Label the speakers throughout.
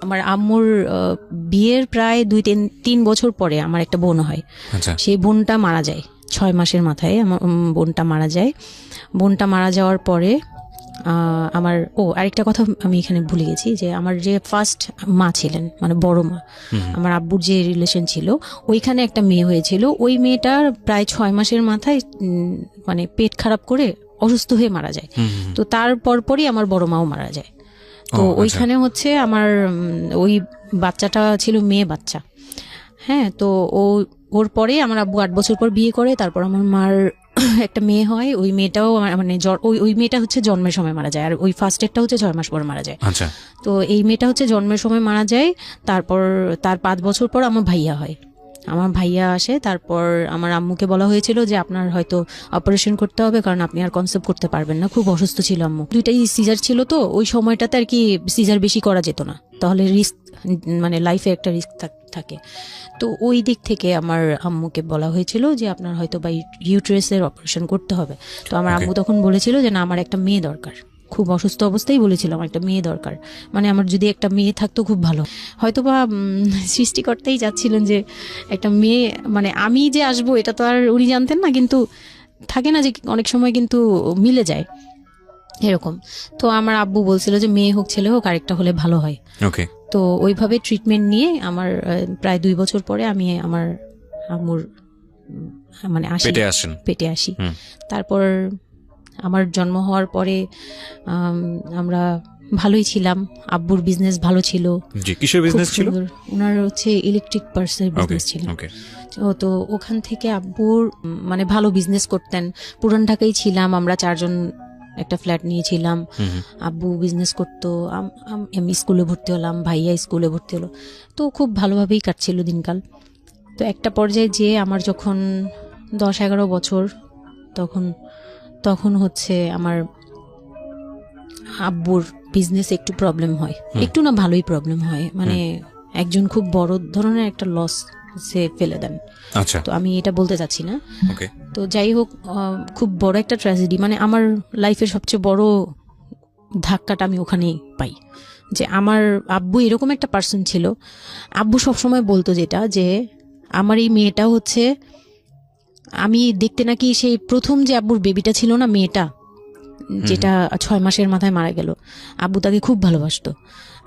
Speaker 1: আমার আম্মুর বিয়ের প্রায় 2-3 বছর পরে আমার একটা বোন হয়। সেই বোনটা মারা যায় 6 মাসের মাথায়। আমার বোনটা মারা যায়। বোনটা মারা যাওয়ার পরে আমার আরেকটা কথা আমি এখানে ভুলে গেছি, যে আমার যে ফার্স্ট মা ছিলেন, মানে বড় মা, আমার আব্বুর যে রিলেশন ছিল, ওইখানে একটা মেয়ে হয়েছিল। ওই মেয়েটার প্রায় 6 মাসের মাথায় মানে পেট খারাপ করে অসুস্থ হয়ে মারা যায়। তো তার পরপরই আমার বড় মাও মারা যায়। তো ওইখানে হচ্ছে আমার ওই বাচ্চাটা ছিল মেয়ে বাচ্চা। হ্যাঁ, তো ওর পরে আমার আব্বু 8 বছর পর বিয়ে করে। তারপর আমার মার একটা মেয়ে হয়। ওই মেয়েটাও মানে ওই মেয়েটা হচ্ছে জন্মের সময় মারা যায়, আর ওই ফার্স্টেরটা হচ্ছে 6 মাস পর মারা যায়। তো এই মেয়েটা হচ্ছে জন্মের সময় মারা যায়। তারপর তার 5 বছর পর আমার ভাইয়া হয়। আমার ভাইয়া আসে। তারপর আমার আম্মুকে বলা হয়েছিল যে আপনার হয়তো অপারেশন করতে হবে, কারণ আপনি আর কনসেপ্ট করতে পারবেন না, খুব অসুস্থ ছিল আম্মু। 2টাই সিজার ছিল, তো ওই সময়টাতে আর কি সিজার বেশি করা যেত না, তাহলে রিস্ক, মানে লাইফে একটা রিস্ক থাকে। তো ওই দিক থেকে আমার আম্মুকে বলা হয়েছিল যে আপনার হয়তো বা ইউটেরাসের অপারেশন করতে হবে। তো আমার আম্মু তখন বলেছিল যে না, আমার একটা মেয়ে দরকার। খুব অসুস্থ অবস্থায় বলেছিল আমার একটা মেয়ে দরকার, মানে আমার যদি একটা মেয়ে থাকতো খুব ভালো। হয়তো বা সৃষ্টিকর্তাই চাচ্ছিলেন যে একটা মেয়ে, মানে আমি যে আসবো এটা তো আর উনি জানতেন না, কিন্তু থাকে না যে অনেক সময় কিন্তু মিলে যায় এরকম। তো আমার আব্বু বলছিল যে মেয়ে হোক ছেলে হোক, আরেকটা হলে ভালো হয়। তো ওইভাবে ট্রিটমেন্ট নিয়ে আমার প্রায় 2 বছর পরে আমি আমার আম্মুর মানে পেটে আসি। তারপর আমার জন্ম হওয়ার পরে আমরা ভালোই ছিলাম। আব্বুর বিজনেস ভালো ছিল।
Speaker 2: কিসের বিজনেস ছিল?
Speaker 1: ওনার হচ্ছে ইলেকট্রিক পার্টসের বিজনেস ছিল। তো ওখান থেকে আব্বুর মানে ভালো বিজনেস করতেন। পুরান ঢাকায় ছিলাম আমরা 4 জন, একটা ফ্ল্যাট নিয়েছিলাম। আব্বু বিজনেস করতো, আমি স্কুলে ভর্তি হলাম, ভাইয়া স্কুলে ভর্তি হলো। তো খুব ভালোভাবেই কাটছিল দিনকাল। তো একটা পর্যায়ে যে আমার যখন 10-11 বছর, তখন হচ্ছে আমার আব্বুর বিজনেস একটু প্রবলেম হয়। একটু না, ভালোই প্রবলেম হয়, মানে একজন খুব বড় ধরনের একটা লস সে ফেলে দেন। তো আমি এটা বলতে চাচ্ছি না। তো যাই হোক, খুব বড় একটা ট্র্যাজেডি, মানে আমার লাইফের সবচেয়ে বড় ধাক্কাটা আমি ওখানেই পাই, যে আমার আব্বু এরকম একটা পার্সন ছিল। আব্বু সবসময় বলতো যেটা, যে আমার এই মেয়েটা হচ্ছে, আমি দেখতে নাকি সেই প্রথম যে আব্বুর বেবিটা ছিল না, মেয়েটা যেটা 6 মাসের মাথায় মারা গেল, আব্বু তাকে খুব ভালোবাসতো।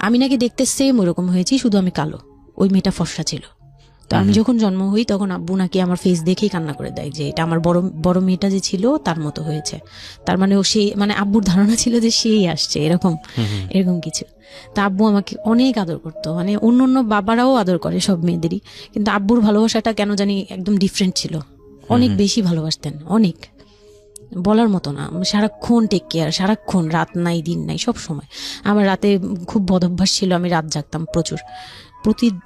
Speaker 1: আমি নাকি দেখতে সেম ওরকম হয়েছি, শুধু আমি কালো, ওই মেয়েটা ফর্সা ছিল। তো আমি যখন জন্ম হই তখন আব্বু নাকি আমার ফেস দেখেই কান্না করে দেয় যে এটা আমার বড় মেয়েটা যে ছিল তার মতো হয়েছে। তার মানে ও সেই, মানে আব্বুর ধারণা ছিল যে সেই আসছে, এরকম কিছু। তা আব্বু আমাকে অনেক আদর করতো, মানে অন্য বাবারাও আদর করে সব মেয়েদেরই, কিন্তু আব্বুর ভালোবাসাটা কেন জানি একদম ডিফারেন্ট ছিল। অনেক বেশি ভালোবাসতেন, অনেক বলার মতো না। সারাক্ষণ টেক কেয়ার, সারাক্ষণ, রাত নাই দিন নাই, সব সময়। আমার রাতে খুব বদভ্যাস ছিল, আমি রাত জাগতাম প্রচুর।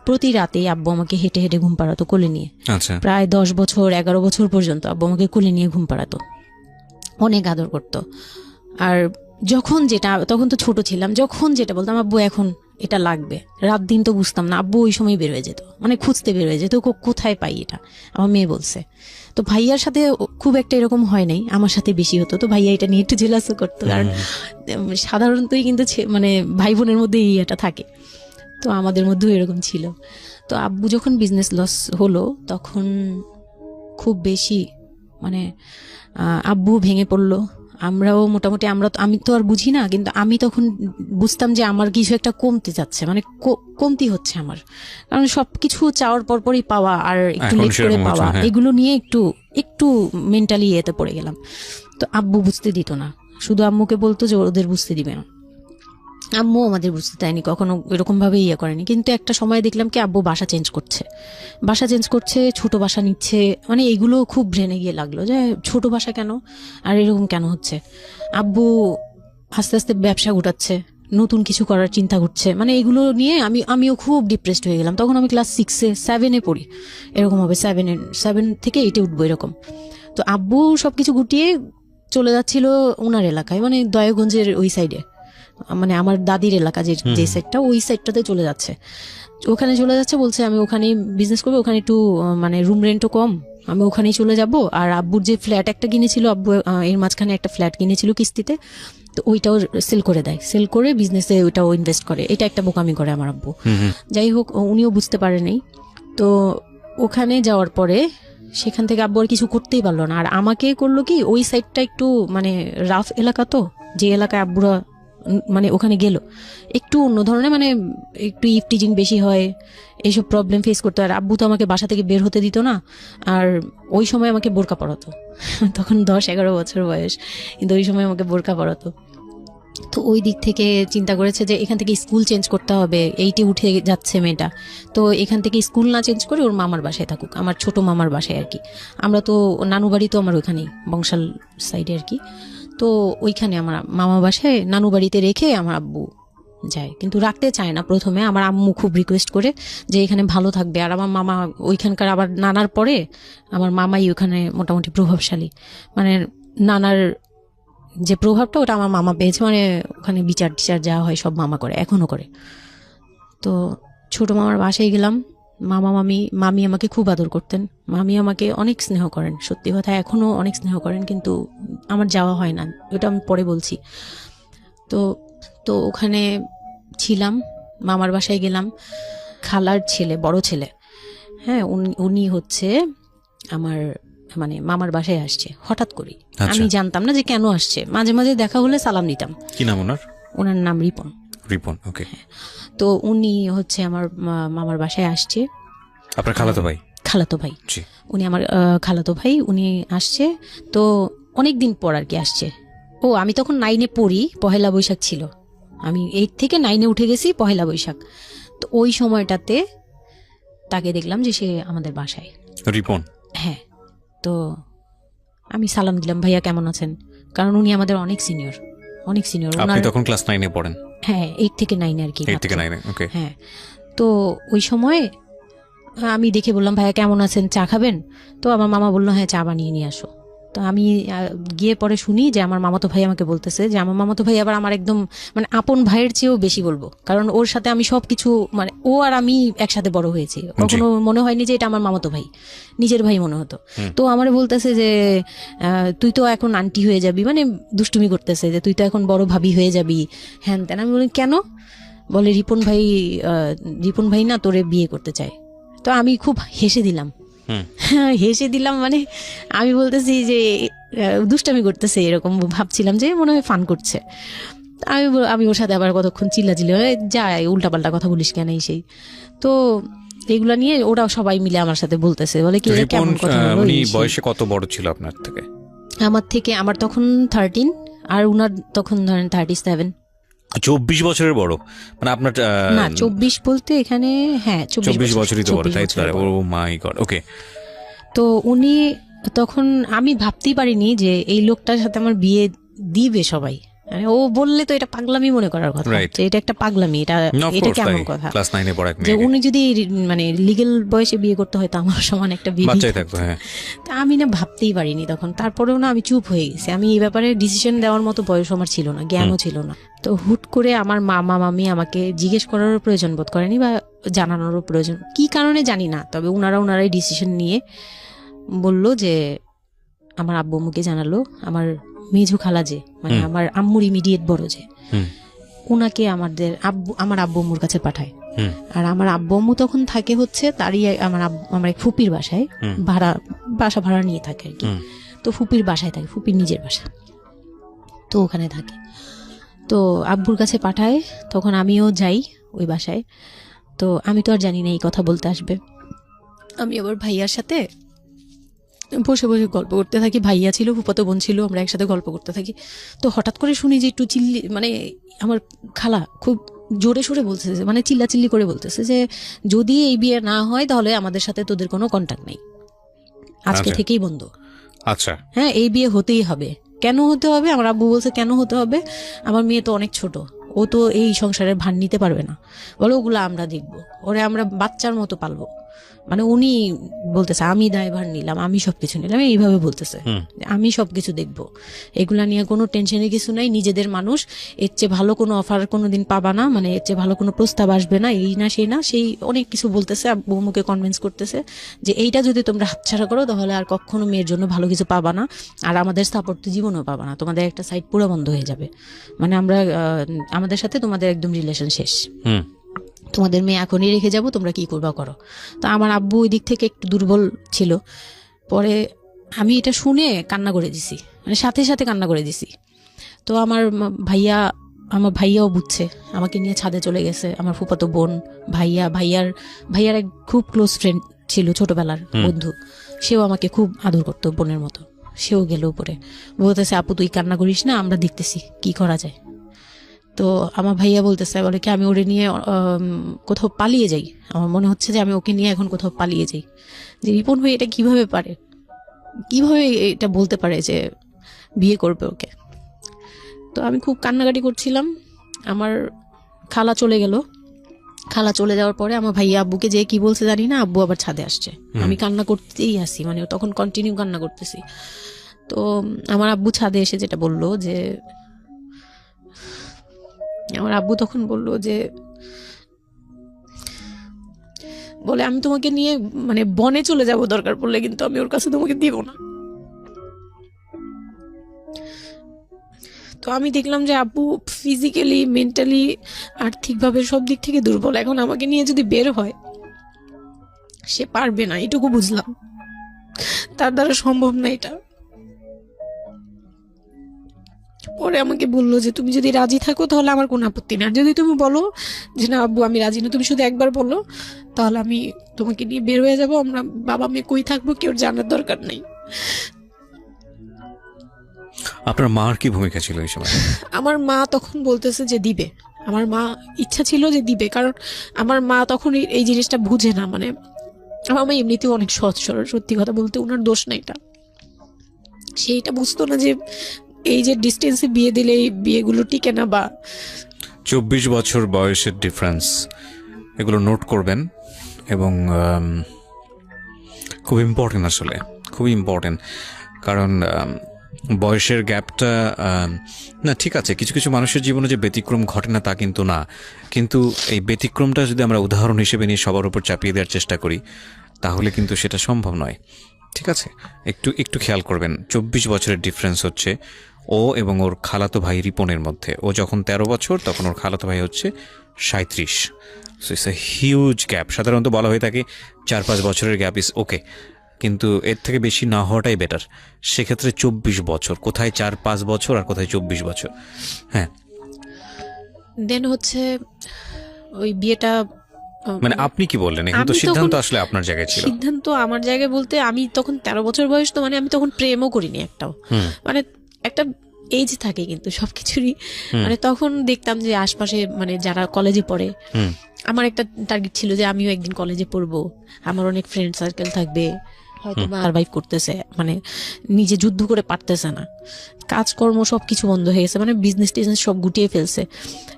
Speaker 1: প্রতি রাতে আব্বু আমাকে হেঁটে হেঁটে ঘুম পাড়াতো কোলে নিয়ে। প্রায় 10 বছর 11 বছর পর্যন্ত আব্বু আমাকে কোলে নিয়ে ঘুম পাড়াতো, অনেক আদর করতো। আর তখন তো ছোট ছিলাম, যখন যেটা বলতাম আব্বু এখন এটা লাগবে, রাত দিন তো বুঝতাম না, আব্বু ওই সময় বের হয়ে যেত, মানে খুঁজতে বের হয়ে যেত কোথায় পাই এটা। আমার মেয়ে বলছে। তো ভাইয়ার সাথে খুব একটা এরকম হয় নাই, আমার সাথে বেশি হতো। তো ভাইয়া এটা নিয়ে একটু জেলাসও করতো, কারণ সাধারণতই কিন্তু মানে ভাই বোনের মধ্যে এটা থাকে। তো আমাদের মধ্যেও এরকম ছিল। তো আব্বু যখন বিজনেস লস হলো তখন খুব বেশি, মানে আব্বু ভেঙে পড়লো। আমরাও মোটামুটি, আমি তো আর বুঝি না, কিন্তু আমি তখন বুঝতাম যে আমার কিছু একটা কমতে যাচ্ছে, মানে কমতি হচ্ছে আমার, কারণ সবকিছু চাওয়ার পরপরই পাওয়া আর একটু লেট করে পাওয়া, এগুলো নিয়ে একটু মেন্টালি এতে পড়ে গেলাম। তো আব্বু বুঝতে দিত না, শুধু আম্মুকে বলতো যে ওদের বুঝতে দিবে না। আম্মু আমাদের বুঝতে দেয়নি, কখনো এরকম ভাবে করেনি। কিন্তু একটা সময় দেখলাম কি আব্বু বাসা চেঞ্জ করছে, ছোট বাসা নিচ্ছে, মানে এগুলো খুব ব্রেনে গিয়ে লাগলো যে ছোট বাসা কেন, আর এরকম কেন হচ্ছে। আব্বু আস্তে আস্তে ব্যবসা গোটাচ্ছে, নতুন কিছু করার চিন্তা করছে, মানে এগুলো নিয়ে আমিও খুব ডিপ্রেসড হয়ে গেলাম। তখন আমি ক্লাস 6-7 পড়ি, এরকম হবে 7 থেকে 8 উঠবো এরকম। তো আব্বু সবকিছু গুটিয়ে চলে যাচ্ছিল ওনার এলাকায়, মানে দয়াগঞ্জের ওই সাইডে, মানে আমার দাদির এলাকা যে সাইডটা, ওই সাইডটাতে চলে যাচ্ছে। বলছে আমি ওখানেই বিজনেস করবো, ওখানে একটু মানে রুম রেন্টও কম, আমি ওখানেই চলে যাব। আর আব্বুর যে ফ্ল্যাট একটা কিনেছিল, আব্বু এর মাঝখানে একটা ফ্ল্যাট কিনেছিল কিস্তিতে, তো ওইটাও সেল করে দেয়, সেল করে বিজনেসে ওইটাও ইনভেস্ট করে। এটা একটা বোকামি করে আমার আব্বু। যাই হোক, উনিও বুঝতে পারেনি। তো ওখানে যাওয়ার পরে সেখান থেকে আব্বু আর কিছু করতেই পারলো না। আর আমাকে করলো কি, ওই সাইডটা একটু মানে রাফ এলাকা, তো যে এলাকায় আব্বুরা মানে ওখানে গেল একটু অন্য ধরনের, মানে একটু ইফটিজিং বেশি হয়, এইসব প্রবলেম ফেস করতে। আর আব্বু তো আমাকে বাসা থেকে বের হতে দিত না। আর ওই সময় আমাকে বোরকা পরাতো, তখন 10-11 বছর বয়স, কিন্তু ওই সময় আমাকে বোরকা পরাতো। তো ওই দিক থেকে চিন্তা করেছে যে এখান থেকে স্কুল চেঞ্জ করতে হবে, এইটি উঠে যাচ্ছে মেয়েটা, তো এখান থেকে স্কুল না চেঞ্জ করে ওর মামার বাসায় থাকুক, আমার ছোট মামার বাসায় আর কি। আমরা তো নানু বাড়ি তো আমার ওইখানেই, বংশাল সাইডে আর কি। তো ওইখানে আমার মামা বাসায় নানু বাড়িতে রেখে আমার আব্বু যায়, কিন্তু রাখতে চায় না প্রথমে। আমার আম্মু খুব রিকোয়েস্ট করে যে এখানে ভালো থাকবে। আর আমার মামা ওইখানকার, আবার নানার পরে আমার মামাই ওখানে মোটামুটি প্রভাবশালী, মানে নানার যে প্রভাবটা ওটা আমার মামা পেয়েছে। মানে ওখানে বিচার টিচার যা হয় সব মামা করে, এখনো করে। তো ছোট মামার বাসায় গেলাম। মামি আমাকে খুব আদর করতেন, মামি আমাকে অনেক স্নেহ করেন, সত্যি কথা এখনো অনেক স্নেহ করেন, কিন্তু আমার যাওয়া হয় না, ওটা আমি পরে বলছি। তো ওখানে ছিলাম, মামার বাসায় গেলাম। খালার ছেলে, বড় ছেলে, হ্যাঁ, উনি হচ্ছে আমার মানে মামার বাসায় আসছে হঠাৎ করে। আমি জানতাম না যে কেন আসছে, মাঝে মাঝে দেখা হলে সালাম দিতাম।
Speaker 2: কি নাম ওনার?
Speaker 1: ওনার নাম রিপন।
Speaker 2: রিপন, ওকে।
Speaker 1: তো উনি হচ্ছে আমার মামার বাসায় আসছে।
Speaker 2: আপনার খালাতো ভাই?
Speaker 1: খালাতো ভাই, উনি আমার খালাতো ভাই। উনি আসছে তো অনেক দিন পর আর কি আসছে। ও আমি তখন 9-এ পড়ি, পহেলা বৈশাখ ছিল, আমি 8 থেকে 9-এ উঠে গেছি পহেলা বৈশাখ। তো ওই সময়টাতে তাকে দেখলাম যে সে আমাদের বাসায়।
Speaker 2: রিপন? হ্যাঁ।
Speaker 1: তো আমি সালাম দিলাম, ভাইয়া কেমন আছেন, কারণ উনি আমাদের অনেক সিনিয়র, অনেক সিনিয়র।
Speaker 2: আপনি তখন ক্লাস 9-এ পড়েন?
Speaker 1: হ্যাঁ, 8 থেকে 9 আর কি।
Speaker 2: 8 থেকে 9, ওকে।
Speaker 1: হ্যাঁ, তো ওই সময় আমি দেখে বললাম, ভাইয়া কেমন আছেন, চা খাবেন? তো আমার মামা বললো, হ্যাঁ চা বানিয়ে নিয়ে আসো। তো আমি গিয়ে পরে শুনি যে আমার মামাতো ভাই আমাকে বলতেছে যে আমার মামাতো ভাই আবার আমার একদম মানে আপন ভাইয়ের চেয়েও বেশি বলবো, কারণ ওর সাথে আমি সবকিছু, মানে ও আর আমি একসাথে বড় হয়েছি, কখনো মনে হয়নি যে এটা আমার মামাতো ভাই, নিজের ভাই মনে হতো। তো আমার বলতেছে যে তুই তো এখন আন্টি হয়ে যাবি, মানে দুষ্টুমি করতেছে যে তুই তো এখন বড় ভাবি হয়ে যাবি, হ্যান তেন। আমি বলি কেন? বলে রিপন ভাই না তোরে বিয়ে করতে চায়। তো আমি খুব হেসে দিলাম, মানে আমি বলতেছি যে দুষ্টামি করতেছে, এরকম ভাবছিলাম যে মনে হয় ফান করছে। আমি ওর সাথে আবার কতক্ষণ চিল্লাচিল্লি, যাই উল্টাপাল্টা কথা বলিস কেন সেই। তো এগুলা নিয়ে ওরা সবাই মিলে আমার সাথে বলতেছে, বলে কি কেমন কথা বলো।
Speaker 2: উনি বয়সে কত বড় ছিল আপনার থেকে?
Speaker 1: আমার তখন 13, আর উনার তখন ধরেন 37।
Speaker 2: 24 বছরের বড়, মানে আপনার
Speaker 1: না 24 বলতে এখানে, হ্যাঁ 24
Speaker 2: বছরই তো বড়, তাই তো? ও মাই গড, ওকে।
Speaker 1: তো উনি তখন, আমি ভাবতেই পারিনি যে এই লোকটার সাথে আমার বিয়ে দিবে সবাই। মানে ও বললে তো এটা পাগলামি মনে করার কথা, যে এটা একটা পাগলামি, এটা কেমন কথা
Speaker 2: ক্লাস 9-এ পড়া
Speaker 1: যে উনি যদি মানে লিগ্যাল বয়সে বিয়ে করতে হয় তো আমার সমান একটা
Speaker 2: বাচ্চাই থাকতো। হ্যাঁ,
Speaker 1: তা আমি না ভাবতেই পারিনি তখন। তারপরেও না আমি চুপ হয়ে গেছি, আমি এই ব্যাপারে ডিসিশন দেওয়ার মতো বয়স আমার ছিল না, জ্ঞানও ছিল না। তো হুট করে আমার মামি আমাকে জিজ্ঞেস করারও প্রয়োজন বোধ করেনি বা জানানোরও প্রয়োজন, কি কারণে জানি না, তবে ওনারাই ডিসিশন নিয়ে বললো যে আমার আব্বু আম্মুকে জানালো, আমার মেঝু খালা যে মানে আমার আম্মুর ইমিডিয়েট বড় যে, উনাকে আমার আব্বু আম্মুর কাছে পাঠায়। আর আমার আব্বু আম্মু তখন থাকে হচ্ছে তারই আমার এক ফুপির বাসায়, বাসা ভাড়া নিয়ে থাকে আর কি। তো ফুপির বাসায় থাকে, ফুপির নিজের বাসা, তো ওখানে থাকে। তো আব্বুর কাছে পাঠায়, তখন আমিও যাই ওই বাসায়। তো আমি তো আর জানি না এই কথা বলতে আসবে। আমি আবার ভাইয়ার সাথে বসে বসে গল্প করতে থাকি, ভাইয়া ছিল, ফুফাতো বোন ছিল, আমরা একসাথে গল্প করতে থাকি। তো হঠাৎ করে শুনি যে একটু মানে আমার খালা খুব জোরে সোরে বলতেছে, মানে চিল্লাচিল্লি করে বলতেছে যে যদি এই বিয়ে না হয় তাহলে আমাদের সাথে তোদের কোনো কন্ট্যাক্ট নেই, আজকে থেকেই বন্ধ।
Speaker 2: আচ্ছা, হ্যাঁ,
Speaker 1: এই বিয়ে হতেই হবে। কেন হতে হবে? আমার আব্বু বলছে কেন হতে হবে, আমার মেয়ে তো অনেক ছোট, ও তো এই সংসারের ভার নিতে পারবে না, বলো ওগুলো আমরা দেখবো, ওরে আমরা বাচ্চার মতো পালবো। মানে উনি বলতেছে আমি দায়ভার নিলাম, আমি সবকিছু নিলাম, এইভাবে বলতেছে আমি সবকিছু দেখবো, এগুলা নিয়ে কোনো টেনশনের কিছু নাই, নিজেদের মানুষ, এর চেয়ে ভালো কোনো অফার কোনোদিন পাবা না, মানে এর চেয়ে ভালো কোনো প্রস্তাব আসবে না, এই না সেই না, সেই অনেক কিছু বলতেছে, বৌমুকে কনভিন্স করতেছে যে এইটা যদি তোমরা হাতছাড়া করো তাহলে আর কখনো মেয়ের জন্য ভালো কিছু পাবা না, আর আমাদের সাপোর্ট তো জীবনেও পাবা না, তোমাদের একটা সাইড পুরো বন্ধ হয়ে যাবে, মানে আমরা আমাদের সাথে তোমাদের একদম রিলেশন শেষ, তোমাদের মেয়ে এখনই রেখে যাব, তোমরা কি করবা করো। তো আমার আব্বু ওই দিক থেকে একটু দুর্বল ছিল, পরে আমি এটা শুনে কান্না করে দিছি, মানে সাথে সাথে কান্না করে দিছি। তো আমার ভাইয়াও বুঝছে, আমাকে নিয়ে ছাদে চলে গেছে, আমার ফুফাতো বোন, ভাইয়ার এক খুব ক্লোজ ফ্রেন্ড ছিল, ছোটবেলার বন্ধু, সেও আমাকে খুব আদর করতো বোনের মতো, সেও গেল উপরে, বলতেছে আপু তুই কান্না করিস না, আমরা দেখতেছি কি করা যায়। তো আমার ভাইয়া বলতেছে, বলে কি আমি ওরে নিয়ে কোথাও পালিয়ে যাই, আমার মনে হচ্ছে যে আমি ওকে নিয়ে এখন কোথাও পালিয়ে যাই, যে রিপন ভাই এটা কিভাবে পারে, কিভাবে এটা বলতে পারে যে বিয়ে করবে ওকে। তো আমি খুব কান্নাকাটি করছিলাম, আমার খালা চলে গেল, খালা চলে যাওয়ার পরে আমার ভাইয়া আব্বুকে যে কি বলছে জানি না, আব্বু আবার ছাদে আসছে, আমি কান্না করতেই আসি, মানে তখন কন্টিনিউ কান্না করতেছি। তো আমার আব্বু ছাদে এসে যেটা বললো যে, আমার আব্বু তখন বললো যে, বলে আমি তোমাকে নিয়ে মানে বনে চলে যাব দরকার পড়লে, কিন্তু আমি ওর কাছে তোমাকে দিব না। তো আমি দেখলাম যে আব্বু ফিজিক্যালি, মেন্টালি, আর্থিকভাবে সব দিক থেকে দুর্বল, এখন আমাকে নিয়ে যদি বের হয় সে পারবে না, এটুকু বুঝলাম, তার দ্বারা সম্ভব না এটা। পরে আমাকে বললো যে তুমি যদি রাজি থাকো তাহলে আমার কোনো আপত্তি না, যদি তুমি বলো যে না আব্বু আমি রাজি না, তুমি শুধু একবার বলো, তাহলে আমি তোমাকে নিয়ে বের হয়ে যাবো, আমরা বাবা মেয়ে কই থাকবো কেউ জানার দরকার নেই।
Speaker 2: আপনার মার কি ভূমিকা ছিল এই সময়?
Speaker 1: আমার মা তখন বলতেছে যে দিবে, আমার মা ইচ্ছা ছিল যে দিবে, কারণ আমার মা তখন এই জিনিসটা বুঝে না, মানে আমার মা এমনিতেও অনেক সৎ সরল, সত্যি কথা বলতে ওনার দোষ না এটা, সেইটা বুঝতো না যে এই যে ডিস্টেন্সে বিয়ে দিলে এই বিয়েগুলো টিকে না, বা
Speaker 2: 24 বছর বয়সের ডিফারেন্স, এগুলো নোট করবেন, এবং খুব ইম্পর্টেন্ট, আসলে খুবই ইম্পর্টেন্ট, কারণ বয়সের গ্যাপটা, না ঠিক আছে কিছু কিছু মানুষের জীবনে যে ব্যতিক্রম ঘটে না তা কিন্তু না, কিন্তু এই ব্যতিক্রমটা যদি আমরা উদাহরণ হিসেবে নিয়ে সবার উপর চাপিয়ে দেওয়ার চেষ্টা করি তাহলে কিন্তু সেটা সম্ভব নয়। ঠিক আছে, একটু খেয়াল করবেন, 24 বছরের ডিফারেন্স হচ্ছে ও এবং ওর খালাতো ভাই রিপনের মধ্যে। ও যখন 13 বছর তখন ওর খালাতো ভাই হচ্ছে 37। So it's a huge gap. সাধারণত বলা হয়ে থাকে 4-5 বছরের গ্যাপ ইজ ওকে, কিন্তু এর থেকে বেশি না হওয়াটাই বেটার। সেক্ষেত্রে 24 বছর, কোথায় 4-5 বছর আর কোথায় 24 বছর। হ্যাঁ,
Speaker 1: দেন হচ্ছে ওই বিয়েটা,
Speaker 2: মানে আপনি কি বললেন, এখন তো সিদ্ধান্ত আসলে আপনার জায়গায় ছিল।
Speaker 1: সিদ্ধান্ত আমার জায়গায় বলতে, আমি তখন 13 বছর বয়স, তো মানে আমি তখন প্রেমও করিনি একটাও, মানে একটা এজ থাকে কিন্তু সবকিছুরই, মানে তখন দেখতাম যে আশপাশে মানে যারা কলেজে পড়ে, আমার একটা টার্গেট ছিল যে আমিও একদিন কলেজে পড়বো, আমার অনেক ফ্রেন্ড সার্কেল থাকবে, হয়তো সার্ভাইভ করতেছে, মানে নিজে যুদ্ধ করে পারতেছে না, কাজকর্ম সবকিছু বন্ধ হয়ে গেছে, মানে বিজনেস টিজনেস সব গুটিয়ে ফেলছে,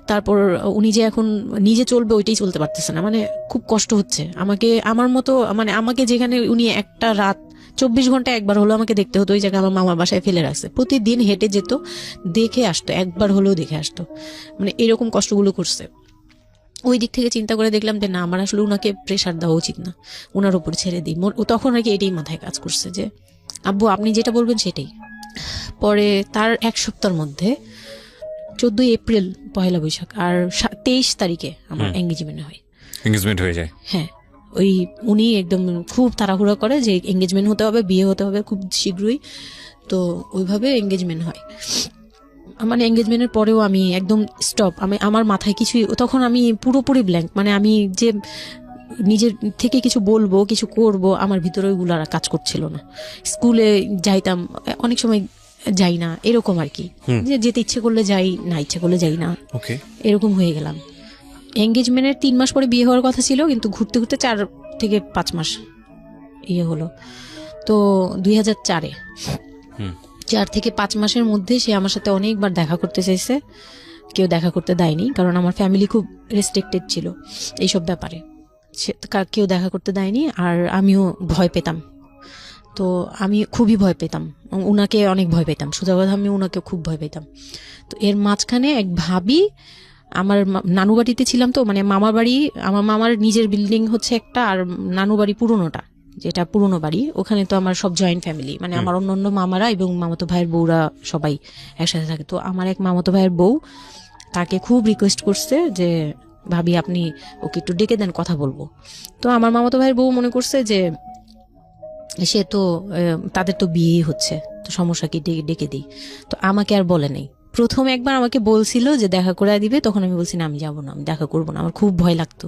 Speaker 1: তারপর উনি যে এখন নিজে চলবে ওইটাই চলতে পারতেছে না, মানে খুব কষ্ট হচ্ছে আমাকে, আমার মতো, মানে আমাকে যেখানে উনি একটা রাত 24 ঘন্টা একবার হলো আমাকে দেখতে হতো, ওই জায়গায় আমার মামার বাসায় ফেলে রাখছে, প্রতিদিন হেঁটে যেত, দেখে আসতো, একবার হলেও দেখে আসতো, মানে এরকম কষ্টগুলো করছে। ওই দিক থেকে চিন্তা করে দেখলাম যে না, আমার আসলে উনাকে প্রেশার দেওয়া উচিত না, ওনার উপর ছেড়ে দিই। তখন আর কি এটাই মাথায় কাজ করছে যে আব্বু আপনি যেটা বলবেন সেটাই। পরে তার এক সপ্তাহের মধ্যে 14 এপ্রিল পহেলা বৈশাখ আর 23 তারিখে আমার এঙ্গেজমেন্ট হয়।
Speaker 2: এঙ্গেজমেন্ট হয়ে যায়?
Speaker 1: হ্যাঁ, ওই উনি একদম খুব তাড়াহুড়া করে যে এঙ্গেজমেন্ট হতে হবে, বিয়ে হতে হবে খুব শীঘ্রই, তো ওইভাবে এঙ্গেজমেন্ট হয়। মানে এঙ্গেজমেন্টের পরেও আমি একদম স্টপ, আমার মাথায় কিছুই, তখন আমি পুরোপুরি ব্ল্যাঙ্ক, মানে আমি যে নিজের থেকে কিছু বলবো কিছু করব আমার ভিতরে ওইগুলো আর কাজ করছিল না। স্কুলে যাইতাম, অনেক সময় যাই না, এরকম আর কি, যে যেতে ইচ্ছে করলে যাই, না ইচ্ছে করলে যাই না, এরকম হয়ে গেলাম। এঙ্গেজমেন্টের 3 মাস পরে বিয়ে হওয়ার কথা ছিল, কিন্তু ঘুরতে ঘুরতে 4 থেকে 5 মাস ইয়ে হলো। তো 2004-এ 4 থেকে 5 মাসের মধ্যে সে আমার সাথে অনেকবার দেখা করতে চাইছে, কেউ দেখা করতে দেয়নি, কারণ আমার ফ্যামিলি খুব রেস্ট্রিক্টেড ছিল এইসব ব্যাপারে। কেউ দেখা করতে দেয়নি, আর আমিও ভয় পেতাম। তো আমি খুবই ভয় পেতাম, উনাকে অনেক ভয় পেতাম, সোজা কথা আমি উনাকে খুব ভয় পেতাম। তো এর মাঝখানে এক ভাবি, আমার নানু বাড়িতে ছিলাম, তো মানে মামার বাড়ি, আমার মামার নিজের বিল্ডিং হচ্ছে একটা, আর নানু বাড়ি পুরোনোটা, যেটা পুরোনো বাড়ি, ওখানে তো আমার সব জয়েন্ট ফ্যামিলি, মানে আমার অন্য মামারা এবং মামাতো ভাইয়ের বউরা সবাই একসাথে থাকে। তো আমার এক মামাতো ভাইয়ের বউ তাকে খুব রিকোয়েস্ট করছে যে ভাবি আপনি ওকে একটু ডেকে দেন, কথা বলবো। তো আমার মামাতো ভাইয়ের বউ মনে করছে যে সে তো তাদের তো বিয়েই হচ্ছে, তো সমস্যা কি, ডেকে দিই। তো আমাকে আর বলে নাই। প্রথম একবার আমাকে বলছিল যে দেখা করে দিবে, তখন আমি বলছি না আমি যাবো না, আমি দেখা করবো না, আমার খুব ভয় লাগতো।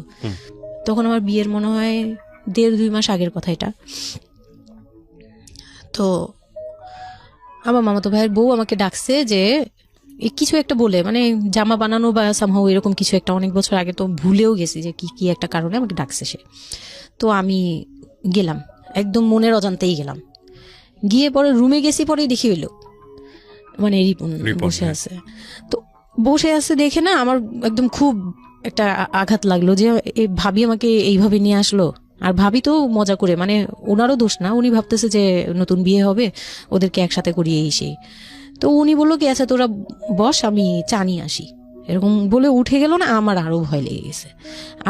Speaker 1: তখন আমার বিয়ের মনে হয় 1.5-2 মাস আগের কথা এটা। তো আমার মামাতো ভাইয়ের বউ আমাকে ডাকছে যে কিছু একটা বলে, মানে জামা বানানো বা সামহাও এরকম কিছু একটা, অনেক বছর আগে, তো ভুলেও গেছি যে কি একটা কারণে আমাকে ডাকছে সে। তো আমি গেলাম, একদম মনের অজান্তেই গেলাম। গিয়ে পরে রুমে গেছি, পরে দেখি হইলো মানে রিপন বসে আছে। তো বসে আছে দেখে না আমার একদম খুব একটা আঘাত লাগলো যে ভাবি আমাকে এইভাবে নিয়ে আসলো। আর ভাবি তো মজা করে, মানে ওনারও দোষ না, উনি ভাবতেছে যে নতুন বিয়ে হবে, ওদেরকে একসাথে করিয়ে সেই। তো উনি বললো কি আচ্ছা তোরা বস, আমি চা নিয়ে আসি, এরকম বলে উঠে গেল না। আমার আরো ভয় লেগে গেছে।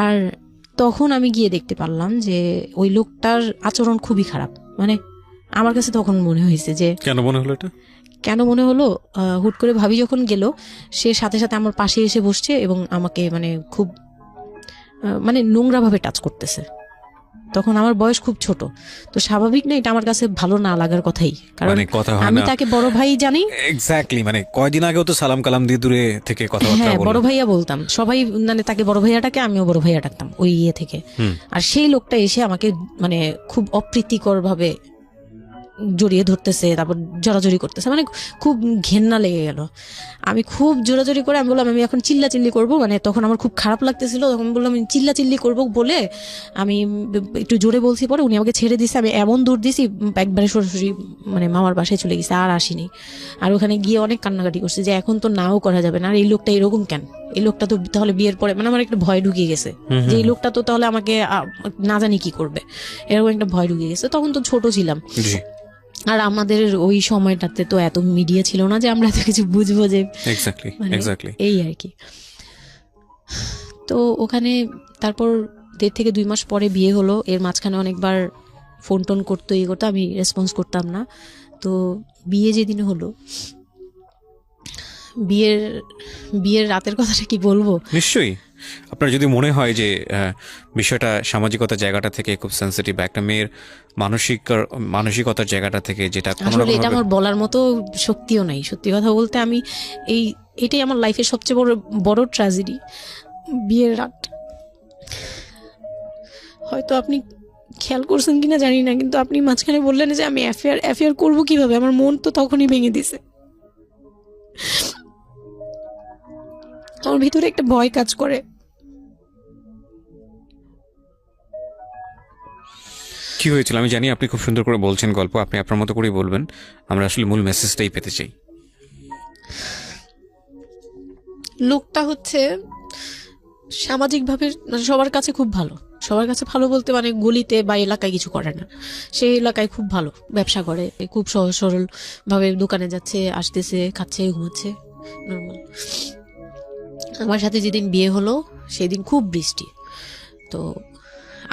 Speaker 1: আর তখন আমি গিয়ে দেখতে পারলাম যে ওই লোকটার আচরণ খুবই খারাপ। মানে আমার কাছে তখন মনে হয়েছে যে
Speaker 2: কেন মনে হলো এটা,
Speaker 1: কেন মনে হলো, হুট করে ভাবি যখন গেল, সে সাথে সাথে আমার পাশে এসে বসছে এবং আমাকে মানে খুব মানে নোংরা ভাবে টাচ করতেছে। তখন আমার বয়স খুব ছোট, তো স্বাভাবিক না এটা আমার কাছে ভালো না লাগার কথাই, কারণ আমি তাকে বড় ভাই জানি।
Speaker 2: এক্স্যাক্টলি, মানে কয়দিন আগেও তো সালাম কালাম দিয়ে দূরে থেকে কথাবার্তা বলতাম,
Speaker 1: বড় ভাইয়া বলতাম, সবাই মানে তাকে বড় ভাইয়াটাকে আমিও বড় ভাইয়া ডাকতাম ওই ইয়ে থেকে। আর সেই লোকটা এসে আমাকে মানে খুব অপ্রীতিকর ভাবে জড়িয়ে ধরতেছে, তারপর জড়াজড়ি করতেছে, মানে খুব ঘেন্না লেগে গেল। আমি খুব জোরাজোরি করে আমি বললাম আমি এখন চিল্লাচিল্লি করবো, মানে তখন আমার খুব খারাপ লাগতেছিল, তখন বললাম আমি চিল্লাচিল্লি করবো বলে আমি একটু জোরে বলছি। পরে উনি আমাকে ছেড়ে দিছে, আমি এমন দূর দিছি একবারে সরাসরি মানে মামার বাসায় চলে গেছে, আর আসিনি। আর ওখানে গিয়ে অনেক কান্নাকাটি করছে যে এখন তো নাও করা যাবে না, আর এই লোকটা এরকম কেন, এই লোকটা তো তাহলে বিয়ের পরে, মানে আমার একটা ভয় ঢুকিয়ে গেছে যে এই লোকটা তো তাহলে আমাকে না জানি কি করবে, এরকম একটা ভয় ঢুকিয়ে গেছে। তখন তো ছোট ছিলাম, আর আমাদের ওই সময়টাতে তো এত মিডিয়া ছিল না যে আমরা এত কিছু বুঝবো যে এই আর কি। তো ওখানে তারপর 1.5 থেকে 2 মাস পরে বিয়ে হলো। এর মাঝখানে অনেকবার ফোন টোন করতো, ইয়ে করতো, আমি রেসপন্স করতাম না। তো বিয়ে যেদিন হলো, বিয়ের রাতের কথাটা কি বলবো।
Speaker 2: নিশ্চয়ই আপনার যদি মনে হয় যে বিষয়টা সামাজিকতার জায়গাটা থেকে খুব সেন্সিটিভ, একটা মেয়ের মানসিকতার জায়গাটা থেকে, যেটা
Speaker 1: আসলে এটা আমার বলার মতো শক্তিও নাই, সত্যি কথা বলতে। আমি এটাই আমার লাইফের সবচেয়ে বড় ট্র্যাজেডি, বিয়ের রাত। হয়তো আপনি খেয়াল করছেন কিনা জানি না, কিন্তু আপনি মাঝখানে বললেন যে আমি অ্যাফেয়ার করবো কিভাবে, আমার মন তো তখনই ভেঙে দিছে। আমার ভিতরে একটা ভয় কাজ করে।
Speaker 2: কি হয়েছিল আমি জানি, আপনি খুব সুন্দর করে বলছেন গল্প, আপনি আপনার মতো করেই বলবেন, আমরা আসলে মূল মেসেজটাই পেতে চাই।
Speaker 1: লোকটা হচ্ছে সামাজিকভাবে সবার কাছে খুব ভালো, সবার কাছে ভালো বলতে মানে গলিতে বা এলাকায় কিছু করে না, সেই এলাকায় খুব ভালো ব্যবসা করে, খুব সহজ সরল ভাবে দোকানে যাচ্ছে, আসতেছে, খাচ্ছে, ঘুমাচ্ছে, নর্মাল। আমার সাথে যেদিন বিয়ে হলো সেদিন খুব বৃষ্টি। তো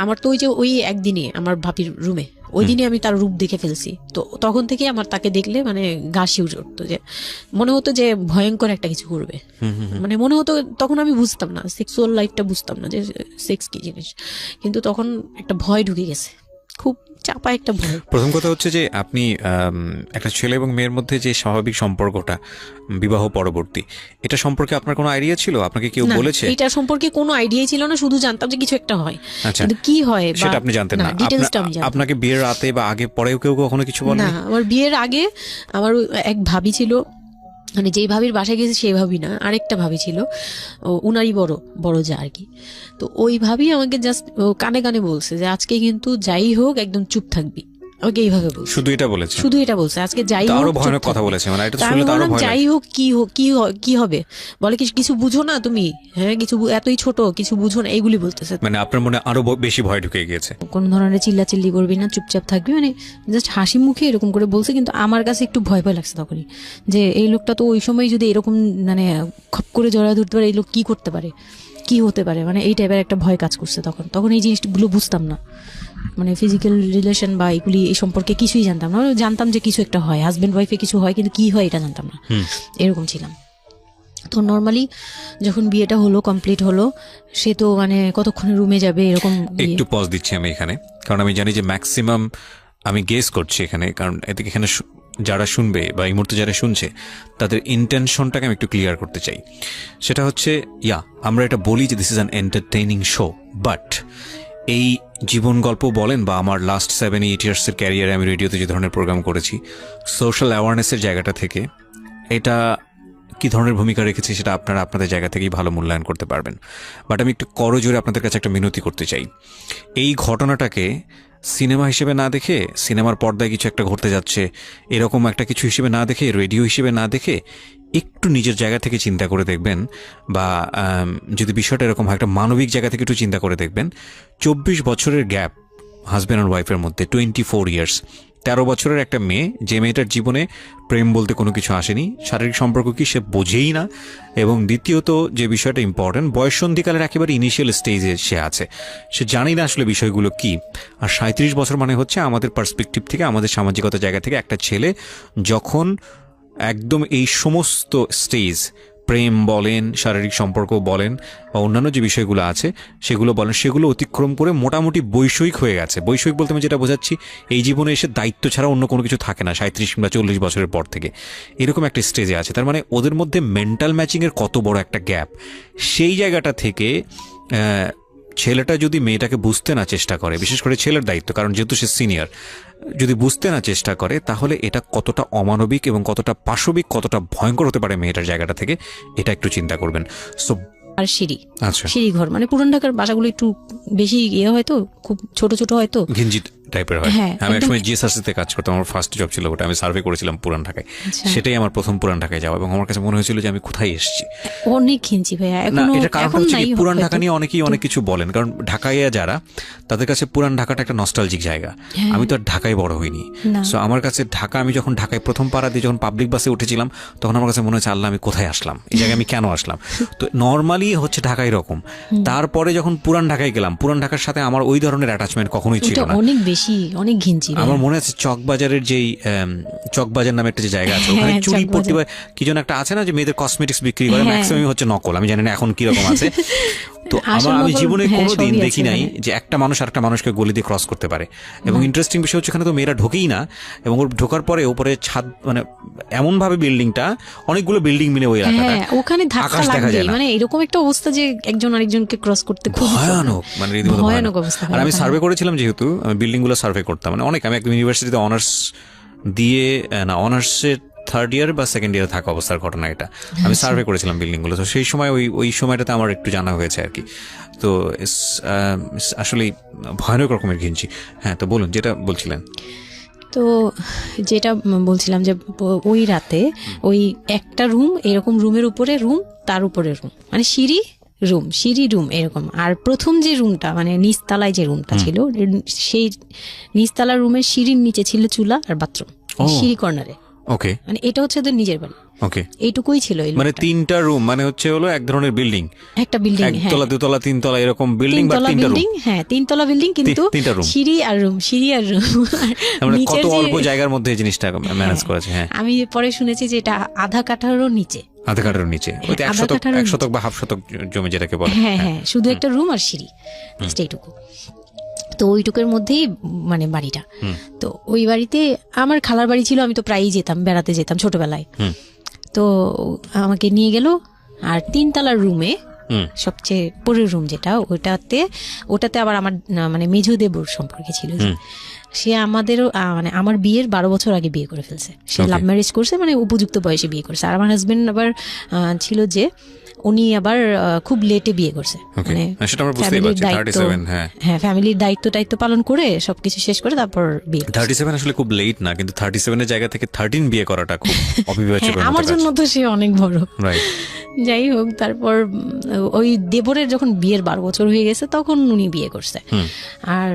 Speaker 1: আমার তো ওই একদিনে আমার ভাবির রুমে, ওই দিনে আমি তার রূপ দেখে ফেলছি। তো তখন থেকে আমার তাকে দেখলে মানে গা শিউরে উঠতো, যে মনে হতো যে ভয়ঙ্কর একটা কিছু করবে। মানে মনে হতো, তখন আমি বুঝতাম না, সেক্সুয়াল লাইফটা বুঝতাম না যে সেক্স কি জিনিস, কিন্তু তখন একটা ভয় ঢুকে গেছে, খুব চাপা একটা ভয়।
Speaker 2: প্রথম কথা হচ্ছে যে আপনি একটা ছেলে এবং মেয়ের মধ্যে যে স্বাভাবিক সম্পর্কটা বিবাহ পরবর্তী, এটা সম্পর্কে আপনার কোনো আইডিয়া ছিল? আপনাকে কেউ বলেছে?
Speaker 1: এটা সম্পর্কে কোনো আইডিয়াই ছিল না, শুধু জানতাম যে কিছু একটা হয়, কিন্তু কি হয়
Speaker 2: সেটা আপনি জানতেন না। আপনাকে বিয়ের রাতে বা আগে পরেও কেউ কখনো কিছু বলে না?
Speaker 1: আমার বিয়ের আগে আমার এক ভাবি ছিল, মানে যেই ভাবির বাসায় গেছে সেই ভাবি না, আরেকটা ভাবি ছিল, উনারই বড় যা আর কি। তো ওই ভাবি আমাকে জাস্ট কানে কানে বলছে যে আজকে কিন্তু যাই হোক একদম চুপ থাকবি, ওকে এইভাবে বলছে,
Speaker 2: শুধু এটা বলেছে,
Speaker 1: শুধু এটা বলছে। আজকে যাই হোক,
Speaker 2: আরো ভয়ানক কথা বলেছে, মানে এটা
Speaker 1: তা আমি
Speaker 2: শুনলে তো আরো
Speaker 1: বললাম
Speaker 2: ভয়
Speaker 1: যাই হোক কি হবে, বলে কিছু বুঝো না তুমি, হ্যাঁ কিছু এতই ছোট কিছু বুঝো না, এইগুলি বলতেছে।
Speaker 2: মানে আপনার মনে আরো বেশি ভয় ঢুকে গিয়েছে।
Speaker 1: কোন ধরনের চিল্লাচিল্লি করবি না, চুপচাপ থাকবি, মানে জাস্ট হাসি মুখে এরকম করে বলছে। কিন্তু আমার কাছে একটু ভয় ভয় লাগছে তখনই, যে এই লোকটা তো ওই সময় যদি এরকম মানে খপ করে জড়া ধরতে পারে, এই লোক কি করতে পারে, কি হতে পারে, মানে এই টাইপের একটা ভয় কাজ করছে তখন এই জিনিসগুলো বুঝতাম না, মানে ফিজিক্যাল রিলেশন বা এগুলি এই সম্পর্কে কিছুই জানতাম না। জানতাম যে কিছু একটা হয়, হাজবেন্ড ওয়াইফে কিছু হয়, কিন্তু কি হয় এটা জানতাম না, এরকম ছিলাম। তো নর্মালি যখন বিয়েটা হলো, কমপ্লিট হলো, সে তো মানে কতক্ষণে রুমে যাবে এরকম।
Speaker 2: একটু পজ দিচ্ছি আমি এখানে, কারণ আমি জানি যে ম্যাক্সিমাম, আমি গেস করছি এখানে, কারণ এদিকে এখানে যারা শুনবে বা এই মুহূর্তে যারা শুনছে তাদের ইন্টেনশনটাকে আমি একটু ক্লিয়ার করতে চাই। সেটা হচ্ছে আমরা এটা বলি যে this is an entertaining show, but এই জীবন গল্প বলেন বা আমার লাস্ট 7-8 ইয়ার্সের ক্যারিয়ারে আমি রেডিওতে যে ধরনের প্রোগ্রাম করেছি, সোশ্যাল অ্যাওয়ারনেসের জায়গাটা থেকে এটা কি ধরনের ভূমিকা রেখেছে সেটা আপনারা আপনাদের জায়গা থেকেই ভালো মূল্যায়ন করতে পারবেন। বাট আমি একটু করজোরে আপনাদের কাছে একটা মিনতি করতে চাই, এই ঘটনাটাকে সিনেমা হিসেবে না দেখে, সিনেমার পর্দায় কিছু একটা ঘটতে যাচ্ছে এরকম একটা কিছু হিসেবে না দেখে, রেডিও হিসেবে না দেখে, একটু নিজের জায়গা থেকে চিন্তা করে দেখবেন, বা যদি বিষয়টা এরকম হয় একটা মানবিক জায়গা থেকে একটু চিন্তা করে দেখবেন। 24 বছরের গ্যাপ হাজব্যান্ড আর ওয়াইফের মধ্যে, 24 ইয়ার্স, 13 বছরের একটা মেয়ে, যে মেয়েটার জীবনে প্রেম বলতে কোনো কিছু আসেনি, শারীরিক সম্পর্ক কি সে বোঝেই না, এবং দ্বিতীয়ত যে বিষয়টা ইম্পর্টেন্ট, বয়ঃসন্ধিকালের একেবারে ইনিশিয়াল স্টেজে সে আছে, সে জানি না আসলে বিষয়গুলো কি। আর 37 বছর মানে হচ্ছে আমাদের পার্সপেক্টিভ থেকে, আমাদের সামাজিকতার জায়গা থেকে একটা ছেলে যখন একদম এই সমস্ত স্টেজ, প্রেম বলেন, শারীরিক সম্পর্ক বলেন, বা অন্যান্য যে বিষয়গুলো আছে সেগুলো বলেন, সেগুলো অতিক্রম করে মোটামুটি বৈষয়িক হয়ে গেছে। বৈষয়িক বলতে আমি যেটা বোঝাচ্ছি, এই জীবনে এসে দায়িত্ব ছাড়া অন্য কোনো কিছু থাকে না 37 কিংবা 40 বছরের পর থেকে, এরকম একটা স্টেজে আছে। তার মানে ওদের মধ্যে মেন্টাল ম্যাচিংয়ের কত বড় একটা গ্যাপ। সেই জায়গাটা থেকে ছেলেটা যদি মেয়েটাকে বুঝতে না চেষ্টা করে, বিশেষ করে ছেলের দায়িত্ব, কারণ যেহেতু সে সিনিয়র, যদি বুঝতে না চেষ্টা করে, তাহলে এটা কতটা অমানবিক এবং কতটা পাশবিক, কতটা ভয়ঙ্কর হতে পারে মেয়েটার জায়গাটা থেকে, এটা একটু চিন্তা করবেন। সো
Speaker 1: আর সিঁড়ি,
Speaker 2: আচ্ছা,
Speaker 1: সিঁড়ি ঘর, মানে পুরান ঢাকার বাসাগুলো একটু বেশি হয়তো, খুব ছোট ছোট হয়তো,
Speaker 2: ঘিঞ্জি টাইপের হয়।
Speaker 1: হ্যাঁ,
Speaker 2: আমি একসময় জিএসআরসিতে কাজ করতাম, আমার ফার্স্ট জব ছিল ওটা, আমি সার্ভে করেছিলাম পুরান ঢাকায়, সেটাই আমার প্রথম পুরান ঢাকায় যাওয়া, এবং আমার কাছে মনে হয়েছিল যে আমি কোথায় এসেছি।
Speaker 1: অনেক ঘিঞ্জি ভাইয়া,
Speaker 2: না, এটা কারণ হচ্ছে কি, পুরান ঢাকা নিয়ে অনেকেই অনেক কিছু বলেন, কারণ ঢাকায় যারা, তাদের কাছে পুরান ঢাকাটা একটা নস্টালজিক জায়গা। আমি তো আর ঢাকায় বড় হইনি, সো আমার কাছে ঢাকা, আমি যখন ঢাকায় প্রথম পাড়া দিয়ে যখন পাবলিক বাসে উঠেছিলাম, তখন আমার কাছে মনে হচ্ছে আল্লাহ আমি কোথায় আসলাম, এই জায়গায় আমি কেন আসলাম। তো নর্মালি হচ্ছে ঢাকায় এরকম। তারপরে যখন পুরান ঢাকায় গেলাম, পুরান ঢাকার সাথে আমার ওই ধরনের অ্যাটাচমেন্ট কখনোই ছিল না,
Speaker 1: অনেক বেশি, অনেক ঘিঞ্জি।
Speaker 2: আমার মনে আছে চকবাজারের যেই চকবাজার নামে একটা যে জায়গা আছে, ওখানে চুরি পট্টি কি যেন একটা আছে না, যে মেয়েদের কসমেটিক্স বিক্রি করে, ম্যাক্সিমাম হচ্ছে নকল, আমি জানি না এখন কিরকম আছে। তো আমি জীবনে কোনোদিন দেখি নাই যে একটা মানুষ আরেকটা মানুষকে গলি দিয়ে ক্রস করতে পারে। এবং ইন্টারেস্টিং বিষয় হচ্ছে, এখানে তো মেয়েরা ঢোকেই না, এবং ওর ঢোকার পরে উপরে ছাদ, মানে এমন ভাবে বিল্ডিংটা, অনেকগুলো বিল্ডিং মিলে ওই এলাকাটা,
Speaker 1: ওখানে আকাশ দেখা যায় না, মানে এরকম একটা অবস্থা যে একজন আরেকজনকে ক্রস করতে খুব
Speaker 2: ভয়ানক, মানে রীতিমতো ভয়ানক অবস্থা। আর আমি সার্ভে করেছিলাম, যেহেতু আমি বিল্ডিং গুলো সার্ভে করতাম, মানে অনেক, আমি একদম ইউনিভার্সিটিতে অনার্স দিয়ে, না অনার্সের 3rd ইয়ার বা 2nd ইয়ারে থাকা অবস্থার ঘটনা এটা, আমি সার্ভে করেছিলাম বিল্ডিং গুলো। তো সেই সময় ওই সময়টাতে আমার একটু জানা হয়েছে আর কি। তো আসলে ভয়ানক রকমের ঘিঞ্জি। হ্যাঁ, তো বলুন যেটা বলছিলেন।
Speaker 1: তো যেটা বলছিলাম যে ওই রাতে ওই একটা রুম, এরকম রুমের উপরে রুম, তার উপরে রুম, মানে সিঁড়ি রুম এরকম। আর প্রথম যে রুমটা, মানে নিচতলায় যে রুমটা ছিল, সেই নিচতলার রুমের সিঁড়ির নিচে ছিল চুলা আর বাথরুম, সিঁড়ি কর্নারে। ওকে, মানে এটা হচ্ছে ওদের নিজের বাড়ি। ওকে, এইটুকুই ছিল।
Speaker 2: মানে 3টা রুম, মানে হচ্ছে হলো এক ধরনের বিল্ডিং,
Speaker 1: একটা বিল্ডিং,
Speaker 2: একতলা, দুতলা, 3তলা এরকম বিল্ডিং, বা 3টা রুম।
Speaker 1: হ্যাঁ, 3তলা বিল্ডিং, কিন্তু সিঁড়ি আর রুম।
Speaker 2: মানে কত অল্প জায়গার মধ্যে এই জিনিসটা ম্যানেজ করেছে। হ্যাঁ,
Speaker 1: আমি পরে শুনেছি যে এটা আধা কাঠারও নিচে,
Speaker 2: ওইটা 1 শতক বা হাফ শতক জমি যেটাকে বলে।
Speaker 1: হ্যাঁ, শুধু একটা রুম আর সিঁড়ি, এইটুকু। তো ওইটুকুর মধ্যেই মানে বাড়িটা। তো ওই বাড়িতে আমার খালার বাড়ি ছিল, আমি তো প্রায়ই যেতাম, বেড়াতে যেতাম ছোটবেলায়। তো আমাকে নিয়ে গেল, আর 3তলার রুমে, সবচেয়ে পরের রুম যেটা, ওটাতে আবার আমার মানে মেঝো দেবর সম্পর্কে ছিল, সে আমাদেরও মানে আমার বিয়ের 12 বছর আগে বিয়ে করে ফেলছে। সে লাভ ম্যারেজ করছে, মানে উপযুক্ত বয়সে বিয়ে করছে। আর আমার হাজবেন্ড আবার ছিল যে উনি আবার খুব লেটে বিয়ে করছে, মানে ফ্যামিলির দায়িত্ব পালন করে সবকিছু শেষ করে তারপর বিয়ে।
Speaker 2: 37 আসলে খুব লেট না, কিন্তু 37 এর জায়গা থেকে 13 বিয়ে করাটা খুব অবিবেচ্য।
Speaker 1: আমার জন্য তো সে অনেক বড়। যাই হোক, তারপর ওই দেবরের যখন বিয়ের 12 বছর হয়ে গেছে তখন উনি বিয়ে করছে। আর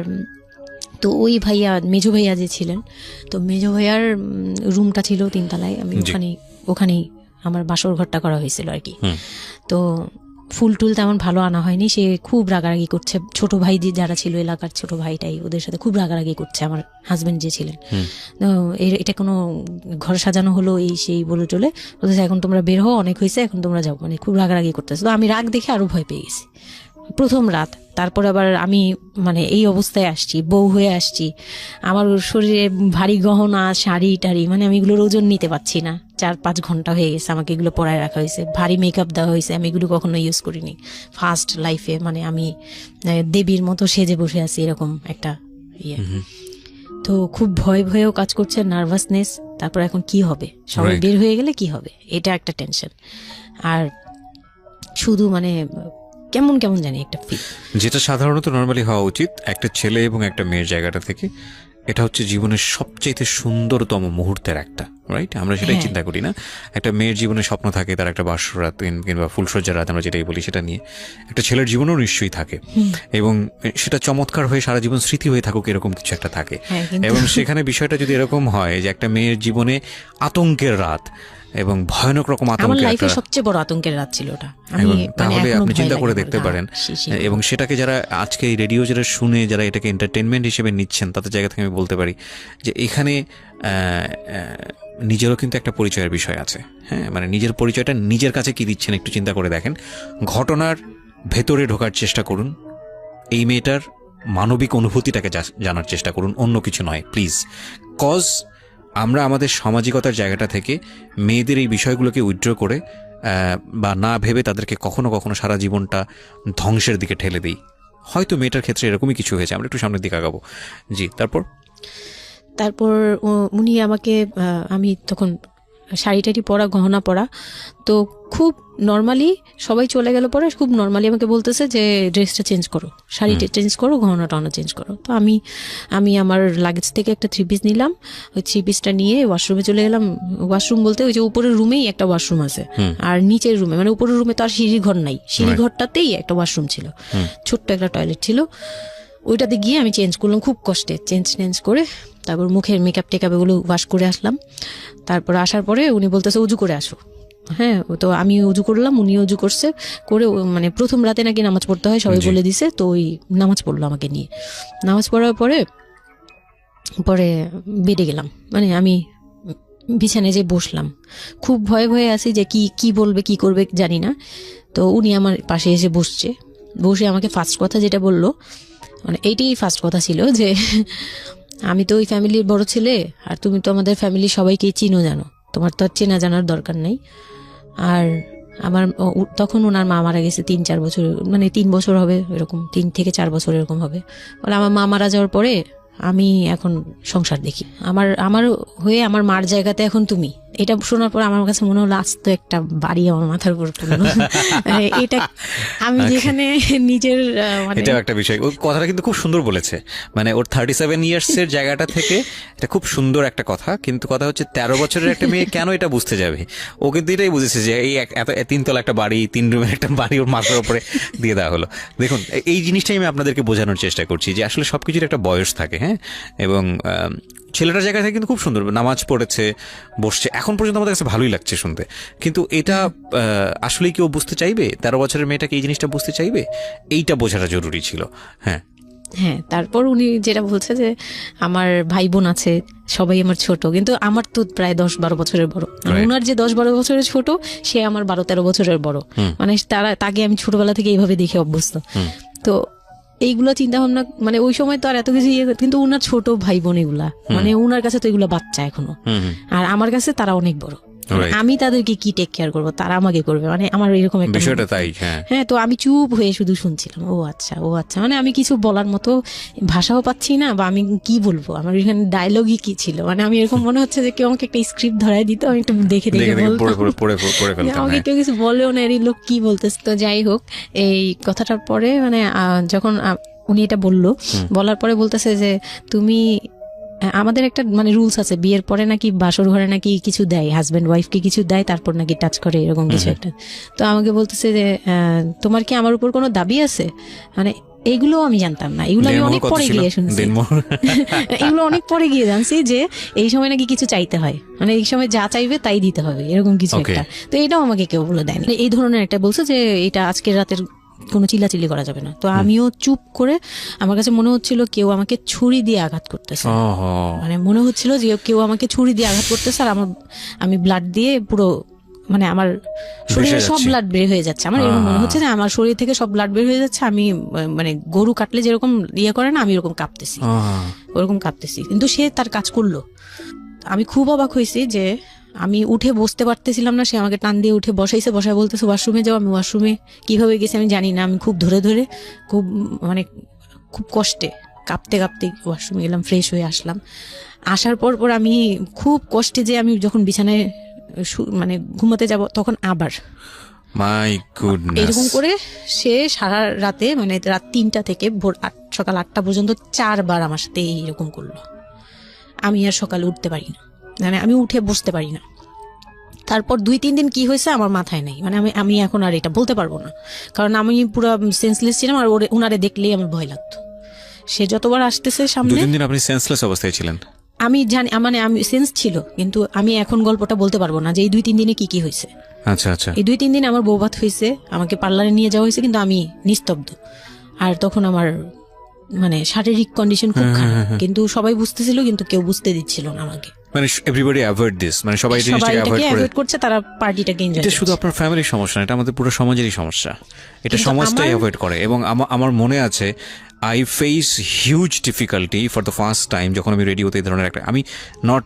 Speaker 1: তো ওই ভাইয়া, মেজো ভাইয়া যে ছিলেন, তো মেজো ভাইয়ার রুমটা ছিল 3 তলায়, আমি ওখানেই আমার বাসর ঘরটা করা হয়েছিল আর কি। তো ফুল টুল তেমন ভালো আনা হয়নি, সে খুব রাগারাগি করছে। ছোট ভাই যারা ছিল এলাকার ছোট ভাইটাই, ওদের সাথে খুব রাগারাগি করছে আমার হাজবেন্ড যে ছিলেন। তো এটা কোনো ঘর সাজানো হলো এই সেই বলে চলে বলতেছে এখন তোমরা বের হও, অনেক হয়েছে, এখন তোমরা যাও, মানে খুব রাগারাগি করতেছে। তো আমি রাগ দেখে আরো ভয় পেয়ে গেছি প্রথম রাত। তারপর আবার আমি মানে এই অবস্থায় আসছি, বউ হয়ে আসছি, আমার শরীরে ভারী গহনা, শাড়ি টাড়ি, মানে আমি এগুলোর ওজন নিতে পারছি না। 4-5 ঘন্টা হয়ে গেছে আমাকে এগুলো পরায় রাখা হয়েছে, ভারী মেকআপ দেওয়া হয়েছে, আমি এগুলো কখনো ইউজ করিনি ফার্স্ট লাইফে। মানে আমি দেবীর মতো সেজে বসে আছি, এরকম একটা ইয়ে। তো খুব ভয়েও কাজ করছে, নার্ভাসনেস। তারপর এখন কি হবে, সবাই বের হয়ে গেলে কি হবে, এটা একটা টেনশন। আর শুধু মানে কেমন জানি একটা ফিল,
Speaker 2: যেটা সাধারণত নর্মালি হওয়া উচিত একটা ছেলে এবং একটা মেয়ের জায়গাটা থেকে। এটা হচ্ছে জীবনের সবচেয়ে সুন্দরতম মুহূর্তের একটা, রাইট? আমরা সেটাই চিন্তা করি না। একটা মেয়ের জীবনে স্বপ্ন থাকে তার একটা বাসরাত কিংবা ফুলসজ্জার রাত, আমরা যেটাই বলি সেটা নিয়ে। একটা ছেলের জীবনেও নিশ্চয়ই থাকে, এবং সেটা চমৎকার হয়ে সারা জীবন স্মৃতি হয়ে থাকুক, এরকম কিছু একটা থাকে। এবং সেখানে বিষয়টা যদি এরকম হয় যে একটা মেয়ের জীবনে আতঙ্কের রাত এবং ভয়ানক রকম আতঙ্কের,
Speaker 1: সবচেয়ে বড় আতঙ্কের রাত ছিল ওটা,
Speaker 2: তাহলে আপনি চিন্তা করে দেখতে পারেন। এবং সেটাকে যারা আজকে এই রেডিও যারা শুনে, যারা এটাকে এন্টারটেনমেন্ট হিসেবে নিচ্ছেন, তাদের জায়গা থেকে আমি বলতে পারি যে এখানে নিজেরও কিন্তু একটা পরিচয়ের বিষয় আছে। হ্যাঁ, মানে নিজের পরিচয়টা নিজের কাছে কি দিচ্ছেন একটু চিন্তা করে দেখেন। ঘটনার ভেতরে ঢোকার চেষ্টা করুন, এই মেয়েটার মানবিক অনুভূতিটাকে জানার চেষ্টা করুন, অন্য কিছু নয় প্লিজ। কজ আমরা আমাদের সামাজিকতার জায়গাটা থেকে মেয়েদের এই বিষয়গুলোকে উইথড্র করে বা না ভেবে তাদেরকে কখনো কখনো সারা জীবনটা ধ্বংসের দিকে ঠেলে দিই। হয়তো মেয়েটার ক্ষেত্রে এরকমই কিছু হয়েছে, আমরা একটু সামনের দিকে আগাবো। জি, তারপর
Speaker 1: উনি আমাকে, আমি তখন শাড়ি টাড়ি পরা, গহনা পরা, তো খুব নর্মালি সবাই চলে গেল পরে খুব নর্মালি আমাকে বলতেছে যে ড্রেসটা চেঞ্জ করো, শাড়িটা চেঞ্জ করো, গহনাটা চেঞ্জ করো। তো আমি আমার লাগেজ থেকে একটা 3 পিস নিলাম, ওই 3 পিসটা নিয়ে ওয়াশরুমে চলে গেলাম। ওয়াশরুম বলতে ওই যে উপরের রুমেই একটা ওয়াশরুম আছে, আর নিচের রুমে, মানে উপরের রুমে তো আর সিঁড়ি ঘর নাই, সিঁড়ি ঘরটাতেই একটা ওয়াশরুম ছিল, ছোট্ট একটা টয়লেট ছিল। ওইটাতে গিয়ে আমি চেঞ্জ করলাম খুব কষ্টে, চেঞ্জ করে তারপর মুখের মেকআপ টেকআপ এগুলো ওয়াশ করে আসলাম। তারপর আসার পরে উনি বলতেছে উজু করে আসো। হ্যাঁ, তো আমি উজু করলাম, উনি উজু করছে করে, মানে প্রথম রাতে নাকি নামাজ পড়তে হয় সবাই বলে দিছে, তো ওই নামাজ পড়লো আমাকে নিয়ে। নামাজ পড়ার পরে বেডে গেলাম, মানে আমি বিছানায় যে বসলাম, খুব ভয়ে আছি যে কি বলবে কি করবে জানি না। তো উনি আমার পাশে এসে বসে আমাকে ফার্স্ট কথা যেটা বললো, মানে এইটাই ফার্স্ট কথা ছিল যে আমি তো ওই ফ্যামিলির বড় ছেলে, আর তুমি তো আমাদের ফ্যামিলির সবাইকেই চিনো, জানো, তোমার তো আর চেনা জানার দরকার নেই। আর আমার তখন ওনার মা মারা গেছে 3-4 বছর, মানে 3 বছর হবে এরকম, 3 থেকে 4 বছর এরকম হবে। বলে আমার মা মারা যাওয়ার পরে আমি এখন সংসার দেখি, আমার হয়ে আমার মার জায়গাতে এখন তুমি। এটা শোনার পর আমার কাছে মনে হলো আজ তো একটা বাড়ি আমার মাথার উপর পড়লো। এটা আমি যেখানে নিজের, মানে
Speaker 2: এটা একটা বিষয়, ওই কথাটা কিন্তু খুব সুন্দর বলেছে। মানে ওর 37 ইয়ার্সের জায়গাটা থেকে এটা খুব সুন্দর একটা কথা, কিন্তু কথা হচ্ছে 13 বছরের একটা মেয়ে কেন এটা বুঝতে যাবে? ও কিন্তু এটাই বুঝেছে যে এই এত 3 তলা একটা বাড়ি, 3 রুমের একটা বাড়ি ওর মাথার উপরে দিয়ে দেওয়া হলো। দেখুন, এই জিনিসটাই আমি আপনাদেরকে বোঝানোর চেষ্টা করছি যে আসলে সবকিছুর একটা বয়স থাকে। হ্যাঁ, এবং ছেলেটার জায়গা থেকে কিন্তু খুব সুন্দর নামাজ পড়েছে, বসছে, এখন পর্যন্ত আমাদের কাছে ভালোই লাগছে শুনতে। কিন্তু এটা আসলে কেউ বুঝতে চাইবে? 13 বছরের মেয়েটাকে এই জিনিসটা বুঝতে চাইবে? এইটা বোঝাটা জরুরি ছিল। হ্যাঁ,
Speaker 1: তারপর উনি যেটা বলছে যে আমার ভাই বোন আছে, সবাই আমার ছোট, কিন্তু আমার তো প্রায় 10-12 বছরের বড়। ওনার যে 10-12 বছরের ছোট, সে আমার 12-13 বছরের বড়, মানে তাকে আমি ছোটবেলা থেকে এইভাবে দেখে অভ্যস্ত। তো এইগুলো চিন্তা ভাবনা, মানে ওই সময় তো আর এত কিছু কিন্তু ওনার ছোট ভাই বোন এগুলা, মানে ওনার কাছে তো এগুলো বাচ্চা এখনো, আর আমার কাছে তারা অনেক বড়। আমি তাদেরকে কি টেক কেয়ার করবো, তারা আমাকে করবে, মানে আমার এরকম একটা
Speaker 2: বিষয়টা তাই।
Speaker 1: হ্যাঁ, তো আমি চুপ হয়ে শুধু শুনছিলাম, ও আচ্ছা, মানে আমি কিছু বলার মতো ভাষাও পাচ্ছি না, বা আমি কি বলবো, আমার এখানে ডায়লগই কি ছিল, মানে আমি এরকম মনে হচ্ছে যে কেউ আমাকে একটা স্ক্রিপ্ট ধরাই দিত, আমি একটু দেখে বলতাম, আমাকে কেউ কিছু বলেও না, এই লোক কি বলতেছে। তো যাই হোক, এই কথাটার পরে মানে যখন উনি এটা বলার পরে বলতেছে যে তুমি, আমাদের একটা মানে রুলস আছে, বিয়ের পরে নাকি বাসর ঘরে নাকি কিছু দেয়, হাজব্যান্ড ওয়াইফকে কিছু দেয়, তারপর নাকি টাচ করে, এরকম কিছু একটা। তো আমাকে বলতেছে যে তোমার কি আমার উপর কোনো দাবি আছে, মানে এইগুলো আমি জানতাম না, এগুলো আমি অনেক পরে গিয়ে শুনছি, এগুলো অনেক পরে গিয়ে জানছি যে এই সময় নাকি কিছু চাইতে হয়, মানে এই সময় যা চাইবে তাই দিতে হবে, এরকম কিছু একটা। তো এটাও আমাকে কেউ বলে দেয়নি, এই ধরনের একটা বলছে যে এটা আজকের রাতের কোনো চিল্লাচিল্লি করা যাবে না। তো আমিও চুপ করে, আমার কাছে মনে হচ্ছিল কেউ আমাকে ছুরি দিয়ে আঘাত করতেছে, মানে মনে হচ্ছিল যে কেউ আমাকে ছুরি দিয়ে আঘাত করতেছে, আর আমি ব্লাড দিয়ে পুরো, মানে আমার শরীরে সব ব্লাড বের হয়ে যাচ্ছে, আমার এরকম মনে হচ্ছে যে আমার শরীর থেকে সব ব্লাড বের হয়ে যাচ্ছে, আমি মানে গরু কাটলে যেরকম করে না, আমি এরকম কাঁপতেছি, ওরকম কাঁপতেছি। কিন্তু সে তার কাজ করলো। আমি খুব অবাক হয়েছি যে আমি উঠে বসতে পারতেছিলাম না, সে আমাকে টান দিয়ে উঠে বসায় বলতেছে ওয়াশরুমে যাও। আমি ওয়াশরুমে কিভাবে গেছি আমি জানি না, আমি খুব ধরে খুব মানে খুব কষ্টে কাঁপতে ওয়াশরুমে গেলাম, ফ্রেশ হয়ে আসলাম। আসার পর আমি খুব কষ্টে, যে আমি যখন বিছানায় মানে ঘুমাতে যাব, তখন আবার
Speaker 2: মাই গুডনেস
Speaker 1: এরকম করে সে সারা রাতে, মানে রাত 3টা থেকে ভোর সকাল 8টা পর্যন্ত 4 বার আমার সাথে এইরকম করলো। আমি আর সকালে উঠতে পারি না, মানে আমি উঠে বসতে পারি না। তারপর 2-3 দিন কি হয়েছে আমার মাথায় নেই, মানে আমি এখন আর এটা বলতে পারবো না, কারণ আমি পুরো সেন্সলেস ছিলাম, আর ওনারে দেখলেই আমার ভয় লাগতো। সে যতবার আসতেছে সামনে।
Speaker 2: 2-3 দিন আপনি সেন্সলেস অবস্থায় ছিলেন?
Speaker 1: আমি জানি, মানে আমি সেন্স ছিল, কিন্তু আমি এখন গল্পটা বলতে পারবো না যে এই 2-3 দিনে কি হয়েছে।
Speaker 2: আচ্ছা,
Speaker 1: এই 2-3 দিন আমার বৌভাত হয়েছে, আমাকে পার্লারে নিয়ে যাওয়া হয়েছে, কিন্তু আমি নিস্তব্ধ। আর তখন আমার মানে শারীরিক কন্ডিশন খুব খারাপ, কিন্তু সবাই বুঝতেছিল, কিন্তু কেউ বুঝতে দিচ্ছিল না আমাকে।
Speaker 2: মানে এভরিবডি অ্যাভয়েড দিস, মানে সবাই জিনিসটাকে অ্যাভয়েড করছে,
Speaker 1: তারা পার্টিটাকে এনজয় করছে।
Speaker 2: এটা শুধু আপনার ফ্যামিলির সমস্যা না, এটা আমাদের পুরো সমাজেরই সমস্যা, এটা সমাজটাই অ্যাভয়েড করে। এবং আমার মনে আছে, I face huge difficulty for the first time যখন আমি রেডিওতে এই ধরনের একটা, আমি নট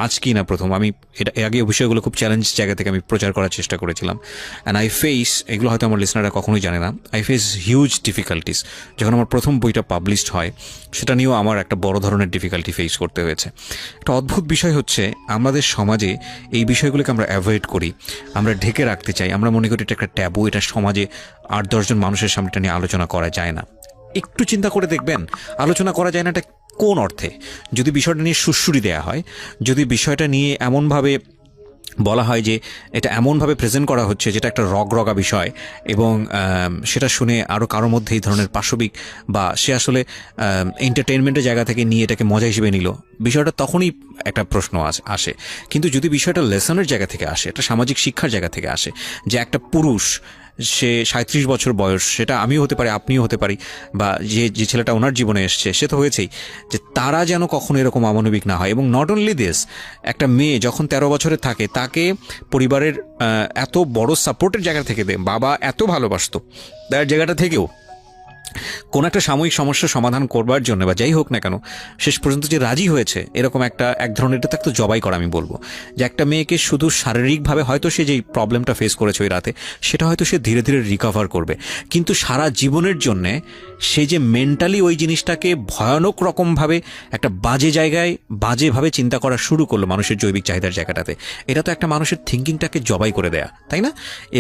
Speaker 2: আজকেই না প্রথম, আমি এটা আগে বিষয়গুলো খুব চ্যালেঞ্জ জায়গা থেকে আমি প্রচার করার চেষ্টা করেছিলাম। অ্যান্ড আই ফেস, এগুলো হয়তো আমার লিসনাররা কখনোই জানে না, আই ফেস হিউজ ডিফিকাল্টিস। যখন আমার প্রথম বইটা পাবলিশড হয়, সেটা নিয়েও আমার একটা বড় ধরনের ডিফিকাল্টি ফেস করতে হয়েছে। একটা অদ্ভুত বিষয় হচ্ছে, আমাদের সমাজে এই বিষয়গুলোকে আমরা অ্যাভয়েড করি, আমরা ঢেকে রাখতে চাই, আমরা মনে করি এটা একটা ট্যাবু, এটা সমাজে 8-10 জন মানুষের সামনে নিয়ে আলোচনা করা যায় না। একটু চিন্তা করে দেখবেন, আলোচনা করা যায় না এটা কোন অর্থে? যদি বিষয়টা নিয়ে সুড়সুড়ি দেওয়া হয়, যদি বিষয়টা নিয়ে এমনভাবে বলা হয় যে এটা এমনভাবে প্রেজেন্ট করা হচ্ছে যেটা একটা রগরগা বিষয়, এবং সেটা শুনে আরও কারোর মধ্যে এই ধরনের পাশবিক, বা সে আসলে এন্টারটেনমেন্টের জায়গা থেকে নিয়ে এটাকে মজা হিসেবে নিল, বিষয়টা তখনই একটা প্রশ্ন আসে। কিন্তু যদি বিষয়টা লেসনের জায়গা থেকে আসে, একটা সামাজিক শিক্ষার জায়গা থেকে আসে, যে একটা পুরুষ, সে 37 বছর বয়স, সেটা আমিও হতে পারি, আপনিও হতে পারি, বা যে ছেলেটা ওনার জীবনে এসছে সে তো হয়েছেই, যে তারা যেন কখনো এরকম অমানবিক না হয়। এবং নট অনলি দিস, একটা মেয়ে যখন 13 বছরের থাকে, তাকে পরিবারের এত বড় সাপোর্টের জায়গা থেকে বাবা এত ভালোবাসতো, তার জায়গাটা থেকেও কোন একটা সাময়িক সমস্যার সমাধান করবার জন্য, বা যাই হোক না কেন, শেষ পর্যন্ত যে রাজি হয়েছে, এরকম এক ধরনের, এটা তো জবাই করা আমি বলবো, যে একটা মেয়েকে শুধু শারীরিকভাবে হয়তো সে যেই প্রবলেমটা ফেস করেছে ওই রাতে, সেটা হয়তো সে ধীরে ধীরে রিকভার করবে, কিন্তু সারা জীবনের জন্যে সে যে মেন্টালি ওই জিনিসটাকে ভয়ানক রকমভাবে একটা বাজে জায়গায় বাজেভাবে চিন্তা করা শুরু করলো মানুষের জৈবিক চাহিদার জায়গাটাতে, এটা তো একটা মানুষের থিঙ্কিংটাকে জবাই করে দেয়া, তাই না?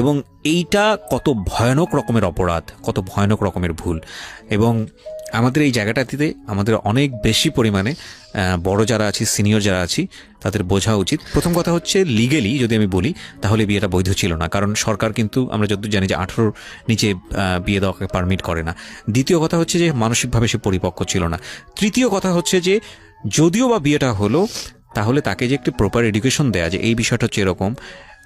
Speaker 2: এবং এইটা কত ভয়ানক রকমের অপরাধ, কত ভয়ানক রকমের ভুল। এবং আমাদের এই জায়গাটাতে আমাদের অনেক বেশি পরিমাণে বড় যারা আছি, সিনিয়র যারা আছি, তাদের বোঝা উচিত। প্রথম কথা হচ্ছে, লিগেলি যদি আমি বলি, তাহলে বিয়েটা বৈধ ছিল না, কারণ সরকার কিন্তু আমরা যতদূর জানি যে 18 নিচে বিয়ে দেওয়াকে পারমিট করে না। দ্বিতীয় কথা হচ্ছে যে মানসিকভাবে সে পরিপক্ক ছিল না। তৃতীয় কথা হচ্ছে যে যদিও বা বিয়েটা হলো, তাহলে তাকে যে একটি প্রপার এডুকেশন দেয়া, যে এই বিষয়টা হচ্ছে এরকম,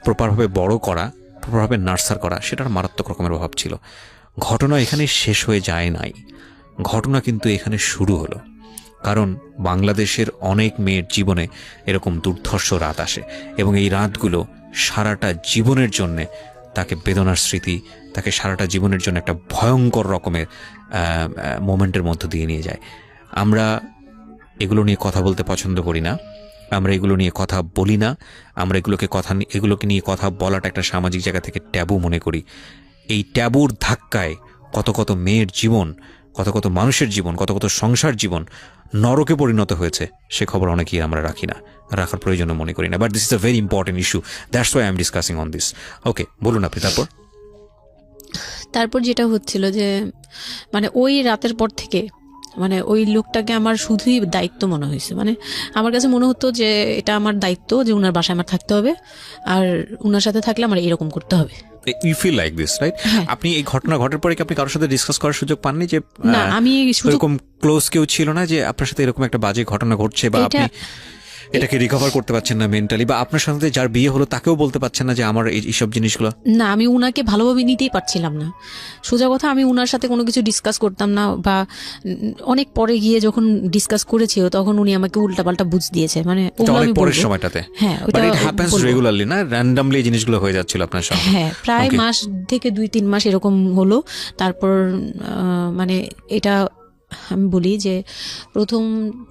Speaker 2: প্রপারভাবে বড় করা, প্রপারভাবে নার্সার করা, সেটার মারাত্মক রকমের অভাব ছিল। ঘটনা এখানে শেষ হয়ে যায় নাই, ঘটনা কিন্তু এখানে শুরু হলো। কারণ বাংলাদেশের অনেক মেয়ের জীবনে এরকম দুর্ধর্ষ রাত আসে, এবং এই রাতগুলো সারাটা জীবনের জন্যে তাকে বেদনার স্মৃতি, তাকে সারাটা জীবনের জন্য একটা ভয়ঙ্কর রকমের মোমেন্টের মধ্য দিয়ে নিয়ে যায়। আমরা এগুলো নিয়ে কথা বলতে পছন্দ করি না, আমরা এগুলো নিয়ে কথা বলি না, আমরা এগুলোকে নিয়ে কথা বলাটা একটা সামাজিক জায়গা থেকে ট্যাবু মনে করি। এই ট্যাবুর ধাক্কায় কত কত মেয়ের জীবন, কত কত মানুষের জীবন, কত কত সংসার জীবন নরকে পরিণত হয়েছে, সে খবর অনেকেই আমরা রাখি না, রাখার প্রয়োজন মনে করি না। But this is a very important issue, that's why I am discussing on this. Okay, বলুন আপনি।
Speaker 1: তারপর যেটা হচ্ছিল যে মানে ওই রাতের পর থেকে মানে ওই লোকটাকে আমার শুধুই দায়িত্ব মনে হয়েছে। মানে আমার কাছে মনে হতো যে এটা আমার দায়িত্ব, যে উনার বাসায় আমার থাকতে হবে, আর উনার সাথে থাকলে আমার এরকম করতে হবে।
Speaker 2: You feel like this, right? আপনি এই ঘটনা ঘটার পরে কি আপনি কারোর সাথে ডিসকাস করার সুযোগ পাননি যে
Speaker 1: না, আমি
Speaker 2: এরকম ক্লোজ কেউ ছিল না যে আপনার সাথে এরকম একটা বাজে ঘটনা ঘটছে, বা আপনি এটাকে রিকভার করতে পারছেন না মেন্টালি, বা আপনার সাথে যার বিয়ে হলো তাকেও বলতে পারছেন না যে আমার এইসব জিনিসগুলো?
Speaker 1: না, আমি উনাকে ভালোভাবে নিতেই পারছিলাম না। সোজা কথা, আমি উনার সাথে কোনো কিছু ডিসকাস করতাম না, বা অনেক পরে গিয়ে যখন ডিসকাস করেছি তখন উনি আমাকে উল্টাপাল্টা বুঝ দিয়েছে। মানে
Speaker 2: অনেক পরের সময়টাতে,
Speaker 1: হ্যাঁ,
Speaker 2: বাট ইট হ্যাপেন্স রেগুলারলি, না র্যান্ডমলি এই জিনিসগুলো হয়ে যাচ্ছিল আপনার সাথে?
Speaker 1: হ্যাঁ, প্রায় মাস থেকে 2-3 মাস এরকম হলো। তারপর মানে এটা আমি বলি যে প্রথম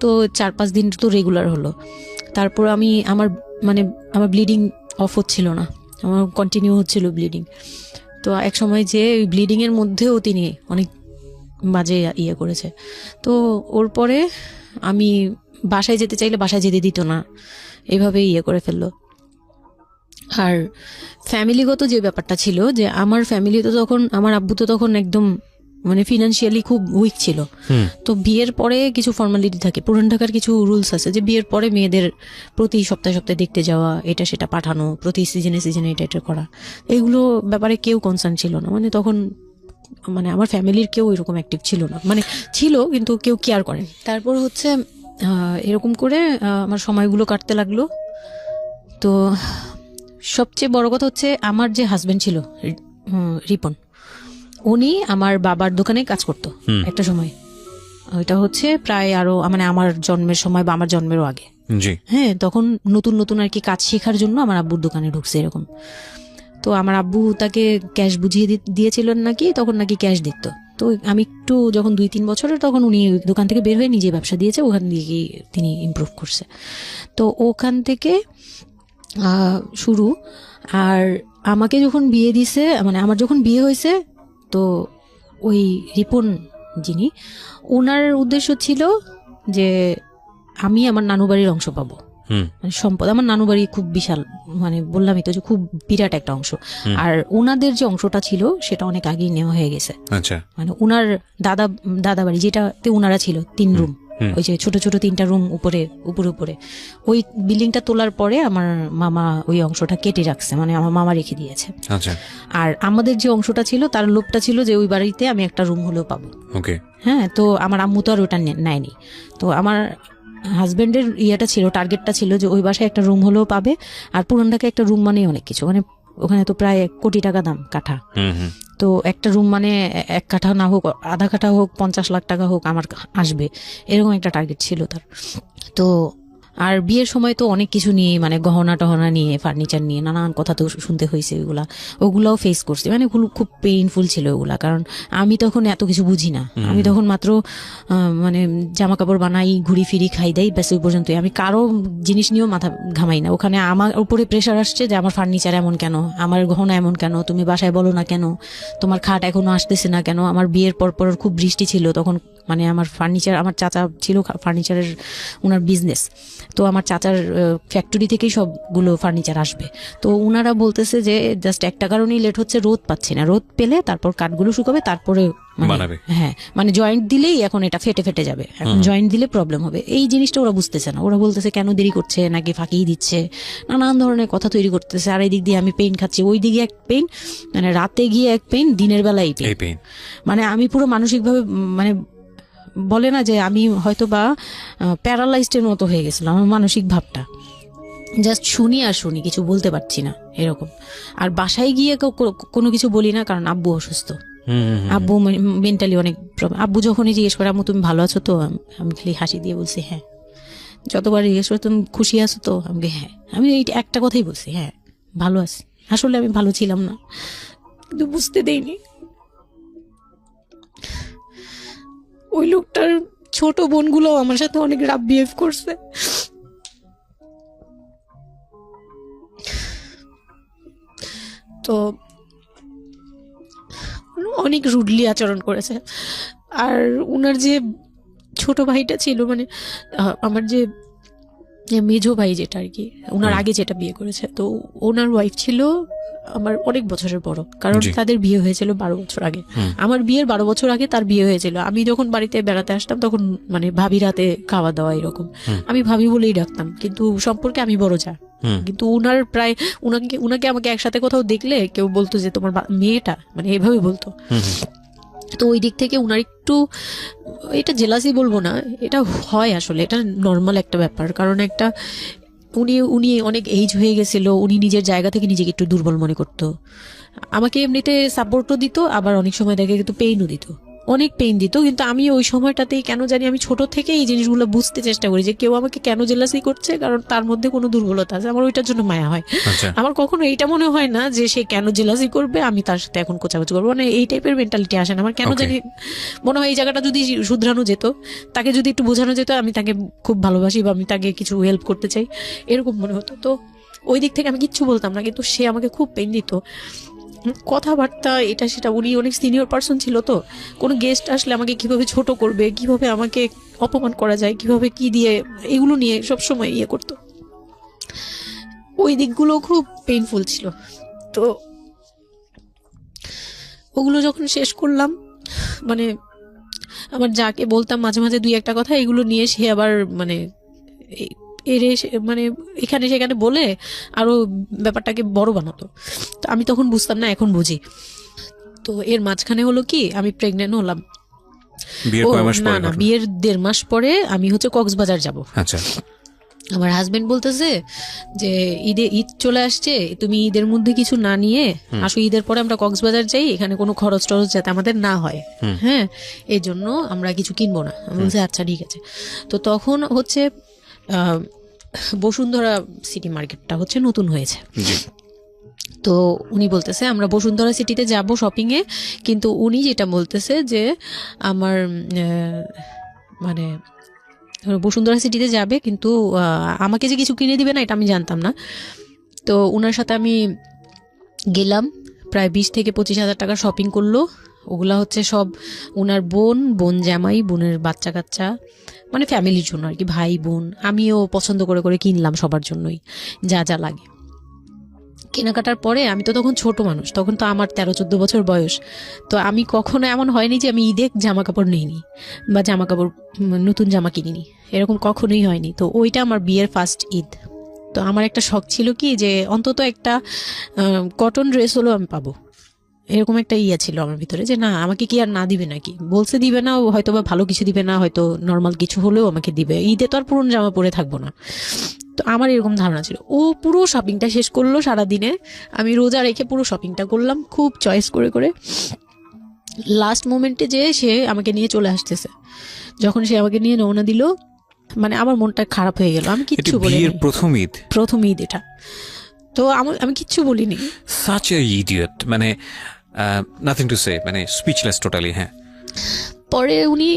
Speaker 1: তো 4-5 দিন তো রেগুলার হলো। তারপর আমার ব্লিডিং অফ হচ্ছিল না, আমার কন্টিনিউ হচ্ছিল ব্লিডিং। তো এক সময় যে ওই ব্লিডিংয়ের মধ্যেও তিনি অনেক বাজে ইয়ে করেছে। তো ওর পরে আমি বাসায় যেতে চাইলে বাসায় যেতে দিত না, এভাবে ইয়ে করে ফেললো। আর ফ্যামিলিগত যে ব্যাপারটা ছিল, যে আমার ফ্যামিলি তো তখন, আমার আব্বু তো তখন একদম মানে ফিনান্সিয়ালি খুব উইক ছিল। তো বিয়ের পরে কিছু ফর্মালিটি থাকে, পুরান ঢাকার কিছু রুলস আছে যে বিয়ের পরে মেয়েদের প্রতি সপ্তাহে সপ্তাহে দেখতে যাওয়া, এটা সেটা পাঠানো, প্রতি সিজনে এটা করা, এগুলো ব্যাপারে কেউ কনসার্ন ছিল না। মানে তখন মানে আমার ফ্যামিলির কেউ এরকম অ্যাক্টিভ ছিল না, মানে ছিল কিন্তু কেউ কেয়ার করেন। তারপর হচ্ছে এরকম করে আমার সময়গুলো কাটতে লাগলো। তো সবচেয়ে বড় কথা হচ্ছে, আমার যে হাজবেন্ড ছিল রিপন, উনি আমার বাবার দোকানে কাজ করতো একটা সময়। ওইটা হচ্ছে প্রায় আরো মানে আমার জন্মের সময় বা আমার জন্মেরও আগে। হ্যাঁ, তখন নতুন নতুন আর কি কাজ শেখার জন্য আমার আব্বুর দোকানে ঢুকছে এরকম। তো আমার আব্বু তাকে ক্যাশ বুঝিয়ে দিয়েছিলেন নাকি, তখন নাকি ক্যাশ দিত। তো আমি একটু যখন 2-3 বছরের, তখন উনি দোকান থেকে বের হয়ে নিজে ব্যবসা দিয়েছে, ওখান থেকে তিনি ইমপ্রুভ করছে। তো ওখান থেকে শুরু। আর আমাকে যখন বিয়ে দিছে, মানে আমার যখন বিয়ে হয়েছে, তো ওই রিপন যিনি, ওনার উদ্দেশ্য ছিল যে আমি আমার নানু বাড়ির অংশ পাবো, মানে সম্পদ। আমার নানু বাড়ি খুব বিশাল, মানে বললামই তো যে খুব বিরাট একটা অংশ। আর ওনাদের যে অংশটা ছিল সেটা অনেক আগেই নেওয়া হয়ে গেছে। মানে ওনার দাদা বাড়ি যেটাতে ওনারা ছিল 3 রুম, ওই যে ছোট ছোট 3টা রুম উপরে ওই বিল্ডিংটা তোলার পরে আমার মামা ওই অংশটা কেটে রাখছে, মানে আমার মামা রেখে দিয়েছে। আর আমাদের যে অংশটা ছিল তার লোভটা ছিল যে ওই বাড়িতে আমি একটা রুম হলেও পাবো। হ্যাঁ, তো আমার আম্মু তো আর ওটা নেয়নি। তো আমার হাজবেন্ডের ইয়েটা ছিল, টার্গেটটা ছিল যে ওই বাসায় একটা রুম হলেও পাবে। আর পুরান ঢাকায় একটা রুম মানে অনেক কিছু, মানে ওখানে তো প্রায় 1 কোটি টাকা দাম কাঠা। তো একটা রুম মানে 1 কাঠা না হোক, আধা কাঠা হোক, 50 লাখ টাকা হোক আমার আসবে, এরকম একটা টার্গেট ছিল তার। তো আর বিয়ের সময় তো অনেক কিছু নিয়ে, মানে গহনা টহনা নিয়ে, ফার্নিচার নিয়ে নানান কথা তো শুনতে হয়েছে, ওগুলাও ফেস করছি। মানে খুব পেইনফুল ছিল ওগুলা, কারণ আমি তখন এত কিছু বুঝি না। আমি তখন মাত্র মানে জামা কাপড় বানাই, ঘুরি ফিরি, খাই দেই, ব্যাস ওই পর্যন্তই। আমি কারো জিনিস নিয়েও মাথা ঘামাই না। ওখানে আমার উপরে প্রেশার আসছে যে আমার ফার্নিচার এমন কেন, আমার গহনা এমন কেন, তুমি বাসায় বলো না কেন, তোমার খাট এখনো আসতেছে না কেন। আমার বিয়ের পর খুব বৃষ্টি ছিল তখন, মানে আমার ফার্নিচার, আমার চাচা ছিল ফার্নিচারের, ওনার বিজনেস। তো আমার চাচার ফ্যাক্টরি থেকেই সবগুলো ফার্নিচার আসবে। তো ওনারা বলতেছে যে জাস্ট একটা কারণেই লেট হচ্ছে, রোদ পাচ্ছি না, রোদ পেলে তারপর কাঠগুলো শুকাবে, তারপরে হ্যাঁ, মানে জয়েন্ট দিলেই এখন এটা ফেটে যাবে, এখন জয়েন্ট দিলে প্রবলেম হবে। এই জিনিসটা ওরা বুঝতেছে না। ওরা বলতেছে কেন দেরি করছে, নাকি ফাঁকি দিচ্ছে, নানান ধরনের কথা তৈরি করতেছে। আর এই দিক দিয়ে আমি পেইন খাচ্ছি, ওই দিকে এক পেইন, মানে রাতে গিয়ে এক পেইন, দিনের বেলা এই পেইন। মানে আমি পুরো মানসিকভাবে, মানে বলে না যে আমি হয়তো বা প্যারালাইজডের মতো হয়ে গেছিলাম, আমার মানসিক ভাবটা জাস্ট শুনি আর শুনি, কিছু বলতে পারছি না এরকম। আর বাসায় গিয়ে কোনো কিছু বলি না, কারণ আব্বু অসুস্থ। আব্বু মেন্টালি অনেক প্রবলেম। আব্বু যখনই জিজ্ঞেস করে আম্মু তুমি ভালো আছো তো, আমি খালি হাসি দিয়ে বলছি হ্যাঁ। যতবার জিজ্ঞেস করে তুমি খুশি আছো তো, আমি হ্যাঁ। আমি এই একটা কথাই বলছি, হ্যাঁ ভালো আছি। আসলে আমি ভালো ছিলাম না, কিন্তু বুঝতে দেইনি। ওই লোকটার ছোট বোনগুলো আমার সাথে অনেক রাফ বিহেভ করছে। তো অনেক রুডলি আচরণ করেছে। আর ওনার যে ছোট ভাইটা ছিল, মানে আমার যে মেজো ভাই যেটা আর কি, ওনার আগে যেটা বিয়ে করেছে, তো ওনার ওয়াইফ ছিল আমার অনেক বছরের বড়, কারণ তাদের বিয়ে হয়েছিল 12 বছর আগে। আমার বিয়ের 12 বছর আগে তার বিয়ে হয়েছিল। আমি যখন বাড়িতে বেড়াতে আসতাম তখন মানে ভাবি রাতে খাওয়া দাওয়া এরকম, আমি ভাবি বলেই ডাকতাম, কিন্তু সম্পর্কে আমি বড় যা। কিন্তু উনার প্রায় উনাকে আমাকে একসাথে কোথাও দেখলে কেউ বলতো যে তোমার মেয়েটা, মানে এভাবে বলতো। তো ওই দিক থেকে উনার একটু, এটা জেলাসি বলবো না, এটা হয় আসলে, এটা নর্মাল একটা ব্যাপার। কারণ একটা উনি অনেক এজ হয়ে গেছিল, উনি নিজের জায়গা থেকে নিজেকে একটু দুর্বল মনে করতো। আমাকে এমনিতে সাপোর্টও দিত, আবার অনেক সময় দেখে কিন্তু পেইনও দিত, অনেক পেইন দিত। কিন্তু আমি ওই সময়টাতেই কেন জানি আমি ছোট থেকে এই জিনিসগুলো বুঝতে চেষ্টা করি যে কেউ আমাকে কেন জেলাসি করছে, কারণ তার মধ্যে কোনো দুর্বলতা আছে, আমার ওইটার জন্য মায়া হয়। আমার কখনো এইটা মনে হয় না যে সে কেন জেলাসি করবে, আমি তার সাথে এখন কোচাকুচি করবো, মানে এই টাইপের মেন্টালিটি আসে না আমার। কেন জানি মনে হয় এই জায়গাটা যদি শুধরানো যেত, তাকে যদি একটু বোঝানো যেত আমি তাকে খুব ভালোবাসি বা আমি তাকে কিছু হেল্প করতে চাই, এরকম মনে হতো। তো ওই দিক থেকে আমি কিচ্ছু বলতাম না, কিন্তু সে আমাকে খুব পেইন দিত, কথাবার্তা এটা সেটা। উনি অনেক সিনিয়র পার্সন ছিল, তো কোনো গেস্ট আসলে আমাকে কিভাবে ছোট করবে, কিভাবে আমাকে অপমান করা যায়, কিভাবে কি দিয়ে, এগুলো নিয়ে সবসময় ইয়ে করতো। ওই দিকগুলো খুব পেইনফুল ছিল। তো ওগুলো যখন শেষ করলাম, মানে আমার যাকে বলতাম মাঝে মাঝে 2-1 কথা, এগুলো নিয়ে সে আবার মানে মানে এখানে সেখানে বলে আরো ব্যাপারটাকে বড় বানাতো। তো আমি তখন বুঝতাম না, এখন বুঝি। তো এর মাঝখানে হলো কি, আমি প্রেগনেন্ট হলাম। না, বিয়ের 1.5 মাস পরে আমি হচ্ছে কক্সবাজার যাব। আচ্ছা, আমার হাজবেন্ড বলতেছে যে ঈদ চলে আসছে, তুমি ঈদের মধ্যে কিছু না নিয়ে আসো, ঈদের পরে আমরা কক্সবাজার যাই, এখানে কোনো খরচ টরচ যাতে আমাদের না হয়, হ্যাঁ, এই জন্য আমরা কিছু কিনবো না। আমি বলছি আচ্ছা ঠিক আছে। তো তখন হচ্ছে বসুন্ধরা সিটি মার্কেটটা হচ্ছে নতুন হয়েছে। তো উনি বলতেছে আমরা বসুন্ধরা সিটিতে যাব শপিং এ, কিন্তু উনি যেটা বলতেছে যে আমার মানে বসুন্ধরা সিটিতে যাবে, কিন্তু আমাকে যে কিছু কিনে দিবে না এটা আমি জানতাম না। তো ওনার সাথে আমি গেলাম, প্রায় 20 থেকে 25 হাজার টাকা শপিং করলো। ওগুলা হচ্ছে সব ওনার বোন জামাই, বোনের বাচ্চা কাচ্চা, মানে ফ্যামিলির জন্য আর কি, ভাই বোন। আমিও পছন্দ করে করে কিনলাম সবার জন্যই যা যা লাগে। কেনাকাটার পরে আমি তো তখন ছোট মানুষ, তখন তো আমার 13-14 বছর বয়স। তো আমি কখনো এমন হয়নি যে আমি ঈদে জামা কাপড় নিইনি বা জামা কাপড় নতুন জামা কিনিনি, এরকম কখনোই হয়নি। তো ওইটা আমার বিয়ের ফার্স্ট ঈদ। তো আমার একটা শখ ছিল কি যে অন্তত একটা কটন ড্রেস হলেও আমি পাবো, এরকম একটা ইয়ে ছিল আমার ভিতরে, যে না আমাকে কি আর না দিবে নাকি, বলছে দিবে না, হয়তো বা ভালো কিছু দিবে না, হয়তো নর্মাল কিছু হলেও আমাকে দিবে, ঈদে তো আর পুরনো জামা পরে থাকবো না। তো আমার এরকম ধারণা ছিল। ও পুরো শপিংটা শেষ করলো সারাদিনে, আমি রোজা রেখে পুরো শপিংটা করলাম খুব চয়েস করে করে। লাস্ট মোমেন্টে যে সে আমাকে নিয়ে চলে আসতেছে, যখন সে আমাকে নিয়ে রওনা দিল, মানে আমার মনটা খারাপ হয়ে গেল। আমি কিচ্ছু বলিনি, প্রথম ঈদ এটা, তো আমি কিচ্ছু বলিনি।
Speaker 2: সাচ এ ইডিয়ট, মানে নাথিং টু সে, মানে স্পিচলেস টোটালি। হ্যাঁ,
Speaker 1: পরে উনি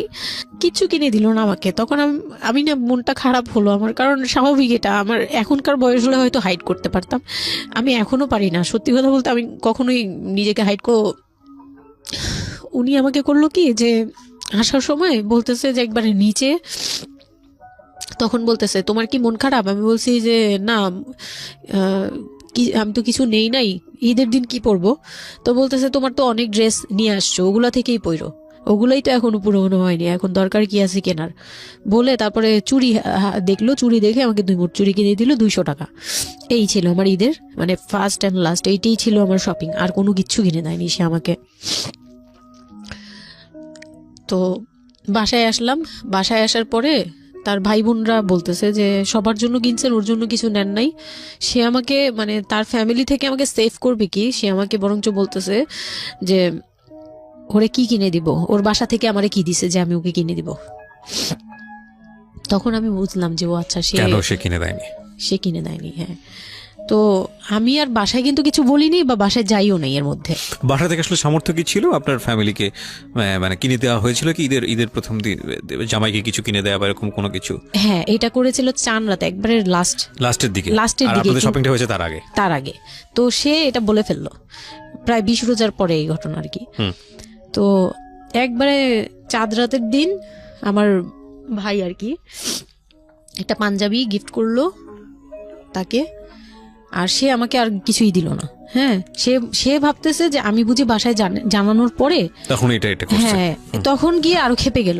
Speaker 1: কিচ্ছু কিনে দিল না আমাকে, তখন আমি না মনটা খারাপ হলো আমার, কারণ স্বাভাবিক এটা, আমার এখনকার বয়স হলে হয়তো হাইড করতে পারতাম, আমি এখনো পারি না। সত্যি কথা বলতে আমি কখনোই নিজেকে হাইড উনি আমাকে করলো কি যে আসার সময় বলতেছে যে একবারে নিচে, তখন বলতেছে তোমার কি মন খারাপ? আমি বলছি যে না, আমি তো কিছু নেই নাই, ঈদের দিন কি পরবো? তো বলতেছে তোমার তো অনেক ড্রেস নিয়ে আসছো, ওগুলা থেকেই পরো, ওগুলাই তো এখনো পুরোনো হয়নি, এখন দরকার কি আছে কেনার? বলে তারপরে চুড়ি দেখলো, চুড়ি দেখে আমাকে 2 মুঠ চুড়ি কিনে দিল 200 টাকা। এই ছিল আমার ঈদের মানে ফার্স্ট অ্যান্ড লাস্ট, এইটাই ছিল আমার শপিং, আর কোনো কিচ্ছু কিনে দেয়নি সে আমাকে। তো বাসায় আসলাম, বাসায় আসার পরে তার ভাই বোনরা বলতেছে যে সবার জন্য কিনছেন, ওর জন্য কিছু নেন নাই। সে আমাকে মানে তার ফ্যামিলি থেকে আমাকে সেভ করবে কি, সে আমাকে বরঞ্চ বলতেছে যে ওরে কি কিনে দিব, ওর বাসা থেকে আমারে কি দিছে যে আমি ওকে কিনে দিব। তখন আমি বুঝলাম যে ও আচ্ছা, সে কিনে দেয়নি। হ্যাঁ, তো আমি আর বাসায় কিন্তু কিছু বলিনি বা বাসায় যাইও নাই এর মধ্যে।
Speaker 2: বাসা থেকে আসলে সামর্থ্য কি ছিল আপনার ফ্যামিলিকে, মানে কিনে দেওয়া হয়েছিল কি ঈদের প্রথম দিন জামাইকে কিছু কিনে দেওয়া বা এরকম কোনো কিছু?
Speaker 1: হ্যাঁ, এটা করেছিল চান রাতে, একবারে লাস্টের দিকে।
Speaker 2: শপিংটা হয়েছে তার আগে।
Speaker 1: তো সে এটা বলে ফেললো প্রায় 20 রোজার পরে এই ঘটনা আর কি। তো একবারে চাঁদ রাতের দিন আমার ভাই আর কি একটা পাঞ্জাবি গিফট করলো তাকে, আর সে আমাকে আর কিছুই দিল না। হ্যাঁ, সে ভাবতেছে যে আমি বুঝি বাসায় জানানোর পরে
Speaker 2: তখন এটা করছে।
Speaker 1: হ্যাঁ, তখন গিয়ে আরো খেপে গেল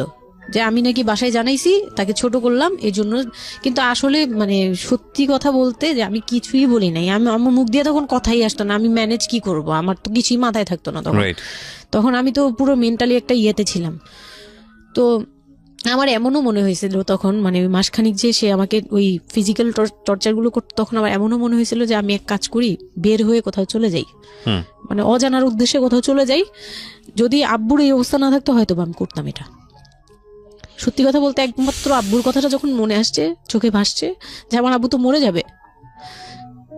Speaker 1: যে আমি নাকি বাসায় জানাইছি, তাকে ছোট করলাম এই জন্য। কিন্তু আসলে মানে সত্যি কথা বলতে যে আমি কিছুই বলি নাই, আমার মুখ দিয়ে তখন কথাই আসতো না, আমি ম্যানেজ কি করব, আমার তো কিছুই মাথায় থাকতো না তখন আমি তো পুরো মেন্টালি একটা ইয়েতে ছিলাম। তো আমার এমনও মনে হয়েছিল তখন, মানে ওই মাসখানিক যে সে আমাকে ওই ফিজিক্যাল টর্চার গুলো করতো, তখন আমার এমনও মনে হয়েছিল যে আমি এক কাজ করি, বের হয়ে কোথাও চলে যাই, মানে অজানার উদ্দেশ্যে কোথাও চলে যাই। যদি আব্বুর এই অবস্থা না থাকতো হয়তো আমি করতাম এটা। সত্যি কথা বলতে একমাত্র আব্বুর কথাটা যখন মনে আসছে, চোখে ভাসছে যে আমার আব্বু তো মরে যাবে,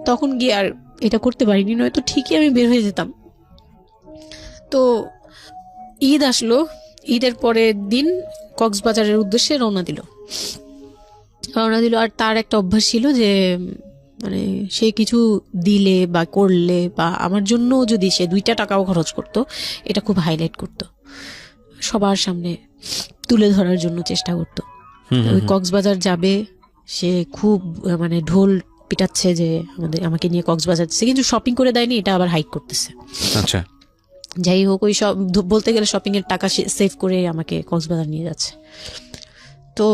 Speaker 1: তখন গিয়ে আর এটা করতে পারিনি, নয়তো ঠিকই আমি বের হয়ে যেতাম। তো ঈদ আসলো, ঈদের পরের দিন কক্সবাজারের উদ্দেশ্যে রওনা দিল। আর তার একটা অভ্যাস ছিল যে মানে সে কিছু দিলে বা করলে বা আমার জন্য যদি সে 2 টাকাও খরচ করতো, এটা খুব হাইলাইট করতো, সবার সামনে তুলে ধরার জন্য চেষ্টা করতো। ওই কক্সবাজার যাবে, সে খুব মানে ঢোল পিটাচ্ছে যে আমাকে নিয়ে কক্সবাজার যাচ্ছে, কিন্তু শপিং করে দেয়নি, এটা আবার হাইক করতেছে।
Speaker 2: আচ্ছা,
Speaker 1: যাই হোক, ওই সব বলতে গেলে শপিং এর টাকা সেভ করে আমাকে কক্সবাজার নিয়ে যাচ্ছে। তো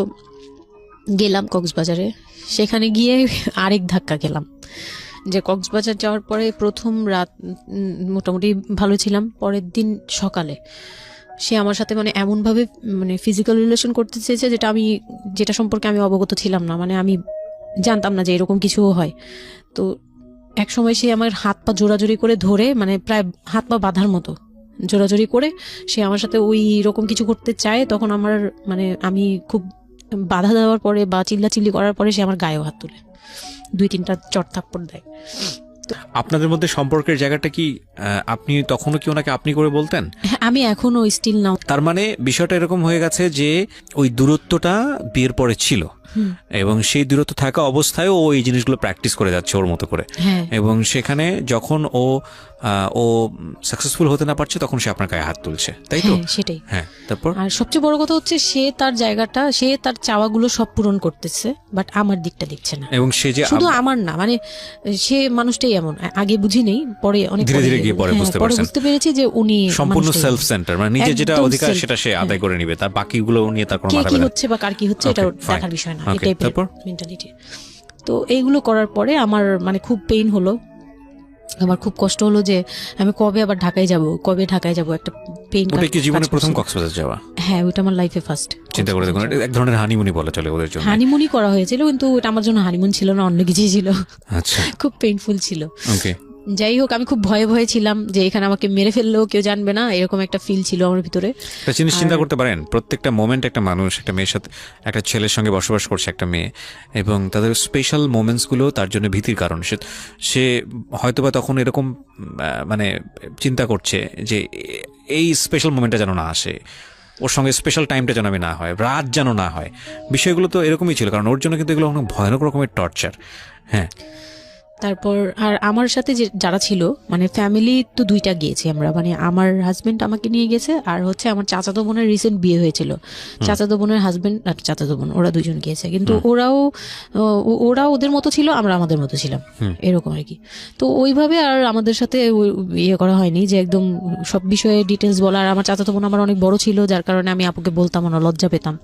Speaker 1: গেলাম কক্সবাজারে, সেখানে গিয়ে আরেক ধাক্কা খেলাম যে কক্সবাজার যাওয়ার পরে প্রথম রাত মোটামুটি ভালো ছিলাম, পরের দিন সকালে সে আমার সাথে মানে এমনভাবে মানে ফিজিক্যাল রিলেশন করতে চেয়েছে যেটা সম্পর্কে আমি অবগত ছিলাম না, মানে আমি জানতাম না যে এরকম কিছুও হয়। তো এক সময় সে আমার হাত পা জোরাজোরি করে ধরে, মানে প্রায় হাত পা বাঁধার মতো জোরাজোরি করে সে আমার সাথে ওই রকম কিছু করতে চায়। তখন আমার মানে আমি খুব বাধা দেওয়ার পরে বা চিল্লাচিল্লি করার পরে সে আমার গায়েও হাত তুলে 2-3টা চট থাপ্পড় দেয়।
Speaker 2: আপনাদের মধ্যে সম্পর্কের জায়গাটা কি আপনি তখনও কি ওনাকে আপনি করে বলতেন?
Speaker 1: আমি এখনো স্টিল নাও।
Speaker 2: তার মানে বিষয়টা এরকম হয়ে গেছে যে ওই দূরত্বটা বিয়ের পরে ছিল, এবং সেই দূরত্ব থাকা অবস্থায় ও এই জিনিসগুলো প্র্যাকটিস করে যাচ্ছে ওর মতো করে, এবং সেখানে যখন ও সাকসেসফুল হতে না পারছে তখন সে আপনার গায়ে হাত তুলছে, তাই তো?
Speaker 1: সেটাই।
Speaker 2: হ্যাঁ, তারপর
Speaker 1: আর সবচেয়ে বড় কথা হচ্ছে সে তার জায়গাটা, সে তার চাওয়াগুলো সব পূরণ করতেছে, বাট আমার দিকটা দেখছে না।
Speaker 2: এবং সে যে
Speaker 1: শুধু আমার না, মানে সে মানুষটাই এমন, আগে বুঝি নেই, পরে অনেক
Speaker 2: ধীরে ধীরে গিয়ে পরে
Speaker 1: বুঝতে পেরেছি যে উনি
Speaker 2: সম্পূর্ণ সেলফ সেন্টার, মানে নিজে যেটা অধিকার সেটা সে আদায় করে নিবে, তার বাকিগুলো নিয়ে তার কোনো মাথা ব্যথা
Speaker 1: কি হচ্ছে বা কার কি হচ্ছে এটা দেখার বিষয় না, এটাই মেন্টালিটি। তো এইগুলো করার পরে আমার মানে খুব পেইন হলো, আমার খুব কষ্ট হলো যে আমি কবে আবার ঢাকায় যাব, একটা পেইন।
Speaker 2: ওটা কি জীবনের প্রথম কক্সবাজার যাওয়া?
Speaker 1: হ্যাঁ, ওটা আমার লাইফে ফার্স্ট।
Speaker 2: চিন্তা করে দেখুন, এক ধরনের হানিমুনি বলা চলে ওদের জন্য।
Speaker 1: হানিমুনি করা হয়েছিল, কিন্তু এটা আমার জন্য হানিমুন ছিল না, অন্য কিছুই ছিল। আচ্ছা, খুব পেইনফুল ছিল। ওকে, যাই হোক, আমি খুব ভয়ে ছিলাম যে এখানে আমাকে মেরে ফেললেও কেউ জানবে না, এরকম একটা ফিল ছিল আমার ভিতরে।
Speaker 2: একটা জিনিস চিন্তা করতে পারেন, প্রত্যেকটা মোমেন্ট একটা মানুষ একটা মেয়ের সাথে, একটা ছেলের সঙ্গে বসবাস করছে একটা মেয়ে, এবং তাদের স্পেশাল মোমেন্টসগুলো তার জন্য ভীতির কারণ। সে হয়তোবা তখন এরকম মানে চিন্তা করছে যে এই স্পেশাল মোমেন্টটা যেন না আসে, ওর সঙ্গে স্পেশাল টাইমটা যেন আমি না হয়, রাত যেন না হয়। বিষয়গুলো তো এরকমই ছিল, কারণ ওর জন্য কিন্তু এগুলো অনেক ভয়ানক রকমের টর্চার। হ্যাঁ,
Speaker 1: তারপর আর আমার সাথে যারা ছিল, মানে ফ্যামিলি তো 2টা গিয়েছি আমরা, মানে আমার হাজবেন্ড আমাকে নিয়ে গেছে, আর হচ্ছে আমার চাচাতো বোনের রিসেন্ট বিয়ে হয়েছিল, চাচাতো বোনের হাজবেন্ড আর চাচাতো বোন, ওরা 2জন গিয়েছে। কিন্তু ওরা ওদের মতো ছিল, আমরা আমাদের মতো ছিলাম, এরকম আর কি। তো ওইভাবে আর আমাদের সাথে ইয়ে করা হয়নি যে একদম সব বিষয়ে ডিটেলস বলা। আর আমার চাচাতো বোন আমার অনেক বড় ছিল, যার কারণে আমি আপুকে বলতাম না, লজ্জা পেতাম।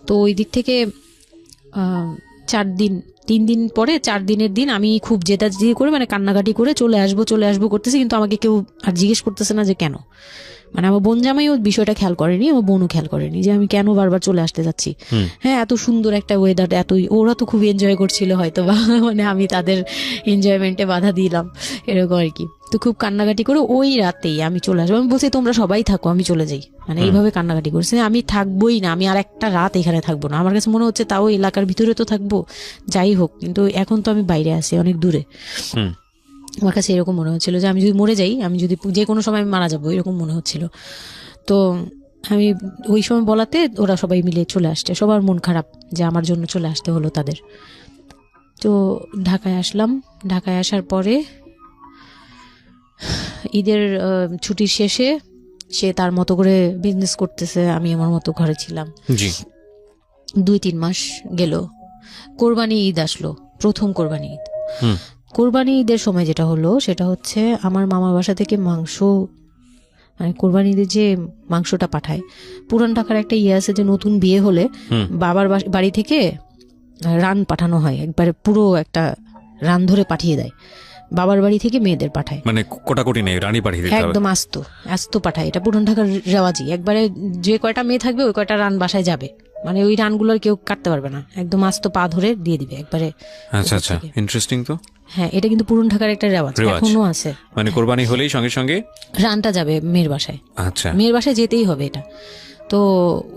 Speaker 1: তো ওই দিক থেকে 3 দিন পরে 4 দিনের দিন আমি খুব জেদাজেদি করে, মানে কান্নাকাটি করে চলে আসবো করতেছি, কিন্তু আমাকে কেউ আর জিজ্ঞেস করতেছে না যে কেন। মানে আমার বোন জামাইও বিষয়টা খেয়াল করেনি, আমার বোনও খেয়াল করেনি যে আমি কেন বারবার চলে আসতে যাচ্ছি। হ্যাঁ, এত সুন্দর একটা ওয়েদার, ওরা তো খুব এনজয় করছিল হয়তো বা, মানে আমি তাদের এনজয়মেন্টে বাধা দিলাম, এরকম আর কি। তো খুব কান্নাকাটি করে ওই রাতেই আমি চলে আসবো। আমি বলছি তোমরা সবাই থাকো, আমি চলে যাই, মানে এইভাবে কান্নাকাটি করছে। আমি থাকবোই না, আমি আর একটা রাত এখানে থাকবো না। আমার কাছে মনে হচ্ছে তাও এলাকার ভিতরে তো থাকবো, যাই হোক, কিন্তু এখন তো আমি বাইরে আছি, অনেক দূরে। আমার কাছে এরকম মনে হচ্ছিল যে আমি যদি মরে যাই, আমি যদি যে কোনো সময় মারা যাবো, এরকম মনে হচ্ছিল। তো আমি ওই সময় বলাতে ওরা সবাই মিলে চলে আসছে, সবার মন খারাপ যে আমার জন্য চলে আসতে হলো তাদের। তো ঢাকায় আসলাম। ঢাকায় আসার পরে ঈদের ছুটির শেষে সে তার মতো করে বিজনেস করতেছে, আমি আমার মতো ঘরে ছিলাম। 2-3 মাস গেল, কোরবানি ঈদ আসলো, প্রথম কোরবানি ঈদ। কোরবানি ঈদের সময় যেটা হলো সেটা হচ্ছে আমার মামার বাসা থেকে মাংস, মানে কোরবানি ঈদের যে মাংসটা পাঠায়, পুরান ঢাকার একটা ইয়ে আছে যে নতুন বিয়ে হলে বাবার বাড়ি থেকে রান পাঠানো হয়, একবারে পুরো একটা রান ধরে পাঠিয়ে দেয়, বাবার বাড়ি থেকে মেয়েদের পাঠায়,
Speaker 2: মানে কোটাকুটি নেই, রানী পাঠিয়ে দিতে হবে
Speaker 1: একদম আস্ত পাঠায়। এটা পুরান ঢাকার রেওয়াজি, একবারে যে কয়টা মেয়ে থাকবে ওই কয়টা রান বাসায় যাবে, মানে ওই রানগুলোর কেউ কাটতে পারবে না, একদম আস্ত পা ধরে দিয়ে দিবে একবারে।
Speaker 2: আচ্ছা আচ্ছা, ইন্টারেস্টিং তো।
Speaker 1: হ্যাঁ, এটা কিন্তু পুরান ঢাকার একটা রেওয়াজ, এখনো আছে।
Speaker 2: মানে কোরবানি হলেই সঙ্গে সঙ্গে
Speaker 1: রানটা যাবে মেয়ের বাসায়।
Speaker 2: আচ্ছা,
Speaker 1: মেয়ের বাসায় যেতেই হবে এটা। তো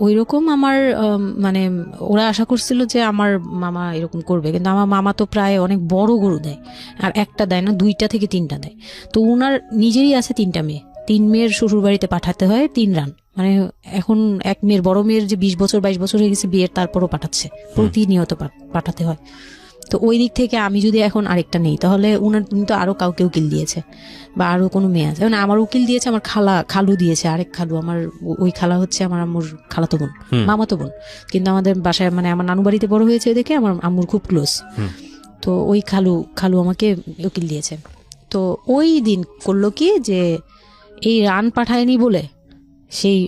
Speaker 1: ওই রকম আমার মানে ওরা আশা করছিল যে আমার মামা এরকম করবে, কিন্তু আমার মামা তো প্রায় অনেক বড় গরু দেয়, আর একটা দেয় না, 2টা থেকে 3টা দেয়। তো ওনার নিজেরই আছে 3টা মেয়ে, 3 মেয়ের শ্বশুর বাড়িতে পাঠাতে হয় 3 রান। মানে এখন এক মেয়ের, বড় মেয়ের যে 20 বছর 22 বছর হয়ে গেছে বিয়ের, তারপরও পাঠাচ্ছে, প্রতিনিয়ত পাঠাতে হয়। তো ওই দিক থেকে আমি যদি এখন আরেকটা নেই, তাহলে উনার তো আরো কাউকে উকিল দিয়েছে, বা আরো কোনো মেয়ে আছে, মানে আমার উকিল দিয়েছে, আমার খালু দিয়েছে, আরেক খালু, আমার ওই খালা হচ্ছে আমার আম্মুর খালাতো বোন, মামাতো বোন, কিন্তু আমাদের বাসায় মানে আমার নানু বাড়িতে বড় হয়েছে দেখে আমার আম্মুর খুব ক্লোজ। তো ওই খালু আমাকে উকিল দিয়েছে। তো ওই দিন করলো কি, যে এই রান পাঠায়নি বলে, সেই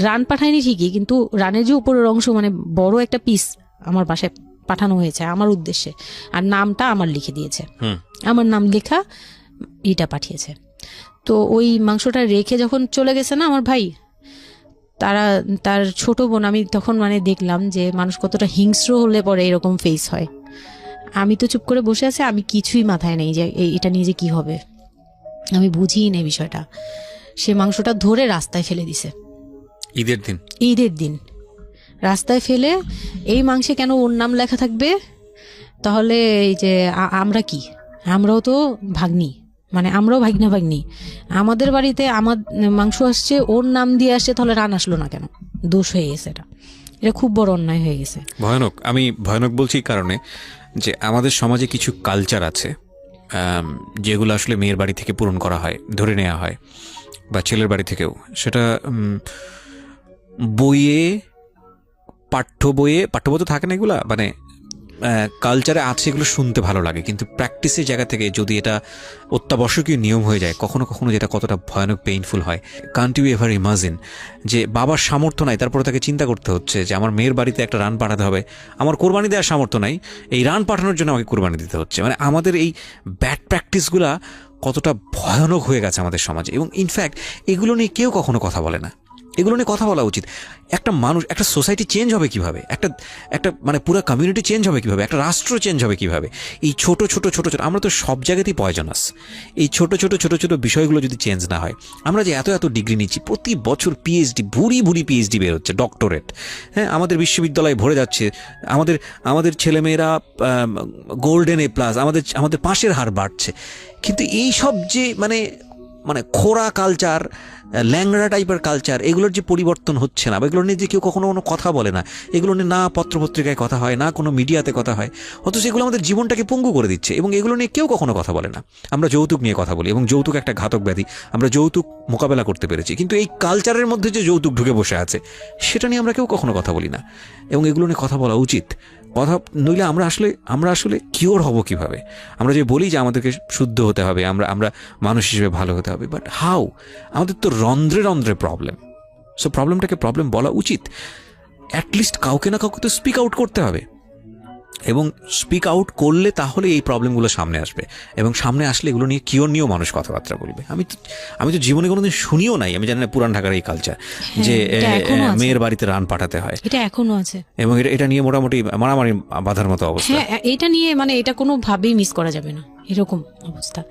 Speaker 1: রান পাঠায়নি ঠিকই, কিন্তু রানের যে উপরের অংশ, মানে বড় একটা পিস আমার বাসায় পাঠানো হয়েছে আমার উদ্দেশ্যে, আর নামটা আমার লিখে দিয়েছে, আমার নাম লেখা এটা পাঠিয়েছে। তো ওই মাংসটা রেখে যখন চলে গেছে না আমার ভাই, তার ছোট বোন, আমি তখন মানে দেখলাম যে মানুষ কতটা হিংস্র হলে পরে এরকম ফেস হয়। আমি তো চুপ করে বসে আছি, আমি কিছুই মাথায় নেই যে এটা নিয়ে যে কি হবে, আমি বুঝিই নেই বিষয়টা। সে মাংসটা ধরে রাস্তায় ফেলে দিছে ঈদের দিন রাস্তায় ফেলে, এই মাংসে কেন ওর নাম লেখা থাকবে? তাহলে এই যে আমরা কি, আমরাও তো ভাগ্নি, মানে আমরাও ভাগ্নি, আমাদের বাড়িতে আমার মাংস আসছে, ওর নাম দিয়ে আসছে, তাহলে রান আসলো না কেন? দোষ হয়ে গেছে, এটা খুব বড় অন্যায় হয়ে গেছে।
Speaker 2: ভয়ানক। আমি ভয়ানক বলছি কারণে যে আমাদের সমাজে কিছু কালচার আছে যেগুলো আসলে মেয়ের বাড়ি থেকে পূরণ করা হয়, ধরে নেওয়া হয়, বা ছেলের বাড়ি থেকেও। সেটা পাঠ্য বইয়ে তো থাকে না, এগুলা মানে কালচারে আছে, এগুলো শুনতে ভালো লাগে, কিন্তু প্র্যাকটিসের জায়গা থেকে যদি এটা অত্যাবশ্যকীয় নিয়ম হয়ে যায়, কখনো কখনো যেটা কতটা ভয়ানক পেইনফুল হয়। কান্ট ইউ এভার ইমাজিন যে বাবার সামর্থ্য নাই, তারপরে তাকে চিন্তা করতে হচ্ছে যে আমার মেয়ের বাড়িতে একটা রান পাঠাতে হবে, আমার কোরবানি দেওয়ার সামর্থ্য নাই, এই রান পাঠানোর জন্য আমাকে কোরবানি দিতে হচ্ছে। মানে আমাদের এই ব্যাড প্র্যাকটিসগুলা কতটা ভয়ানক হয়ে গেছে আমাদের সমাজে, এবং ইনফ্যাক্ট এগুলো নিয়ে কেউ কখনো কথা বলে না। এগুলো নিয়ে কথা বলা উচিত। একটা মানুষ, একটা সোসাইটি চেঞ্জ হবে কিভাবে, একটা মানে পুরো কমিউনিটি চেঞ্জ হবে কিভাবে, একটা রাষ্ট্র চেঞ্জ হবে কিভাবে, এই ছোট ছোট আমরা তো সব জায়গাতেই পয়জনাস। এই ছোট ছোট বিষয়গুলো যদি চেঞ্জ না হয়, আমরা যে এত ডিগ্রি নিচ্ছি, প্রতি বছর পিএইচডি, ভুরি পিএইচডি বের হচ্ছে, ডক্টরেট, হ্যাঁ, আমাদের বিশ্ববিদ্যালয়ে ভরে যাচ্ছে, আমাদের ছেলেমেয়েরা গোল্ডেন A+, আমাদের পাশের হার বাড়ছে, কিন্তু এই সব যে মানে খোরা কালচার, ল্যাংড়া টাইপের কালচার, এগুলোর যে পরিবর্তন হচ্ছে না, বা এগুলো নিয়ে যে কেউ কখনো কোনো কথা বলে না, এগুলো নিয়ে না পত্রপত্রিকায় কথা হয়, না কোনো মিডিয়াতে কথা হয়, অথচ এগুলো আমাদের জীবনটাকে পঙ্গু করে দিচ্ছে, এবং এগুলো নিয়ে কেউ কখনো কথা বলে না। আমরা যৌতুক নিয়ে কথা বলি, এবং যৌতুক একটা ঘাতক ব্যাধি, আমরা যৌতুক মোকাবেলা করতে পেরেছি, কিন্তু এই কালচারের মধ্যে যে যৌতুক ঢুকে বসে আছে, সেটা নিয়ে আমরা কেউ কখনো কথা বলি না, এবং এগুলো নিয়ে কথা বলা উচিত। কথা নইলে আমরা আসলে কিওর হব কিভাবে? আমরা যে বলি যে আমাদেরকে শুদ্ধ হতে হবে, আমরা মানুষ হিসেবে ভালো হতে হবে, বাট হাউ? আমাদের তো রন্ধ্রে প্রবলেম। সো প্রবলেমটাকে প্রবলেম বলা উচিত, অ্যাটলিস্ট কাউকে না কাউকে তো স্পিক আউট করতে হবে, এবং স্পিক আউট করলে তাহলে এই প্রবলেমগুলো সামনে আসবে, এবং সামনে আসলে এগুলো নিয়ে কিওর নিয়েও মানুষ কথাবার্তা বলবে। আমি তো জীবনে কোনোদিন শুনিও নাই, আমি জানি না পুরান ঢাকার এই কালচার যে মেয়ের বাড়িতে রান পাঠাতে হয়,
Speaker 1: এটা এখনো আছে,
Speaker 2: এবং এটা নিয়ে মোটামুটি মারামারি বাঁধার মতো অবস্থা।
Speaker 1: হ্যাঁ, এটা নিয়ে মানে এটা কোনো ভাবেই মিস করা যাবে না, এরকম অবস্থা।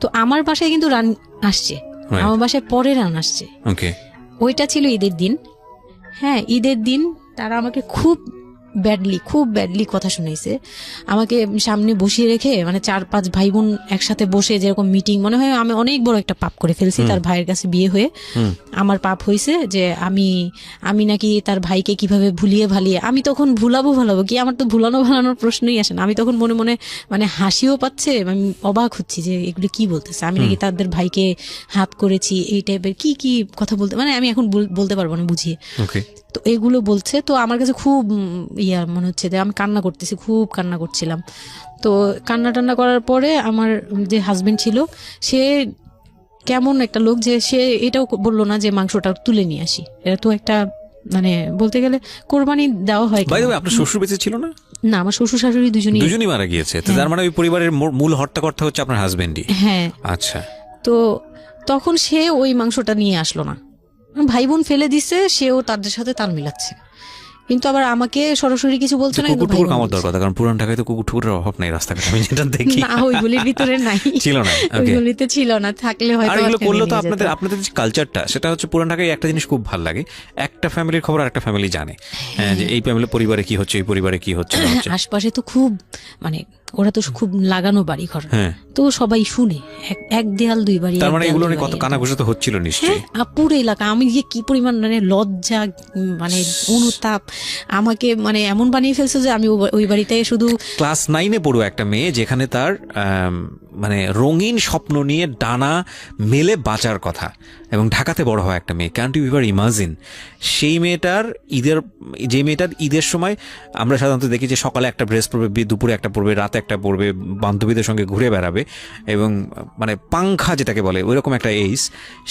Speaker 1: তো আমার বাসায় কিন্তু রান আসছে, আমার বাসায় পরে রান আসছে। ওইটা ছিল ঈদের দিন। হ্যাঁ, ঈদের দিন তারা আমাকে খুব খুব ব্যাডলি কথা শুনাইছে আমাকে সামনে বসিয়ে রেখে, মানে 4-5 ভাই বোন একসাথে বসে যেরকম মিটিং, মনে হয় আমি অনেক বড় একটা পাপ করে ফেলছি তার ভাইয়ের কাছে বিয়ে হয়ে। আমার পাপ হয়েছে যে আমি নাকি তার ভাইকে কিভাবে ভুলিয়ে ভালিয়ে, আমি তখন ভুলাবো কি, আমার তো ভালানোর প্রশ্নই আসে না। আমি তখন মনে মনে মানে হাসিও পাচ্ছে, আমি অবাক হচ্ছি যে এগুলো কি বলতেছে, আমি নাকি তাদের ভাইকে হাত করেছি, এই টাইপের কি কথা বলতে, মানে আমি এখন বলতে পারবো না বুঝিয়ে। তো এগুলো বলছে, তো আমার কাছে খুব মনে হচ্ছে যে আমি কান্না করতেছি, খুব কান্না করছিলাম। তো কান্না টান্না করার পরে আমার যে হাজবেন্ড ছিল সে কেমন একটা লোক, যে সে এটাও বললো না যে মাংসটা তুলে নিয়ে আসি। এটা তো একটা মানে বলতে গেলে কোরবানি দেওয়া হয়।
Speaker 2: আপনার শ্বশুর বেঁচে ছিল না?
Speaker 1: না, আমার শ্বশুর শাশুড়ি দুজনই
Speaker 2: মারা গিয়েছে। তার মানে ওই পরিবারের মূল হর্তাকর্তা হচ্ছে আপনার হাজবেন্ডই?
Speaker 1: হ্যাঁ।
Speaker 2: আচ্ছা।
Speaker 1: তো তখন সে ওই মাংসটা নিয়ে আসলো না, ভাই বোন ফেলে দিচ্ছে, সেও তাদের সাথে তাল মিলাচ্ছে, কিন্তু আবার আমাকে সরাসরি কিছু বলছে না।
Speaker 2: কুকুর কামার দরকার, কারণ পুরান ঢাকায় তো কুকুর টুকুরের অভাব নাই রাস্তাঘাটে, আমি যেটা দেখি।
Speaker 1: না, ওইগুলির ভিতরে নাই, ছিল না, ওইগুলিতে ছিল না, থাকলে হয়তো। আর এগুলো করলে
Speaker 2: তো আপনাদের যে কালচারটা, সেটা হচ্ছে পুরান ঢাকায় একটা জিনিস খুব ভালো লাগে, একটা ফ্যামিলির খবর আরেকটা ফ্যামিলি জানে, যে এই ফ্যামিলির পরিবারে কি হচ্ছে, এই পরিবারে কি হচ্ছে।
Speaker 1: আশপাশে তো খুব মানে ওরা তো খুব লাগানো বাড়ি ঘর, তো সবাই শুনে, এক দেয়াল দুই বাড়ি।
Speaker 2: তার মানে এগুলো নিয়ে কত কানাঘুষা তো হচ্ছিল নিশ্চয়ই।
Speaker 1: পুরো এলাকা, আমি যে কি পরিমাণ মানে লজ্জা, মানে অনুতাপ, আমাকে মানে এমন বানিয়ে ফেলছে যে আমি ওই বাড়িতে শুধু।
Speaker 2: ক্লাস 9-এ পড়ো একটা মেয়ে, যেখানে তার মানে রঙিন স্বপ্ন নিয়ে ডানা মেলে বাঁচার কথা, এবং ঢাকাতে বড় হয় একটা মেয়ে। Can you ever imagine? সেই মেয়েটার ঈদের সময় আমরা সাধারণত দেখি যে সকালে একটা ড্রেস পরবে, দুপুরে একটা পরবে, রাতে একটা পরবে, বান্ধবীদের সঙ্গে ঘুরে বেড়াবে, এবং মানে পাংখা যেটাকে বলে ওইরকম একটা এইজ।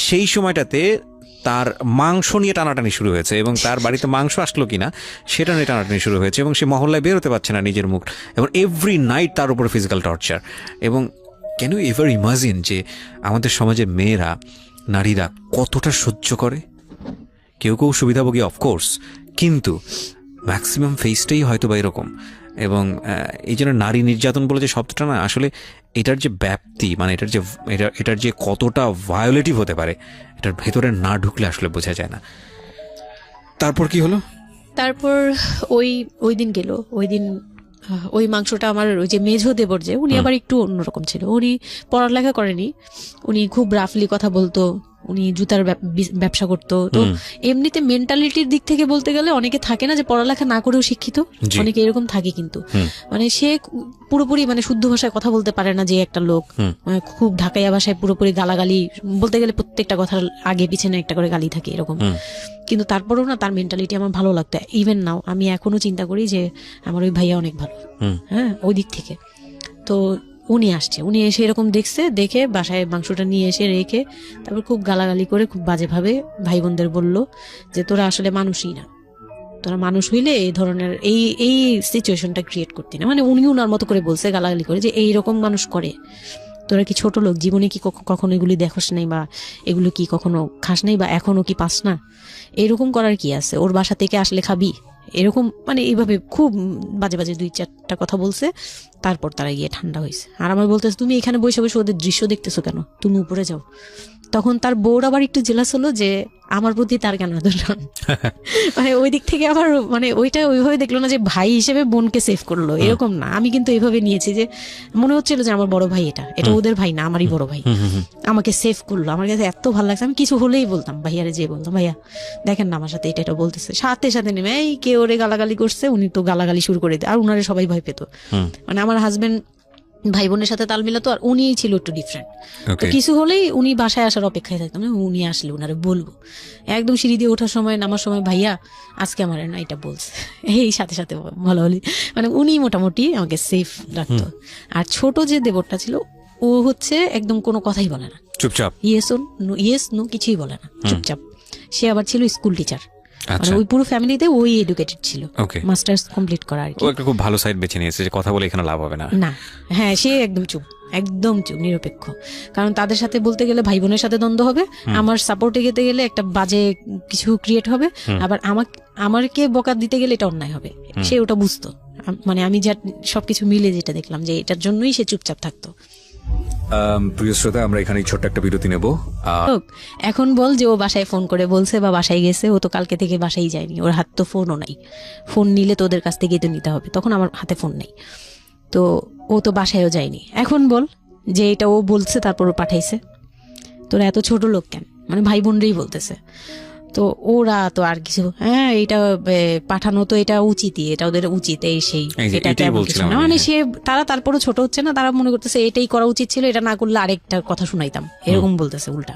Speaker 2: সেই সময়টাতে তার মাংস নিয়ে টানাটানি শুরু হয়েছে, এবং তার বাড়িতে মাংস আসলো কিনা সেটা নিয়ে টানাটানি শুরু হয়েছে, এবং সে মহল্লায় বেরোতে পারছে না নিজের মুখ, এবং এভরি নাইট তার উপর ফিজিক্যাল টর্চার। এবং ক্যান ইউ এভার ইমাজিন যে আমাদের সমাজের মেয়েরা, নারীরা কতটা সহ্য করে? কেউ সুবিধাভোগী অফকোর্স, কিন্তু ম্যাক্সিমাম ফেসটাই হয়তো বা এরকম। এবং এই জন্য নারী নির্যাতন বলে যে শব্দটা না, আসলে এটার যে ব্যাপ্তি, মানে এটার যে কতটা ভায়োলেটিভ হতে পারে, এটার ভেতরে না ঢুকলে আসলে বোঝা যায় না। তারপর কি হলো?
Speaker 1: তারপর ওই দিন গেল, ওই মাংসটা আমার ওই যে মেঝো দেবর, যে উনি আবার একটু অন্যরকম ছিল, উনি পড়ালেখা করেনি, উনি খুব রাফলি কথা বলতো, উনি জুতার ব্যবসা করতো। তো এমনিতে মেন্টালিটির দিক থেকে বলতে গেলে অনেকে থাকে না যে পড়ালেখা না করেও শিক্ষিত, অনেকে এরকম থাকে, কিন্তু মানে সে পুরোপুরি মানে শুদ্ধ ভাষায় কথা বলতে পারে না, যে একটা লোক মানে খুব ঢাকাইয়া ভাষায় পুরোপুরি গালাগালি বলতে গেলে, প্রত্যেকটা কথার আগে পিছনে একটা করে গালি থাকে এরকম। কিন্তু তারপরেও না, তার মেন্টালিটি আমার ভালো লাগতো। ইভেন নাও আমি এখনো চিন্তা করি যে আমার ওই ভাইয়া অনেক ভালো, হ্যাঁ, ওই দিক থেকে। তো উনি এসে এরকম দেখে বাসায় মাংসটা নিয়ে এসে রেখে তারপর খুব গালাগালি করে, খুব বাজেভাবে ভাই বোনদের বললো যে তোরা আসলে মানুষই না, তোরা মানুষ হইলে এই ধরনের এই সিচুয়েশনটা ক্রিয়েট করতি না। মানে উনি উনার মতো করে বলছে, গালাগালি করে, যে এইরকম মানুষ করে, তোরা কি ছোট লোক, জীবনে কি কখনো এগুলি দেখোস নাই, বা এগুলো কি কখনো খাস নাই, বা এখনো কি পাস না, এরকম করার কি আছে, ওর বাসা থেকে আসলে খাবি, এরকম মানে এইভাবে খুব বাজে 2-4টা কথা বলছে। তারপর তারা গিয়ে ঠান্ডা হয়েছে, আর আমার বলতেছে তুমি এখানে বসে বসে ওদের দৃশ্য দেখতেছো কেন, তুমি উপরে যাও। তখন তার বউর আবার একটু জেলাস হলো যে আমার প্রতি তার কেন এত টান, মানে ওই দিক থেকে আবার মানে ওইটা ওইভাবে দেখলো না যে ভাই হিসেবে বোনকে সেভ করলো, এরকম না। আমি কিন্তু এইভাবে নিয়েছি যে মনে হচ্ছিল যে আমার বড় ভাই, এটা ওদের ভাই না, আমারই বড় ভাই, আমাকে সেভ করলো। আমার কাছে এত ভালো লাগছে, আমি কিছু হলেই বলতাম ভাইয়ারে, যে বলতাম ভাইয়া দেখেন না আমার সাথে এটা বলতেছে, সাথে সাথে নেমে এই কে ওরে গালাগালি করছে, উনি তো গালাগালি শুরু করে দেয়, আর উনারে সবাই ভয় পেত। মানে আমার হাজবেন্ড ভাই বোনের সাথে তাল মিলাতো, আর উনি ছিল একটু ডিফারেন্ট। তো কিছু হলেই উনি বাসায় আসার অপেক্ষায় থাকতাম, উনি আসলে উনারে বলবো, একদম সিঁড়ি দিয়ে ওঠার সময় নামার সময়, ভাইয়া আজকে আমার না এটা বলছে, এই সাথে সাথে বলা বলি, মানে উনি মোটামুটি আমাকে সেফ রাখতো। আর ছোট যে দেবরটা ছিল, ও হচ্ছে একদম কোনো কথাই বলে না,
Speaker 2: চুপচাপ,
Speaker 1: ইয়েস নো কিছুই বলে না, চুপচাপ। সে আবার ছিল স্কুল টিচার, মানে ওই পুরো ফ্যামিলিতে ওই এডুকেটেড ছিল, মাস্টার্স কমপ্লিট করা আর কি।
Speaker 2: ও একটা খুব ভালো সাইড বেছে নিয়েছে যে কথা বলে এখানে লাভ হবে না।
Speaker 1: হ্যাঁ, সে একদম চুপ, নিরপেক্ষ। কারণ তাদের সাথে বলতে গেলে ভাই বোনের সাথে দ্বন্দ্ব হবে, আমার সাপোর্টে যেতে গেলে একটা বাজে কিছু ক্রিয়েট হবে, আবার আমাকে বকা দিতে গেলে এটা অন্যায় হবে। সে ওটা বুঝতো, মানে আমি যা সবকিছু মিলে যেটা দেখলাম যে এটার জন্যই সে চুপচাপ থাকতো।
Speaker 2: প্রিয় শ্রোতা, আমরা এখানে ছোট্ট একটা বিরতি নেব।
Speaker 1: এখন বল যে ও বাসায় ফোন করে বলছে বা বাসায় গেছে, ও তো কালকে থেকে বাসায় যায়নি, ওর হাত তো ফোনও নাই, ফোন নিলে তো ওদের কাছ থেকেই তো নিতে হবে, তখন আমার হাতে ফোন নেই, তো ও তো বাসায়ও যায়নি। এখন বল যে এটা ও বলছে তারপর ও পাঠাইছে, তোরা এত ছোট লোক কেন, মানে ভাই বোনরাই বলতেছে, তো ওরা তো আর কিছু এটা পাঠানো তো এটা উচিতই, এটা ওদের উচিত, এই সেই, এটা তেমন কিছু না, মানে সে তারা তারপরও ছোট হচ্ছে না, তারা মনে করতেছে এটাই করা উচিত ছিল, এটা না করলে আরেকটা কথা শুনাইতাম, এরকম বলতেছে উল্টা।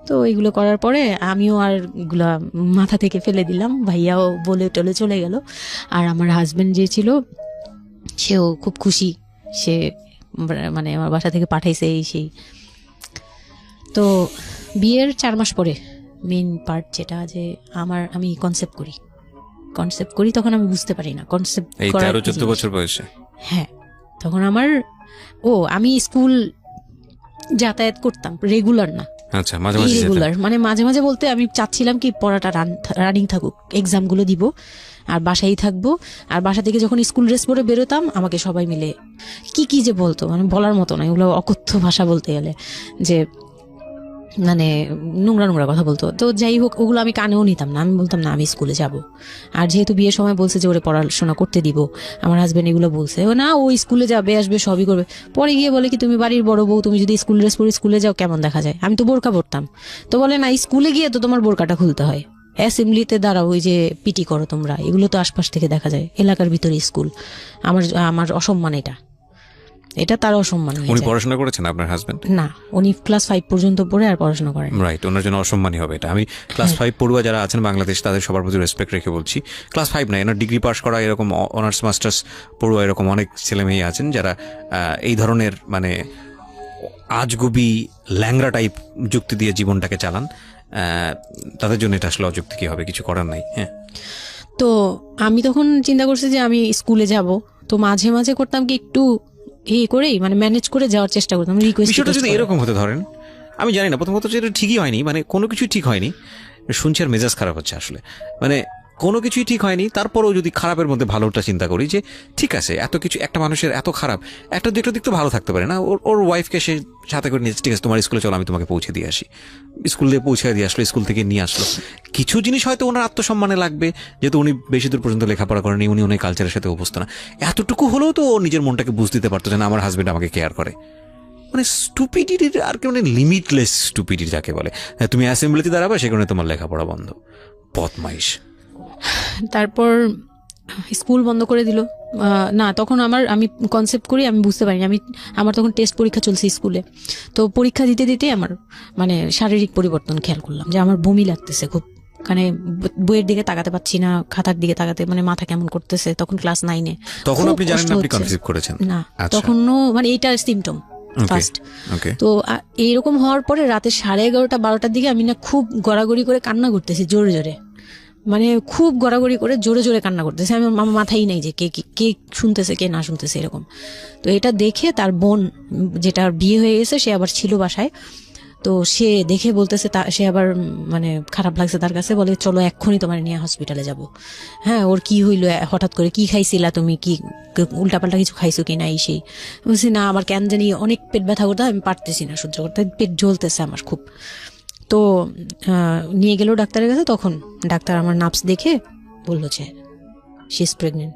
Speaker 1: তো এইগুলো করার পরে আমিও আর এগুলা মাথা থেকে ফেলে দিলাম, ভাইয়াও বলে টলে চলে গেল। আর আমার হাজবেন্ড যে ছিল সেও খুব খুশি, সে মানে আমার বাসা থেকে পাঠাইছে এই সেই। তো বিয়ের 4 মাস পরে মেইন পার্ট যেটা, যে আমি কনসেপ্ট করি, তখন আমি বুঝতে পারি না কনসেপ্ট
Speaker 2: এই 13-14 বছর বয়সে।
Speaker 1: হ্যাঁ, তখন আমি স্কুল যাতায়াত করতাম, রেগুলার না।
Speaker 2: আচ্ছা, মাঝে মাঝে
Speaker 1: রেগুলার মানে মাঝে মাঝে বলতে আমি চাচ্ছিলাম কি পড়াটা রানিং থাকুক, এক্সাম গুলো দিব আর বাসায় থাকবো। আর বাসা থেকে যখন স্কুল ড্রেস পরে বেরোতাম আমাকে সবাই মিলে কি যে বলতো, মানে বলার মতো না, এগুলো অকথ্য ভাষা বলতে গেলে, যে মানে নোংরা কথা বলতো। তো যাই হোক, ওগুলো আমি কানেও নিতাম না, আমি বলতাম না আমি স্কুলে যাব। আর যেহেতু বিয়ের সময় বলছে যে ওরে পড়াশোনা করতে দিব, আমার হাজবেন্ড এগুলো বলছে, ও না ও স্কুলে যাবে আসবে সবই করবে। পরে গিয়ে বলে কি তুমি বাড়ির বড় বউ, তুমি যদি স্কুল ড্রেস পরে স্কুলে যাও কেমন দেখা যায়, আমি তো বোরকা পরতাম। তো বলে না, স্কুলে গিয়ে তো তোমার বোরকাটা খুলতে হয়, অ্যাসেম্বলিতে দাঁড়াও, ওই যে পিটি করো তোমরা, এগুলো তো আশপাশ থেকে দেখা যায়, এলাকার ভিতরে স্কুল। আমার অসম্মান, এটা তার অসম্মান।
Speaker 2: উনি পড়াশোনা করেছেন আপনার হাজবেন্ড?
Speaker 1: না, উনি ক্লাস 5 পর্যন্ত পড়ে আর পড়াশোনা করেন।
Speaker 2: রাইট, ওনার জন্য অসম্মানই হবে এটা। আমি ক্লাস 5 পড়ুয়া যারা আছেন বাংলাদেশ, তাদের সবার প্রতি রেসপেক্ট রেখে বলছি, ক্লাস 5 না, এনার ডিগ্রি পাস করা এরকম অনার্স মাস্টার্স পড়ুয়া এরকম অনেক ছেলে মেয়ে আছেন যারা এই ধরনের মানে আজগুবি ল্যাংরা টাইপ যুক্তি দিয়ে জীবনটাকে চালান। তাদের জন্য এটা আসলে অযুক্তি কি হবে, কিছু করার নাই। হ্যাঁ,
Speaker 1: তো আমি তখন চিন্তা করছি যে আমি স্কুলে যাব, তো মাঝে মাঝে করতাম কি একটু করেই মানে ম্যানেজ করে যাওয়ার চেষ্টা করতাম।
Speaker 2: বিষয়টা যদি এরকম হতে ধরেন, আমি জানি না, প্রথমত যেটা ঠিকই হয়নি, মানে কোনো কিছুই ঠিক হয়নি, শুনছি আর মেজাজ খারাপ হচ্ছে আসলে, মানে কোনো কিছুই ঠিক হয়নি। তারপরেও যদি খারাপের মধ্যে ভালোটা চিন্তা করি, যে ঠিক আছে এত কিছু, একটা মানুষের এত খারাপ, একটা দিক তো ভালো থাকতে পারে না, ওর ওয়াইফকে সে সাথে করে নিয়েছে, ঠিক আছে তোমার স্কুলে চলো আমি তোমাকে পৌঁছে দিয়ে আসি, স্কুল দিয়ে পৌঁছে দিয়ে আসলো, স্কুল থেকে নিয়ে আসলো। কিছু জিনিস হয়তো ওনার আত্মসম্মানে লাগবে, যেহেতু উনি বেশি দূর পর্যন্ত লেখাপড়া করেনি, উনি অনেক কালচারের সাথে অভ্যস্ত না, এতটুকু হলেও তো ও নিজের মনটাকে বুঝ দিতে পারতো যে না আমার হাজবেন্ড আমাকে কেয়ার করে। মানে স্টুপিডিটির আর কি, মানে লিমিটলেস স্টুপিডিটি যাকে বলে, তুমি অ্যাসেম্বলিতে দাঁড়াবে সে কারণে তোমার লেখাপড়া বন্ধ, বদমাইশ।
Speaker 1: তারপর স্কুল বন্ধ করে দিল। না, তখন আমি কনসেপ্ট করি, আমি বুঝতে পারিনি, আমার তখন টেস্ট পরীক্ষা চলছে স্কুলে। তো পরীক্ষা দিতে দিতে আমার মানে শারীরিক পরিবর্তন খেয়াল করলাম, যে আমার বমি লাগতেছে খুব, মানে বইয়ের দিকে তাকাতে পাচ্ছি না, খাতার দিকে তাকাতে মানে মাথা কেমন করতেছে। তখন ক্লাস 9-এ।
Speaker 2: তখন আপনি জানেন না আপনি কনসিভ করেছেন?
Speaker 1: না, তখনও মানে এইটার সিমটম ফার্স্ট। তো এইরকম হওয়ার পরে রাতে 11:30 12টার দিকে আমি না খুব গড়াগড়ি করে কান্না করতেছি, জোরে জোরে, মানে খুব গড়াগড়ি করে জোরে জোরে কান্না করতেছে। আমার মাথায় নেই যে কে শুনতেছে কে না শুনতেছে এরকম। তো এটা দেখে তার বোন, যেটা বিয়ে হয়ে গেছে, সে আবার ছিল বাসায়, তো সে দেখে বলতেছে, সে আবার মানে খারাপ লাগছে তার কাছে, বলে চলো এক্ষুনি তোমার নিয়ে হসপিটালে যাব। হ্যাঁ, ওর কি হইলো হঠাৎ করে, কি খাইছিলা তুমি, কি উল্টাপাল্টা কিছু খাইছো কি না, এই সেই। বলছি না, আমার কেন জানি অনেক পেট ব্যথা করতে, আমি পারতেছি না সহ্য করতে, পেট জ্বলতেছে আমার খুব। তো নিয়ে গেল ডাক্তারের কাছে, তখন ডাক্তার আমার নার্ভস দেখে বললো যে she is pregnant.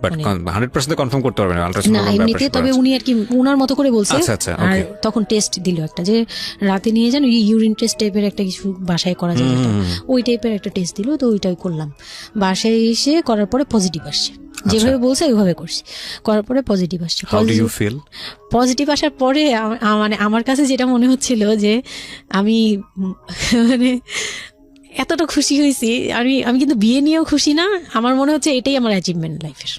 Speaker 2: But 100% confirm করতে পারবেন
Speaker 1: না এমনিতে, তবে উনি আর কি উনার মতো করে বলছে। আর তখন টেস্ট দিল একটা, যে রাতে নিয়ে যান, ইউরিন টেস্ট টাইপের একটা কিছু বাসায় করা যায়, ওই টাইপের একটা টেস্ট দিল। তো ওইটাই করলাম, বাসায় এসে করার পরে পজিটিভ আসছে, যেভাবে বলছে ওইভাবে করছি, করার পরে পজিটিভ আসছে। পজিটিভ আসার পরে মানে আমার কাছে যেটা মনে হচ্ছিল, যে আমি মানে এতটা খুশি হয়েছি, আমি কিন্তু বিয়ে নিয়েও খুশি না, আমার মনে হচ্ছে এটাই আমার অ্যাচিভমেন্ট লাইফের।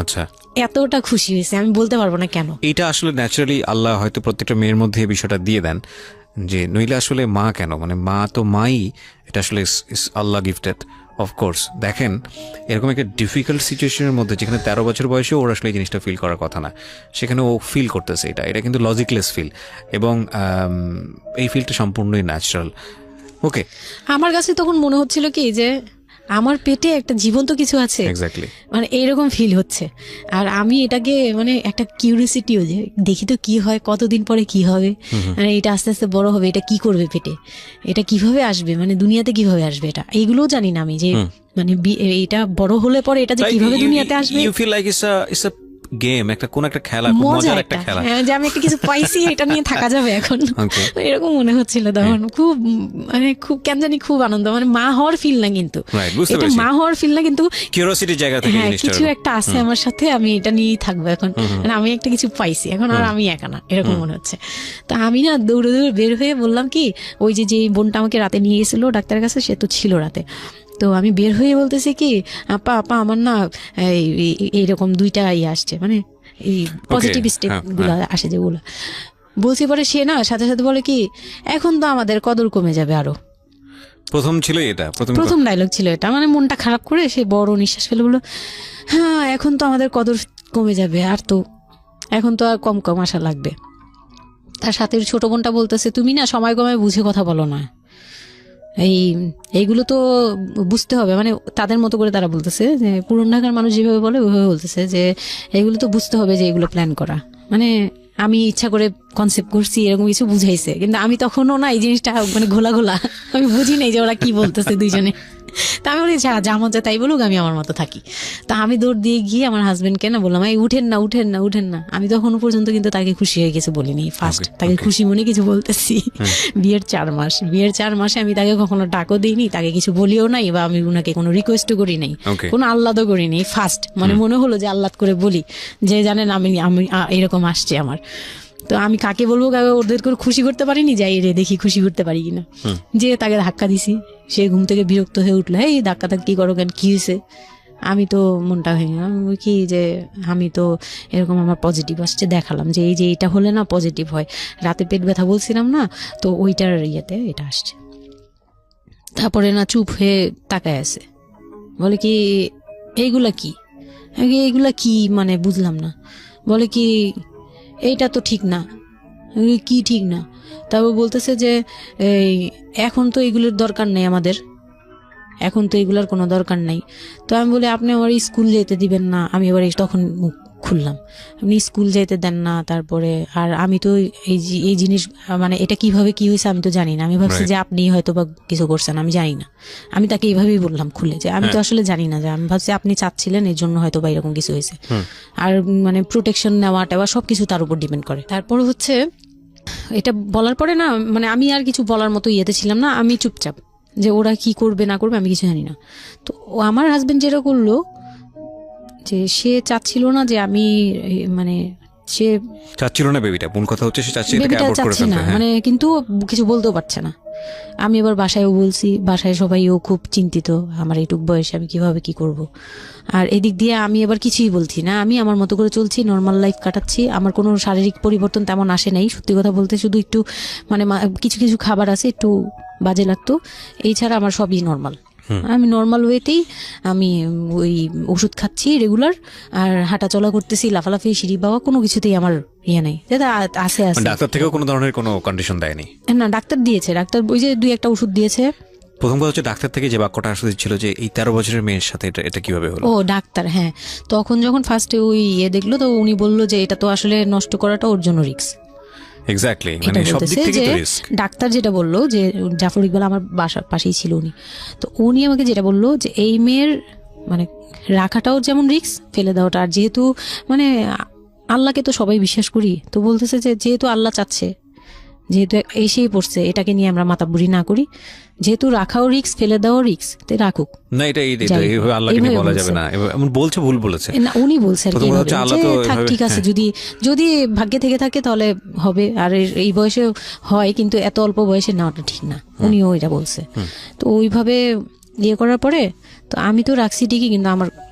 Speaker 2: আচ্ছা,
Speaker 1: এতটা খুশি হয়েছে আমি বলতে পারবো না কেন।
Speaker 2: এটা আসলে ন্যাচারালি আল্লাহ হয়তো প্রত্যেকটা মেয়ের মধ্যে এই বিষয়টা দিয়ে দেন, যে নইলে আসলে মা কেন, মানে মা তো মাই, এটা আসলে আল্লাহ গিফটেড। অফকোর্স দেখেন, এরকম একটা ডিফিকাল্ট সিচুয়েশনের মধ্যে, যেখানে 13 বছর বয়সে ওর আসলে এই জিনিসটা ফিল করার কথা না, সেখানে ও ফিল করতেছে, এটা কিন্তু লজিকলেস ফিল, এবং এই ফিলটা সম্পূর্ণই ন্যাচারাল। ওকে,
Speaker 1: আমার কাছে তখন মনে হচ্ছিল কি, যে আমার পেটে একটা জীবন্ত কিছু আছে, মানে এইরকম ফিল হচ্ছে। আর আমি এটাকে মানে একটা কিউরিওসিটিও, যে দেখি তো কি হয়, কতদিন পরে কি হবে, মানে এটা আস্তে আস্তে বড় হবে, এটা কি করবে পেটে, এটা কিভাবে আসবে, মানে দুনিয়াতে কিভাবে আসবে, এটা এইগুলোও জানি না আমি, যে মানে এটা বড় হলে পরে এটা যে কিভাবে দুনিয়াতে আসবে।
Speaker 2: You feel like it's a game, একটা কোন একটা খেলা, মজার একটা খেলা,
Speaker 1: যে আমি একটা কিছু পাইছি, এটা নিয়ে থাকা যাবে এখন, এরকম মনে হচ্ছিল তখন। খুব মানে খুব কেন জানি খুব আনন্দ, মানে মা হওয়ার ফিল না, কিন্তু এটা মা হওয়ার ফিল না, কিন্তু
Speaker 2: কিউরিওসিটির জায়গা থেকে
Speaker 1: কিছু একটা আছে আমার সাথে, আমি এটা নিয়েই থাকবো এখন, মানে আমি একটা কিছু পাইছি এখন, আর আমি একা না, এরকম মনে হচ্ছে। তা আমি না দৌড়ে দৌড়ে বের হয়ে বললাম কি, ওই যে বোনটা আমাকে রাতে নিয়ে গেছিল ডাক্তারের কাছে, সে তো ছিল রাতে, তো আমি বের হয়ে বলতেছি কি, আপা আপা আমার না এইরকম 2টা আসছে, মানে এই পজিটিভ স্টেপ গুলা আসে যেগুলো বলছি। পরে সে না সাথে সাথে বলে কি, এখন তো আমাদের কদর কমে যাবে আরো। প্রথম ডায়লগ ছিল এটা, মানে মনটা খারাপ করে সে বড় নিঃশ্বাস ফেলে বললো, হ্যাঁ এখন তো আমাদের কদর কমে যাবে, আর তো এখন তো আর কম কম আসা লাগবে। তার সাথে ছোট বোনটা বলতেছে, তুমি না সময় কমে বুঝে কথা বলো না, এইগুলো তো বুঝতে হবে, মানে তাদের মতো করে তারা বলতেছে, যে পুরান ঢাকার মানুষ যেভাবে বলে ওইভাবে বলতেছে, যে এগুলো তো বুঝতে হবে যে এগুলো প্ল্যান করা, মানে আমি ইচ্ছা করে কনসেপ্ট করছি এরকম কিছু বুঝাইছে, কিন্তু আমি তখনও না এই জিনিসটা মানে ঘোলা ঘোলা, আমি বুঝি নাই যে ওরা কি বলতেছে দুইজনে। তা আমি বলি যা মজা তাই বলুক, আমি আমার মতো থাকি। তা আমি দৌড় দিয়ে গিয়ে আমার হাজবেন্ডকে না বললাম, এই উঠেন না উঠেন না উঠেন না। আমি তখনও পর্যন্ত কিন্তু তাকে খুশি হয়ে গেছে বলিনি, ফার্স্ট তাকে খুশি মনে কিছু বলতেছি। বিয়ের 4 মাসে আমি তাকে কখনো ডাকও দিইনি, তাকে কিছু বলিও নাই, বা আমি ওনাকে কোনো রিকোয়েস্টও করি নাই, কোনো আহ্লাদও করিনি। ফার্স্ট মানে মনে হলো যে আহ্লাদ করে বলি, যে জানেন আমি এরকম আসছে আমার। তো আমি কাকে বলবো, কাকে ওদের করে খুশি করতে পারিনি, যাই রে দেখি খুশি করতে পারি কিনা। যে তাকে ধাক্কা দিছি, সে ঘুম থেকে বিরক্ত হয়ে উঠলো, এই ধাক্কা কি করো কেন, কি হয়েছে? আমি তো মনটা ভেঙে কি, যে আমি তো এরকম আমার পজিটিভ আসছে, দেখালাম যে এই যে এটা হলে না পজিটিভ হয়, রাতে পেট ব্যথা বলছিলাম না, তো ওইটার ইয়েতে এটা আসছে। তারপরে না চুপ হয়ে তাকায় আছে, বলে কি এইগুলা কি মানে বুঝলাম না। বলে কি এইটা তো ঠিক না। কি ঠিক না? তারপর বলতেছে যে এই এখন তো এগুলোর দরকার নেই, আমাদের এখন তো এগুলোর কোনো দরকার নাই। তো আমি বলি আপনি আমার স্কুল যেতে দিবেন না। আমি এবার তখন মুখ খুললাম, আপনি স্কুল যেতে দেন না, তারপরে আর আমি তো এই জিনিস মানে এটা কিভাবে কি হয়েছে আমি তো জানি না। আমি ভাবছি যে আপনি হয়তো বা কিছু করছেন, আমি জানি না। আমি তাকে এইভাবেই বললাম খুলে, যে আমি তো আসলে জানি না, যে আমি ভাবছি আপনি চাচ্ছিলেন এই জন্য হয়তো বা এরকম কিছু হয়েছে। আর মানে প্রোটেকশন নেওয়া টেওয়া সবকিছু তার উপর ডিপেন্ড করে। তারপর হচ্ছে এটা বলার পরে না মানে আমি আর কিছু বলার মতো ইয়েতে ছিলাম না, আমি চুপচাপ, যে ওরা কি করবে না করবে আমি কিছু জানি না। তো আমার হাজবেন্ড যেটা করলো, যে সে চাচ্ছিল না যে আমি মানে সে
Speaker 2: চাচ্ছিল না বেবিটা, কোন কথা হচ্ছে সে চাচ্ছিল এটাকে অ্যাবর্ট করে ফেলতে,
Speaker 1: মানে কিন্তু কিছু বলতেও পারছে না। আমি এবার বাসায়ও বলছি, বাসায় সবাইও খুব চিন্তিত আমার এইটুক বয়সে আমি কিভাবে কি করব। আর এদিক দিয়ে আমি এবার কিছুই বলছি না, আমি আমার মতো করে চলছি, নর্মাল লাইফ কাটাচ্ছি। আমার কোনো শারীরিক পরিবর্তন তেমন আসে নাই, সত্যি কথা বলতে। শুধু একটু মানে কিছু কিছু খাবার আছে একটু বাজে লাগতো, এই ছাড়া আমার সবই নর্মাল। আমি নর্মাল ওয়েতেই আমি ওই ওষুধ খাচ্ছি রেগুলার, আর হাঁটা চলা করতেছি, লাফালাফি সিঁড়ি বাওয়া কোনো কিছুতেই আমার ইয়ে নেই। আছে
Speaker 2: ডাক্তার থেকেও কোনো ধরনের কোনো কন্ডিশন দেয়নি?
Speaker 1: না, ডাক্তার দিয়েছে, ডাক্তার ওই যে 2-1টা ওষুধ দিয়েছে।
Speaker 2: প্রথম কথা হচ্ছে ডাক্তার থেকে যে বাক্যটা আসলে ছিল যে এই 13 বছরের মেয়ের সাথে এটা কিভাবে হলো?
Speaker 1: ও ডাক্তার, হ্যাঁ। তখন যখন ফার্স্টে ওই দেখলো, তো উনি বললো যে এটা তো আসলে নষ্ট করাটা ওর জন্য রিস্ক।
Speaker 2: এক্স্যাক্টলি, মানে সব দিক থেকে তো রিস্ক।
Speaker 1: ডাক্তার যেটা বললো, যে জাফর ইকবাল আমার বাসার পাশেই ছিল উনি, তো উনি আমাকে যেটা বললো যে এই মেয়ের মানে রাখাটাও যেমন রিস্ক, ফেলে দেওয়াটা। আর যেহেতু মানে আল্লাহকে তো সবাই বিশ্বাস করি, তো বলতেছে যে যেহেতু আল্লাহ চাচ্ছে, যেহেতু এসেই পড়ছে, এটাকে নিয়ে আমরা মাতাবুরি না করি, যেহেতু রাখাও রিস্ক, ফেলে দেওয়াও রিস্ক, তো রাখুক
Speaker 2: না। এটা এইভাবে আল্লাহকে নিয়ে বলা যাবে না, এমন বলছে, ভুল বলেছে
Speaker 1: না, উনি বলছে আর কি, থাক ঠিক আছে, যদি ভাগ্যে থেকে থাকে তাহলে হবে। আর এই বয়সে হয়, কিন্তু এত অল্প বয়সে নেওয়াটা ঠিক না, উনিও এটা বলছে। তো ওইভাবে ইয়ে করার পরে তো আমি তো রাখছি ঠিকই, কিন্তু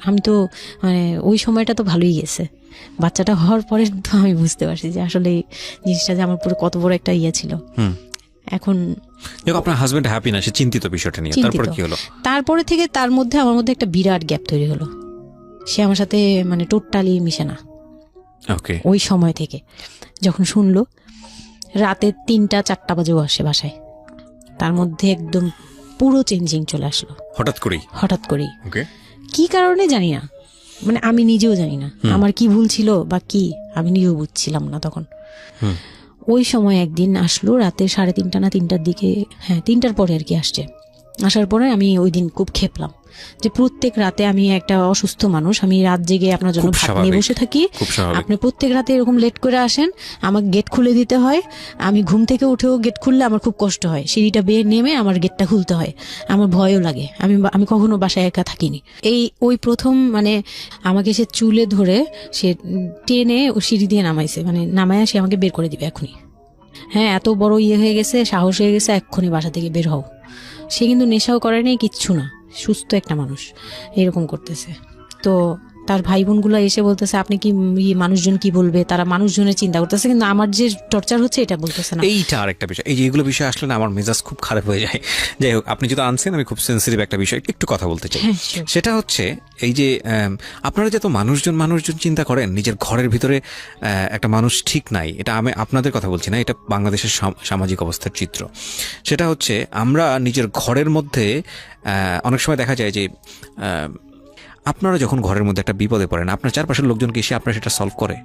Speaker 1: আমি তো মানে ওই সময়টা তো ভালোই গেছে। বাচ্চাটা হওয়ার পরে তো আমি বুঝতে পারছি যে আসলে জিনিসটা যে আমার পুরো কত বড় একটা ইয়ে ছিল। এখন
Speaker 2: আপনার হাজবেন্ড হ্যাপি না, সে চিন্তিত বিষয়টা নিয়ে। তারপর কি হলো?
Speaker 1: তারপরে থেকে তার মধ্যে আমার মধ্যে একটা বিরাট গ্যাপ তৈরি হলো। সে আমার সাথে মানে টোটালি মিশে না।
Speaker 2: ওকে।
Speaker 1: ওই সময় থেকে যখন শুনলো রাতে 3টা-4টা বাজেও আসে বাসায়, তার মধ্যে একদম পুরো চেঞ্জিং চলে আসলো
Speaker 2: হঠাৎ করেই।
Speaker 1: কি কারণে জানি না, মানে আমি নিজেও জানি না আমার কি ভুল ছিল বা কি, আমি নিজেও বুঝছিলাম না তখন। ওই সময় একদিন আসলো রাতে 3:30 না 3টার দিকে, হ্যাঁ 3টার পরে আর কি আসছে। আসার পরে আমি ওই দিন খুব খেপলাম যে প্রত্যেক রাতে, আমি একটা অসুস্থ মানুষ, আমি রাত জেগে আপনার জন্য ভাত নিয়ে বসে থাকি, আপনি প্রত্যেক রাতে এরকম লেট করে আসেন, আমাকে গেট খুলে দিতে হয়, আমি ঘুম থেকে উঠেও গেট খুললে আমার খুব কষ্ট হয়, সিঁড়িটা বেয়ে নেমে আমার গেটটা খুলতে হয়, আমার ভয়ও লাগে, আমি কখনো বাসায় একা থাকিনি। ওই প্রথম মানে আমাকে সে চুলে ধরে সে টেনে ও সিঁড়ি দিয়ে নামাইছে, মানে নামায় সে আমাকে বের করে দিবে এখনই, হ্যাঁ এত বড় হয়ে গেছে, সাহস হয়ে গেছে, এক্ষুনি বাসা থেকে বের হও। সে কিন্তু নেশাও করে নেই, কিচ্ছু না, সুস্থ একটা মানুষ এরকম করতেছে। তো তার ভাই বোনগুলো এসে বলতেছে আপনি কি মানুষজন কি বলবে, তারা মানুষজনের চিন্তা করতেছে, কিন্তু আমার যে টর্চার হচ্ছে এটা বলতেছে না।
Speaker 2: এইটা আরেকটা বিষয়, এই যে এগুলো বিষয় আসলে না আমার মেজাজ খুব খারাপ হয়ে যায়। যাই হোক, আপনি যদি আনছেন, আমি খুব সেন্সিটিভ একটা বিষয় একটু কথা বলতে চাই। সেটা হচ্ছে এই যে আপনারা যে তো মানুষজন চিন্তা করেন, নিজের ঘরের ভিতরে একটা মানুষ ঠিক নাই, এটা আমি আপনাদের কথা বলছি না, এটা বাংলাদেশের সামাজিক অবস্থার চিত্র। সেটা হচ্ছে আমরা নিজের ঘরের মধ্যে অনেক সময় দেখা যায় যে আপনারা যখন ঘরের মধ্যে একটা বিপদে পড়েন, আপনার চারপাশের লোকজনকে এসে আপনার সেটা সলভ করে।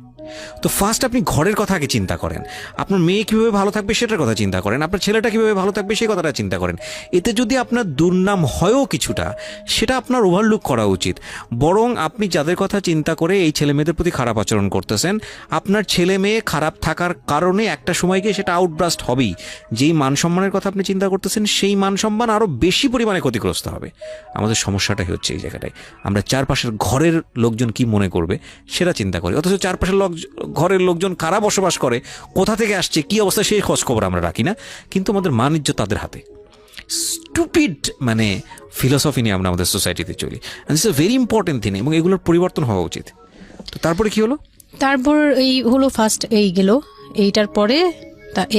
Speaker 2: তো ফার্স্ট আপনি ঘরের কথা আগে চিন্তা করেন, আপনার মেয়ে কীভাবে ভালো থাকবে সেটার কথা চিন্তা করেন, আপনার ছেলেটা কীভাবে ভালো থাকবে সেই কথাটা চিন্তা করেন। এতে যদি আপনার দুর্নাম হয়ও কিছুটা, সেটা আপনার ওভারলুক করা উচিত। বরং আপনি যাদের কথা চিন্তা করে এই ছেলে মেয়েদের প্রতি খারাপ আচরণ করতেছেন, আপনার ছেলে মেয়ে খারাপ থাকার কারণে একটা সময় গিয়ে সেটা আউটব্রাস্ট হবেই। যেই মান সম্মানের কথা আপনি চিন্তা করতেছেন, সেই মান সম্মান আরও বেশি পরিমাণে ক্ষতিগ্রস্ত হবে। আমাদের সমস্যাটাই হচ্ছে এই জায়গাটায়, আমরা চারপাশের ঘরের লোকজন কি মনে করবে সেটা চিন্তা করি, অথচ চারপাশের ঘরের লোকজন কারা বসবাস করে, কোথা থেকে আসছে, কি অবস্থা, সেই খোঁজ খবর আমরা রাখি না। কিন্তু আমাদের মান ইজ্জত তাদের হাতে। স্টুপিড মানে ফিলসফি নিয়ে আমরা আমাদের সোসাইটিতে চলি, it's a very important thing, এবং এগুলোর পরিবর্তন হওয়া উচিত। তো তারপরে কি হলো?
Speaker 1: তারপর এই হলো ফার্স্ট এই গেল, এইটার পরে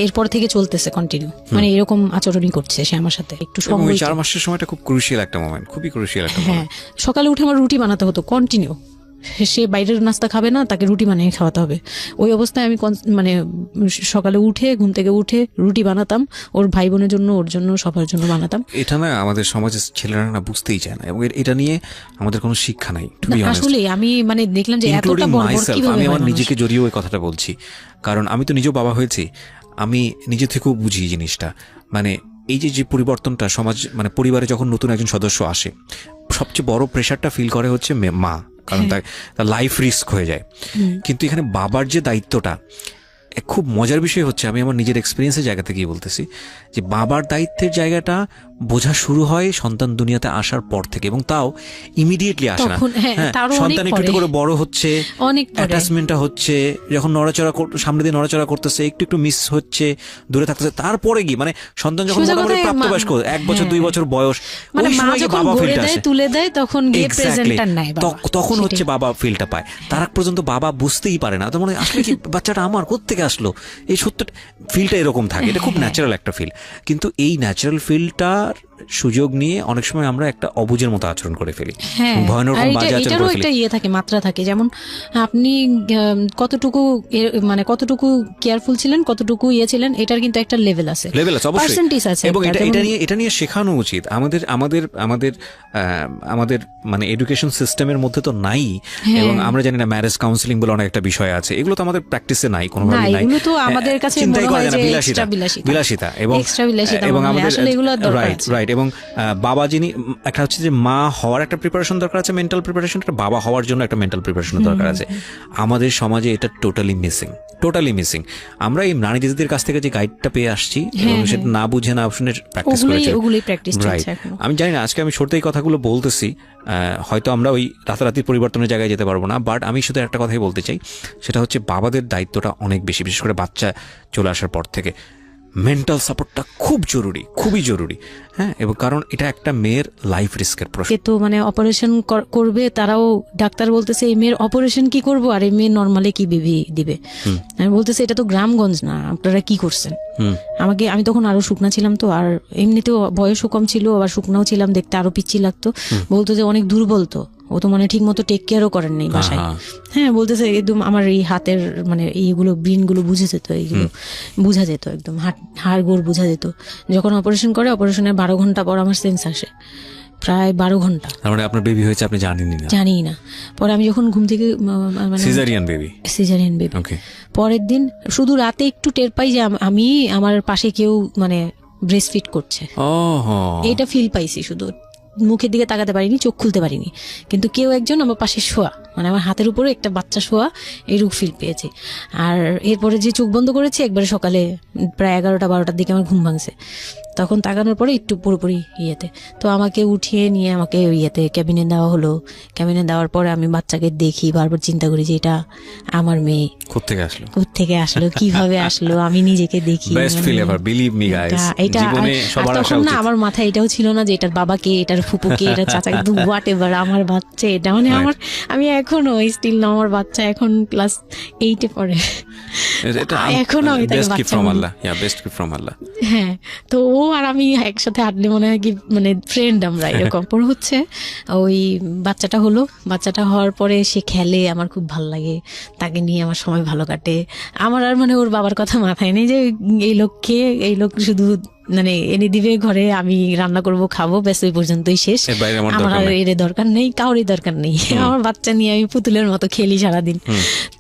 Speaker 1: এরপর থেকে চলতেছে কন্টিনিউ, মানে এরকম আচরণই করছে সে আমার সাথে। একটু সময়,
Speaker 2: 4 মাসের সময়টা খুব ক্রুশিয়াল একটা মোমেন্ট, খুবই ক্রুশিয়াল একটা মোমেন্ট।
Speaker 1: হ্যাঁ, সকালে উঠে আমার রুটি বানাতে হতো কন্টিনিউ, সে বাইরের নাস্তা খাবে না, তাকে রুটি বানিয়ে খাওয়াতে হবে। ওই অবস্থায় আমি মানে সকালে উঠে ঘুম থেকে উঠে রুটি বানাতাম, ওর ভাই বোনের জন্য, ওর জন্য, সবার জন্য বানাতাম।
Speaker 2: এটা না আমাদের সমাজের ছেলেরা না বুঝতেই চায় না, এবং এটা নিয়ে আমাদের কোনো শিক্ষা নাই।
Speaker 1: আসলে আমি মানে দেখলাম যে এতটা বর্বর কিভাবে।
Speaker 2: আমি আমার নিজেকে জড়িয়ে ওই কথাটা বলছি, কারণ আমি তো নিজেও বাবা হয়েছি, আমি নিজে থেকেও বুঝি এই জিনিসটা। মানে এই যে পরিবর্তনটা সমাজ, মানে পরিবারে যখন নতুন একজন সদস্য আসে, সবচেয়ে বড় প্রেশারটা ফিল করে হচ্ছে মা, কারণ তার লাইফ রিস্ক হয়ে যায়। কিন্তু এখানে বাবার যে দায়িত্বটা, খুব মজার বিষয় হচ্ছে, আমি আমার নিজের এক্সপিরিয়েন্সের জায়গা থেকেই বলতেছি, যে বাবার দায়িত্বের জায়গাটা বোঝা শুরু হয় সন্তান দুনিয়াতে আসার পর থেকে, এবং তাও ইমিডিয়েটলি আসে না। সন্তান একটু করে বড় হচ্ছে, অ্যাটাচমেন্টটা হচ্ছে, যখন নড়াচড়া সামনে দিয়ে নড়াচড়া করতেছে, একটু মিস হচ্ছে, দূরে থাকতেছে, তারপরে গিয়ে মানে সন্তান যখন মোটামুটি প্রাপ্তবয়স্ক, 1 বছর 2 বছর বয়স, ওই সময় বাবা ফিলটা আসে,
Speaker 1: তুলে দেয়, তখন
Speaker 2: তখন হচ্ছে বাবা ফিলটা পায়। তার আগ পর্যন্ত বাবা বুঝতেই পারে না, তো মনে হয় আসলে কি বাচ্চাটা আমার কোত্থেকে আসলো, এই সত্যটা ফিলটা এরকম থাকে। এটা খুব ন্যাচারাল একটা ফিল, কিন্তু এই ন্যাচারাল ফিলটার সুযোগ নিয়ে অনেক সময় আমরা একটা অবুঝের মতো আচরণ করে ফেলি, ভয়ানক বাজে আচরণ করে ফেলি।
Speaker 1: একটা ইয়ে থাকে, মাত্রা থাকে, যেমন আপনি কতটুকু মানে কতটুকু কেয়ারফুল ছিলেন, কতটুকু ইয়ে ছিলেন, এটার কিন্তু একটা লেভেল আছে, পার্সেন্টেজ আছে,
Speaker 2: এবং এটা নিয়ে শেখানো উচিত আমাদের মানে এডুকেশন সিস্টেমের মধ্যে তো নাই। এবং আমরা জানি না, ম্যারেজ কাউন্সিলিং বলে অনেক একটা বিষয় আছে, এগুলো তো আমাদের প্র্যাকটিসে নাই, কোনোভাবে নাই,
Speaker 1: এগুলো তো আমাদের কাছে
Speaker 2: চিন্তাই করা যায় না, বিলাসিতা এবং আমাদের রাইট। এবং বাবা যিনি, একটা হচ্ছে যে মা হওয়ার একটা প্রিপারেশন দরকার আছে, মেন্টাল প্রিপারেশন, একটা বাবা হওয়ার জন্য একটা মেন্টাল প্রিপারেশন দরকার আছে। আমাদের সমাজে এটা টোটালি মিসিং। আমরা এই নারী দিদিদের কাছ থেকে যে গাইডটা পেয়ে আসছি, এবং সেটা না বুঝে না শুনে প্র্যাকটিস করেছি, রাইট। আমি জানি না, আজকে আমি সত্যি এই কথাগুলো বলতেছি, হয়তো আমরা ওই রাতারাতি পরিবর্তনের জায়গায় যেতে পারবো না, বাট আমি শুধু একটা কথাই বলতে চাই, সেটা হচ্ছে বাবাদের দায়িত্বটা অনেক বেশি, বিশেষ করে বাচ্চা চলে আসার পর থেকে মেন্টাল সাপোর্টটা খুবই জরুরি। হ্যাঁ, এবং কারণ এটা একটা মেয়ের লাইফ রিস্কের প্রশ্ন।
Speaker 1: তো মানে অপারেশন করবে, তারাও ডাক্তার বলতেছে এই মেয়ের অপারেশন কি করবো, আর এই মেয়ে নর্মালি কি বেবি দিবে। আমি বলতেছে এটা তো গ্রামগঞ্জ না, আপনারা কি করছেন। আমি তখন আরো শুকনা ছিলাম, তো আর এমনিতেও বয়সও কম ছিল, আবার শুকনাও ছিলাম, দেখতে আরো পিচ্ছি লাগতো। বলতো যে অনেক দুর্বল, তো ও তো মানে ঠিক মতো টেক কেয়ারও করেন নাই বাসায়। হ্যাঁ, বলতেছে একদম আমার এই হাতের মানে এইগুলো ব্রিনগুলো বুঝে যেত, এইগুলো বোঝা যেত, একদম হাড় গোড় বোঝা যেত। যখন অপারেশন করে, অপারেশনের 12 ঘন্টা পর আমার সেন্স আসে, প্রায় 12 ঘন্টা।
Speaker 2: মানে আপনার বেবি হয়েছে আপনি জানেনই না? জানি
Speaker 1: না। পরে আমি যখন ঘুম থেকে
Speaker 2: মানে সিজারিয়ান বেবি
Speaker 1: পরের দিন শুধু রাতে একটু টের পাই যে আমি আমার পাশে কেউ মানে ব্রেস্ট ফিড করছে, এটা ফিল পাইছি। শুধু মুখের দিকে তাকাতে পারিনি, চোখ খুলতে পারিনি, কিন্তু কেউ একজন আমার পাশে শোয়া, মানে আমার হাতের উপরে একটা বাচ্চা শোয়া, এইরূপ ফিল পেয়েছি। আর এরপরে যে চোখ বন্ধ করেছি একবারে সকালে প্রায় 11টা-12টার দিকে আমার ঘুম ভাঙছে, তখন তাকানোর পরে একটু পুরোপুরি ইয়েতে। তো আমাকে উঠিয়ে নিয়ে আমাকে ইয়েতে ক্যাবিনে দেওয়া হলো। ক্যাবিনে দেওয়ার পরে আমি বাচ্চাকে দেখি, বারবার চিন্তা করি যে এটা আমার মেয়ে, কোত্থেকে আসলো, কিভাবে আসলো, আমি নিজেকে দেখি। এটা তখন না আমার মাথায় এটাও ছিল না যে এটার বাবাকে, এটার ফুপুকে, এটার চাচা, কিন্তু হোয়াট এভার আমার বাচ্চা এটা, মানে আমার, আমি এখনো স্টিল না, আমার বাচ্চা এখন ক্লাস 8-এ পড়ে, এখনো আমি তাকে বাচ্চা বলি। হ্যাঁ, তো ও আর আমি একসাথে হাঁটলে মনে হয় কি মানে ফ্রেন্ড আমরা এরকম। পরে হচ্ছে ওই বাচ্চাটা হওয়ার পরে সে খেলে, আমার খুব ভালো লাগে, তাকে নিয়ে আমার সময় ভালো কাটে। আমার আর মানে ওর বাবার কথা মাথায় নেই যে এই লোক শুধু মানে এনে দিবে ঘরে, আমি রান্না করব, খাবো, ব্যাস ওই পর্যন্তই শেষ। আমার আর এর দরকার নেই, কাউরই দরকার নেই। আমার বাচ্চা নিয়ে আমি পুতুলের মতো খেলি সারাদিন।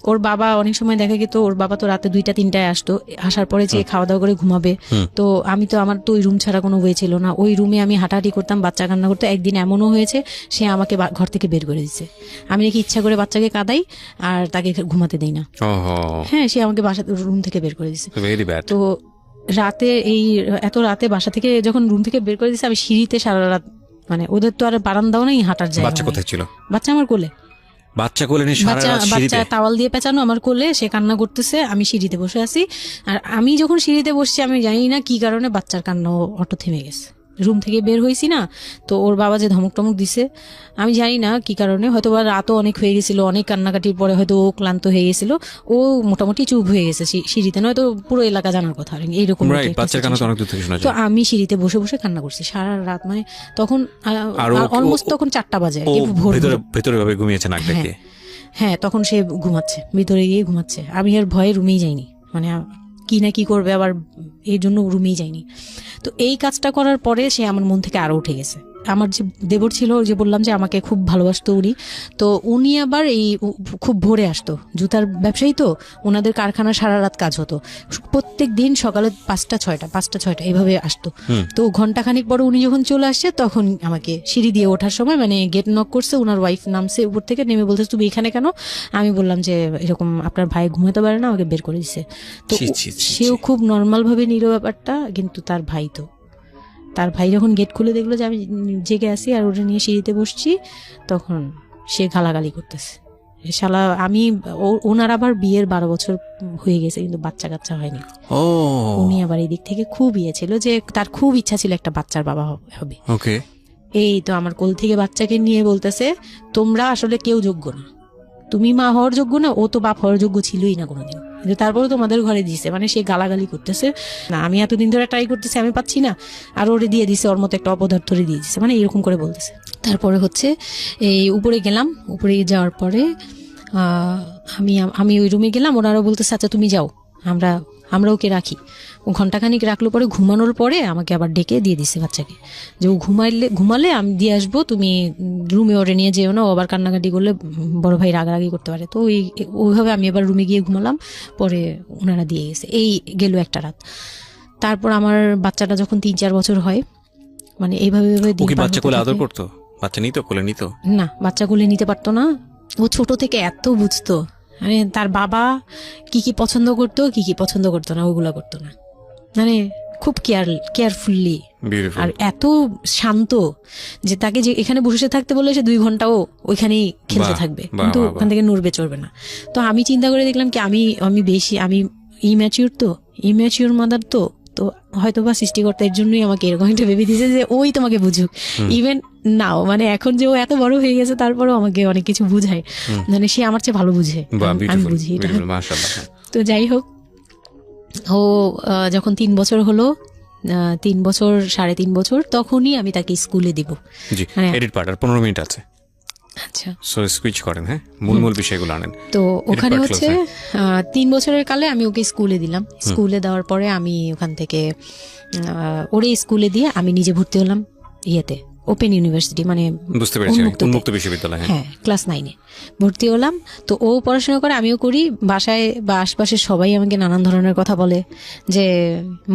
Speaker 1: ওর বাবা অনেক সময় দেখা গেত, ওর বাবা তো রাতে 2টা-3টায় আসতো, আসার পরে যে খাওয়া দাওয়া করে ঘুমাবে। তো আমি তো, আমার তো ওই রুম ছাড়া কোনো ওয়ে ছিল না, ওই রুমে আমি হাঁটাহাঁটি করতাম, বাচ্চা কান্না করতো। একদিন এমনও হয়েছে সে আমাকে ঘর থেকে বের করে দিচ্ছে, আমি নাকি ইচ্ছা করে বাচ্চাকে কাঁদাই আর তাকে ঘুমাতে দেই না। হ্যাঁ, সে আমাকে রুম থেকে বের করে দিচ্ছে। তো রাতে এত রাতে বাসা থেকে যখন রুম থেকে বের করে দিচ্ছে, আমি সিঁড়িতে সারা রাত, মানে ওদের তো আর বারান্দাও নেই, হাঁটার জায়গা।
Speaker 2: বাচ্চা কোথায় ছিল?
Speaker 1: বাচ্চা আমার কোলে, বাচ্চা টাওয়াল দিয়ে পেঁচানো আমার কোলে, সে কান্না করতেছে, আমি সিঁড়িতে বসে আছি। আর আমি যখন সিঁড়িতে বসছি, আমি জানি না কি কারণে বাচ্চার কান্না অটো থেমে গেছে। রুম থেকে বের হয়েছি না, তো ওর বাবা যে ধমক টমক দিছে, আমি জানি না কি কারণে, হয়তো বা রাতও অনেক হয়ে গেছিল, অনেক কান্নাকাটির পরে হয়তো ও ক্লান্ত হয়ে গেছিল, ও মোটামুটি চুপ হয়ে গেছে সিঁড়িতে, নয়তো পুরো এলাকা জানার কথা এইরকম। তো আমি সিঁড়িতে বসে বসে কান্না করছি সারা রাত, মানে তখন অলমোস্ট তখন 4টা বাজে,
Speaker 2: ভেতরে ঘুমিয়েছে নাক ডেকে।
Speaker 1: হ্যাঁ, তখন সে ঘুমাচ্ছে, ভিতরে গিয়ে ঘুমাচ্ছে। আমি আর ভয়ে রুমেই যাইনি, মানে কি না কি করবে আবার, এই জন্য রুমেই যাইনি। তো এই কাজটা করার পরে সে আমার মন থেকে আরো উঠে গেছে। আমার যে দেবর ছিল, যে বললাম যে আমাকে খুব ভালোবাসতো উনি, তো উনি আবার খুব ভোরে আসতো, জুতার ব্যবসায়ী তো, ওনাদের কারখানা সারা রাত কাজ হতো, প্রত্যেক দিন সকালে 5টা-6টা এইভাবে আসতো। তো ঘন্টাখানিক পরে উনি যখন চলে আসছে, তখন আমাকে সিঁড়ি দিয়ে ওঠার সময় মানে গেট নক করছে, ওনার ওয়াইফ নামছে উপর থেকে, নেমে বলতেছে তুমি এখানে কেন? আমি বললাম যে এরকম আপনার ভাই ঘুমাতে পারে না, আমাকে বের করে দিছে। তো সেও খুব নর্মাল ভাবে নিল ব্যাপারটা, কিন্তু তার ভাই যখন গেট খুলে দেখলো যে আমি জেগে আছি আর ওটা নিয়ে সিঁড়িতে বসছি, তখন সে গালাগালি করতেছে, শালা আমি, ওনার আবার বিয়ের 12 বছর হয়ে গেছে, কিন্তু বাচ্চা কাচ্চা হয়নি। উনি আবার এই দিক থেকে খুব ছিল যে তার খুব ইচ্ছা ছিল একটা বাচ্চার বাবা হবে। এই তো আমার কোল থেকে বাচ্চাকে নিয়ে বলতেছে, তোমরা আসলে কেউ যোগ্য না, তুমি মা হওয়ার যোগ্য না, ও তো বাপ হওয়ার যোগ্য ছিলই না কোনোদিন, কিন্তু তারপরে তোমাদের ঘরে দিছে। মানে সে গালাগালি করতেছে, না আমি এতদিন ধরে ট্রাই করতেছি, আমি পাচ্ছি না, আর ওরে দিয়ে দিছে, ওর মতো একটা অপদার্থ দিয়ে দিছে, মানে এরকম করে বলতেছে। তারপরে হচ্ছে এই উপরে গেলাম, উপরে যাওয়ার পরে আমি ওই রুমে গেলাম, ওনারা বলতেছে আচ্ছা তুমি যাও, আমরা ওকে রাখি। ও ঘন্টাখানিক রাখলো, পরে ঘুমানোর পরে আমাকে আবার ডেকে দিয়ে দিছে বাচ্চাকে, যে ও ঘুমালে আমি দিয়ে আসবো, তুমি রুমে ওরে নিয়ে যেও না, ও আবার কান্নাকাটি করলে বড় ভাই রাগারাগি করতে পারে। তো ওইভাবে আমি আবার রুমে গিয়ে ঘুমালাম, পরে ওনারা দিয়ে গেছে। এই গেল একটা রাত। তারপর আমার বাচ্চাটা যখন 3-4 বছর হয়, মানে এইভাবে
Speaker 2: বাচ্চা কোলে আদর করতো, বাচ্চা নিত কোলে নিত
Speaker 1: না, বাচ্চা কোলে নিতে পারতো না। ও ছোট থেকে এত বুঝতো, মানে তার বাবা কি কি পছন্দ করতো, কি কি পছন্দ করতো না, ওগুলা করতো না, মানে খুব কেয়ারফুলি, আর এত শান্ত যে তাকে যে এখানে বসে থাকতে বললে সে 2 ঘন্টাও ওইখানেই খেলতে থাকবে, কিন্তু ওখান থেকে নড়বে চড়বে না। তো আমি চিন্তা করে দেখলাম কি আমি ইম্যাচিউর মাদার, তো হয়তো বা সৃষ্টিকর্তা এর জন্যই আমাকে এরকম একটা ভেবে দিয়েছে যে ওই তোমাকে বুঝুক। ইভেন নাও, মানে এখন যে ও এত বড় হয়ে গেছে, তারপরেও আমাকে অনেক কিছু বুঝায়, মানে সে আমার চেয়ে ভালো বুঝে, আমি বুঝি এটা। তো যাই হোক, ও যখন 3 বছর হলো, 3 বছর 3.5 বছর, তখনই আমি তাকে স্কুলে দিব।
Speaker 2: 15 মিনিট আছে।
Speaker 1: আচ্ছা,
Speaker 2: সো সুইচ করেন, হ্যাঁ, মূল বিষয়গুলো আনেন।
Speaker 1: তো ওখানে হচ্ছে 3 বছরের কালে আমি ওকে স্কুলে দিলাম। স্কুলে দেওয়ার পরে আমি ওখান থেকে ওরে স্কুলে দিয়ে আমি নিজে ভর্তি হলাম ইয়েতে, ওপেন ইউনিভার্সিটি, মানে
Speaker 2: বুঝতে পেরেছি, উন্মুক্ত বিশ্ববিদ্যালয়।
Speaker 1: হ্যাঁ, ক্লাস 9-এ ভর্তি হলাম। তো ও পড়াশোনা করে, আমিও করি। বাসায় বা আশপাশের সবাই আমাকে নানান ধরনের কথা বলে যে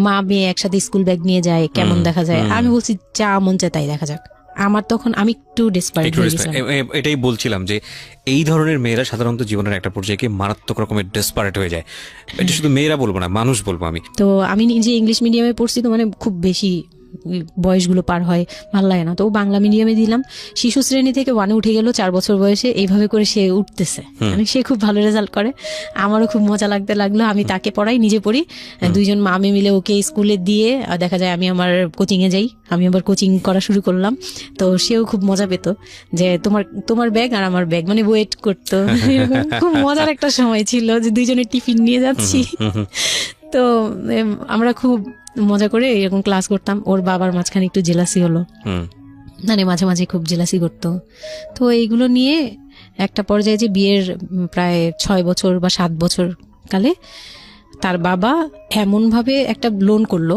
Speaker 1: মা মেয়ে একসাথে স্কুল ব্যাগ নিয়ে যায়, কেমন দেখা যায়। আমি বলছি যা মন চায় তাই দেখা যাক। আমার তখন আমি একটু ডেসপারেট হয়ে গেছিলাম।
Speaker 2: এটাই বলছিলাম যে এই ধরনের মেয়েরা সাধারণত জীবনের একটা পর্যায়ে মারাত্মক রকমের ডেসপারেট হয়ে যায়। এটা শুধু মেয়েরা বলবো না, মানুষ বলবো আমি।
Speaker 1: তো আমি নিজে ইংলিশ মিডিয়ামে পড়ছি, তো মানে খুব বেশি বয়সগুলো পার হয়, ভালো লাগে না। তো বাংলা মিডিয়ামে দিলাম। শিশু শ্রেণী থেকে 1-এ উঠে গেল 4 বছর বয়সে। এইভাবে করে সে উঠতেছে, মানে সে খুব ভালো রেজাল্ট করে। আমারও খুব মজা লাগতে লাগলো। আমি তাকে পড়াই, নিজে পড়ি। 2জন মামে মিলে ওকে স্কুলে দিয়ে দেখা যায় আমি আমার কোচিং এ যাই। আমি আবার কোচিং করা শুরু করলাম। তো সেও খুব মজা পেত যে তোমার ব্যাগ আর আমার ব্যাগ, মানে ওয়েট করতো। খুব মজার একটা সময় ছিল যে 2জনের টিফিন নিয়ে যাচ্ছি। তো আমরা খুব মজা করে এরকম ক্লাস করতাম। ওর বাবার মাঝখানে একটু জেলাসি হলো, মানে মাঝে মাঝে খুব জেলাসি করতো। তো এইগুলো নিয়ে একটা পর্যায়ে যে বিয়ের প্রায় 6 বছর বা 7 বছর কালে তার বাবা এমন ভাবে একটা লোন করলো,